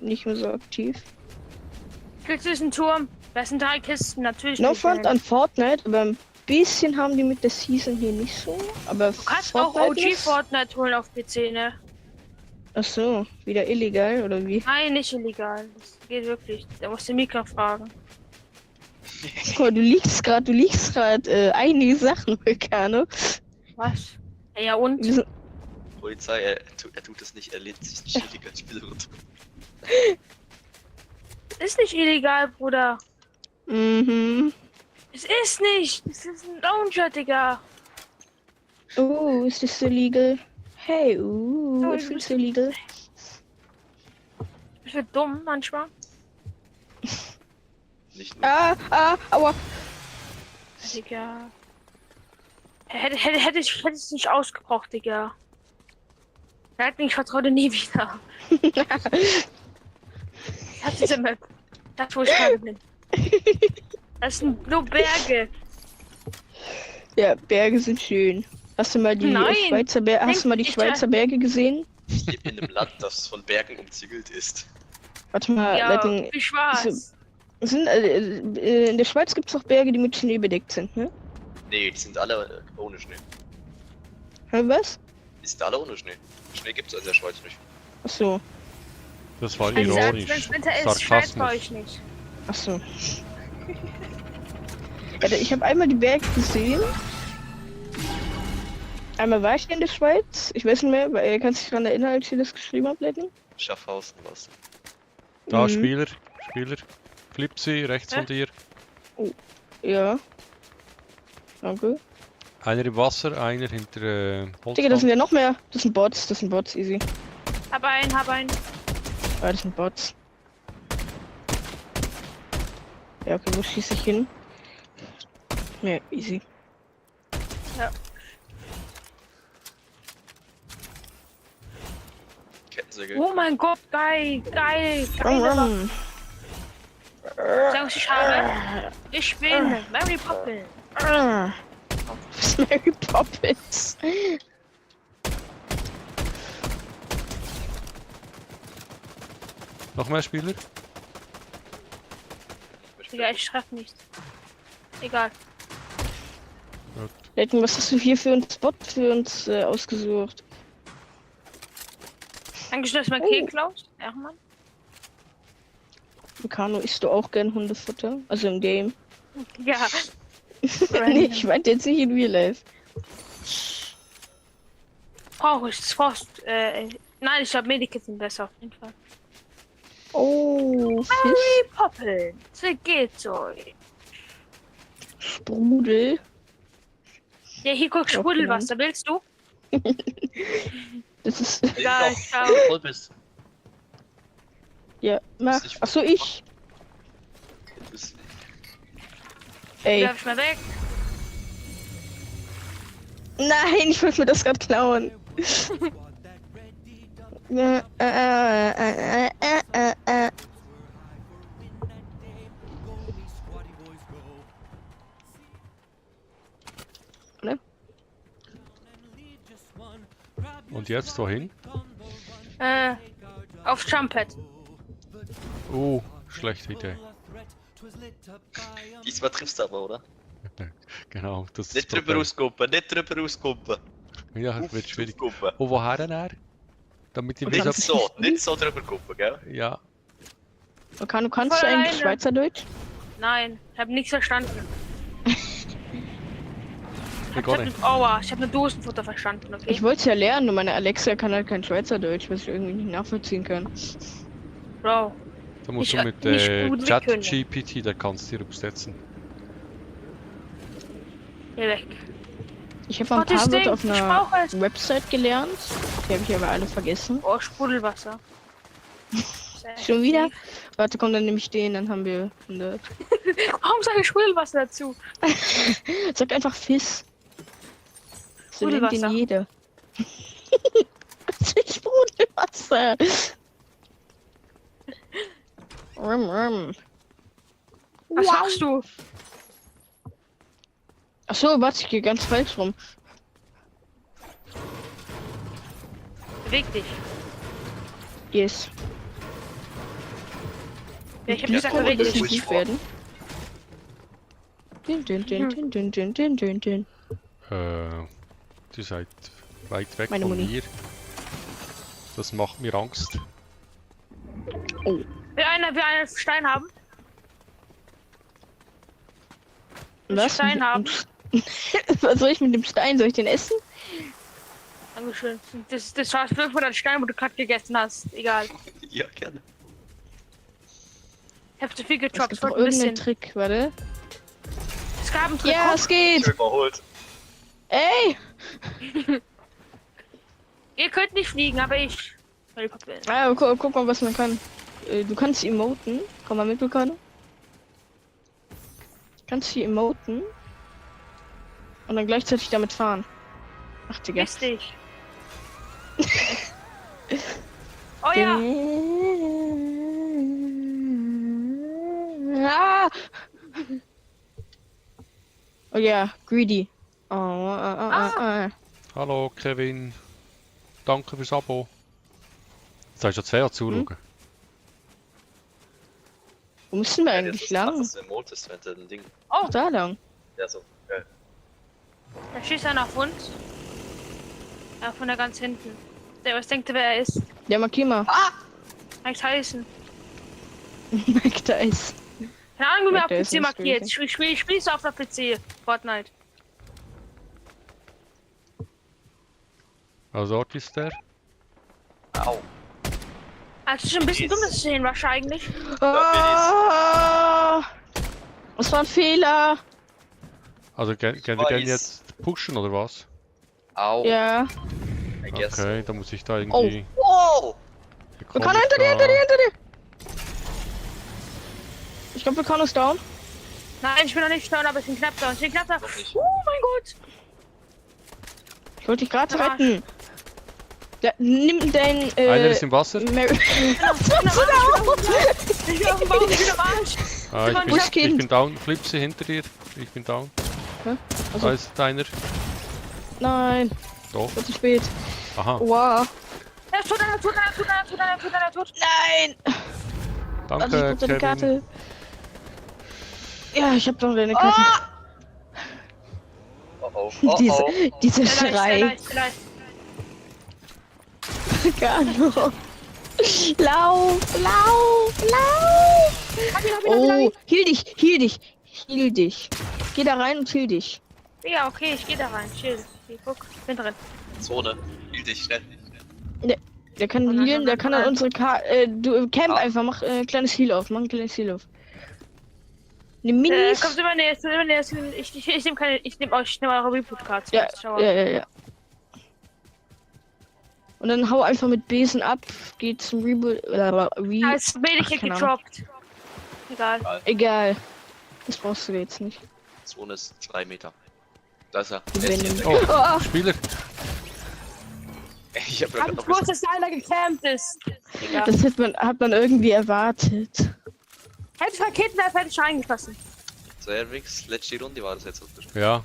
nicht mehr so aktiv. Kriegst du diesen Turm? Das sind 3 Kisten, natürlich. No nicht. Front an Fortnite, aber ein bisschen haben die mit der Season hier nicht so. Aber Du kannst auch OG Fortnite holen auf PC, ne? Ach so, wieder illegal oder wie? Nein, nicht illegal. Das geht wirklich. Da musst du Mika fragen. Guck mal, du liegst gerade einige Sachen, Vulcano. Was? Ja, und? Wir sind- Polizei, er tut es nicht, er lädt sich nicht illegal Spiele runter. Ist nicht illegal, Bruder. Mhm. Es ist nicht. Es ist ein Launcher, Digga. Oh, ist das illegal? Hey, So, was du willst bist- du, Lidl? Ich bin dumm manchmal. Nicht nur. Aua. Digga. Hätte ich nicht ausgebraucht, Digga. Ich vertraue dir nie wieder. Ich hab diese Map. Das, wo ich gerade bin. Das sind nur Berge. Ja, Berge sind schön. Hast du mal die Nein. Schweizer Berge? Hast du mal die Ich- Schweizer Berge gesehen? Ich lebe in einem Land, das von Bergen umzingelt ist. Warte mal, Ja, Leitung, viel Spaß. in der Schweiz gibt es auch Berge, die mit Schnee bedeckt sind, ne? Nee, die sind alle ohne Schnee. Hä, was? Die sind alle ohne Schnee. Schnee gibt's in der Schweiz nicht. Ach so, Das war Wenn ironisch. es Winter ist, schneit bei Sarkasmus. euch nicht. ach so. Ja, ich habe einmal die Berge gesehen. Einmal war ich in der Schweiz. Ich weiß nicht mehr, weil kannst du dich daran erinnern, als ich dir das geschrieben habe, Leitung? Schaffhausen was. Da, Mhm. Spieler. Flipsy, rechts von dir. Ja. Danke. Einer im Wasser, einer hinter Digga, das Holzwand. sind ja noch mehr. Das sind Bots, easy. Hab einen. Ah, das sind Bots. Ja, okay, wo schieße ich hin? Ja, easy. Kettensäge. Oh mein Gott, geil. Rum, Waffe. rum. Sag, was ich habe. Ich bin Mary Poppins. Was ist Mary Poppins? Noch mehr Spieler? Digga, ich treffe nicht. Egal. Gut. Leitung, was hast du hier für einen Spot für uns ausgesucht? Dankeschön, dass du mein Oh. Keks klaust. Ja, Mann. Mikano, isst du auch gern Hundefutter? Also im Game? Ja. Nee, ich meinte jetzt nicht in Real Life. Brauche ich. Das brauchst nein, ich glaube Medikits sind besser auf jeden Fall. Oh, Fisch, Mary Poppins. Wie geht's euch? Sprudel. Ja, hier guck, Sprudelwasser. Willst du? Das ist. Egal, Doch, ciao. voll bist. Ja, mach. nicht- Achso, ich. Du bist- Ey. Werf ich mal weg. Nein, ich wollte mir das gerade klauen. Ne? Und jetzt wohin? Auf Trumpet. Oh, schlechte Idee. Diesmal triffst du aber, oder? Genau, das ist Nicht das drüber Problem. auskuppen, nicht drüber auskuppen. Ja, wird schwierig. Auskuppen. Und woher denn er? Damit ich Nicht weiß, so, nicht so drüber kuppen, gell? ja, Mikano, kannst Voll du eigentlich alleine. Schweizerdeutsch? Nein, ich habe nichts verstanden. ich gar nicht. Ich habe nur Dosenfutter verstanden, okay? Ich wollte es ja lernen, nur meine Alexa kann halt kein Schweizerdeutsch, was ich irgendwie nicht nachvollziehen kann. Bro. Da musst Ich du mit nicht gut können. ChatGPT, der kannst du dir übersetzen. Geh weg. Ich habe ein Warte, paar das Wörter Ding, auf ich einer brauche es. Website gelernt. Die habe ich aber alle vergessen. Oh, Sprudelwasser. Schon wieder? Warte, komm, dann nehme ich den, dann haben wir 100. Warum sage ich Sprudelwasser dazu? Sag einfach Fiss. So nennt den Sprudelwasser. jeder. Was ist Sprudelwasser? Rum. Was machst du? Achso, warte, ich gehe ganz falsch rum. Beweg dich. Yes. Ja, ich hab Wie gesagt, kann beweg das dich. nicht tief werden? Din. Ihr seid weit weg Meine von Muni. mir. Das macht mir Angst. Will einer Stein haben? Was? Stein haben? Was soll ich mit dem Stein? Soll ich den essen? Dankeschön. Das war 500 Steine, wo du gerade gegessen hast. Egal. Ja, gerne. Ich hab zu viel Es getroppt. gibt Ich doch wollte ein irgendeinen bisschen. Trick, warte. Es gab einen Trick. Ja, es Ich geht! bin überholt. Ey! Ihr könnt nicht fliegen, aber ich. Helikopter. Ah, guck mal, was man kann. Du kannst emoten. Komm mal mit, Vulkane. Kannst hier emoten. Und dann gleichzeitig damit fahren. Ach, Digga. Piss dich. Oh ja. Ah! Oh ja, greedy. Oh, Hallo Kevin. Danke fürs Abo. Jetzt hast du ja zwei zuschauen. Wo müssen wir eigentlich lang? Das ist Moltes, wenn du ein Ding. Oh, Da lang. Ja, so. Geil. da schießt einer auf uns. Ja, von da ganz hinten. Der, was denkt ihr, wer er ist? Ja, markier mal. Mike Tyson. Mike Tyson. Keine Ahnung, wie man Mike auf PC Tyson ist markiert. crazy. Ich spiel's auf der PC. Fortnite. Also dort ist der. Au. Also, es ist schon ein bisschen dumm, das sehen wahrscheinlich. Ah! Das war ein Fehler. Also gehen wir weiß. den jetzt pushen oder was? Au. Ja. I guess. Okay, dann muss ich da Oh. irgendwie. Wow! Wir können hinter dir. Ich glaube, wir können uns down. Nein, ich bin noch nicht down, aber ich bin knapp down. Ich bin knapp down. Noch nicht. Oh mein Gott. Ich wollte dich gerade Arsch. retten. Ja, nimm dein. Einer ist im Wasser. Mary. Ich bin auf dem Bauch, ich bin am Arsch. Ah, Wo ich ist bin down. Flipse hinter dir. Ich bin down. Hä? Also- Da ist einer. Nein, Doch. wird zu spät. Aha. Wow. Er ist tot, er ist tot, er ist tot, er ist tot, er ist tot, er ist tot. Nein! Warte, ich Danke, guck deine Kevin. Karte. Ja, ich hab doch deine Karte. Oh oh. Oh Diese, oh. diese Vielleicht, Schrei. vielleicht. Gano. Lauf! Hab ihn, Oh, heal dich. Geh da rein und heal dich. Ja, okay, ich geh da rein. Chill. Okay, guck, bin drin. Zone. Hielt dich schnell. Der kann Oh nein, healen, oh der nein, kann oh an nein. unsere du camp Ah. einfach, mach kleines Heal auf, Nimm Minis. Kommt immer näher, ich nehm keine, ich nehm eure Reboot-Cards. Ja. Und dann hau einfach mit Besen ab, geh zum Reboot. Da ist Medikit keine gedroppt. Egal. Egal. Das brauchst du jetzt nicht. Zone ist 3 Meter. Da ist er. Wir Er ist werden- hier. Oh, Oh, Spieler. Ich hab ja Hab gerade noch gewusst, gesagt. dass einer gecampt ist. Egal. das hat man irgendwie erwartet. Hätte ich Raketenwerfer, hätte ich reingeschossen. So, Erwix, letzte Runde war das jetzt. Ja.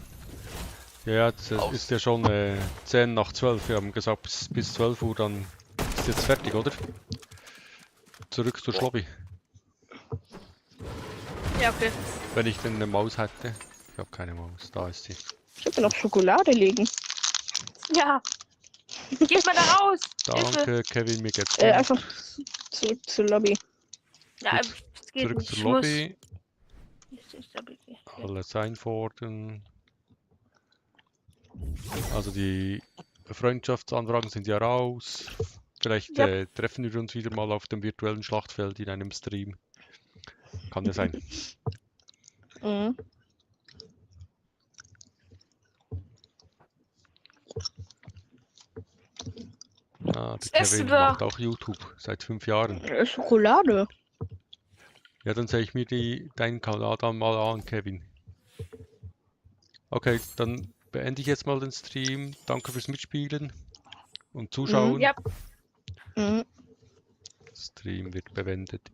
Ja, jetzt Aus. ist ja schon 10 nach 12. Wir haben gesagt, bis 12 Uhr, dann ist jetzt fertig, oder? Zurück zur Ja. Lobby. Ja, okay. Wenn ich denn eine Maus hätte. Ich habe keine Maus, da ist sie. Ich hab mir noch Schokolade legen. Ja. Geht mal da raus. Hilfe. Danke, Kevin, mir geht's gut. Einfach zurück zur Lobby. Ja, Gut, es geht Zurück nicht. zur Ich muss. Lobby, Ich hab- alles einfordern. Also die Freundschaftsanfragen sind ja raus. Vielleicht Ja. treffen wir uns wieder mal auf dem virtuellen Schlachtfeld in einem Stream. Kann ja sein. Mhm. Ah, der Das Beste Kevin war- macht auch YouTube seit 5 Jahren. Schokolade. Ja, dann sehe ich mir deinen Kanal dann mal an, Kevin. Okay, dann beende ich jetzt mal den Stream. Danke fürs Mitspielen und Zuschauen. Ja. Mhm. Stream wird beendet.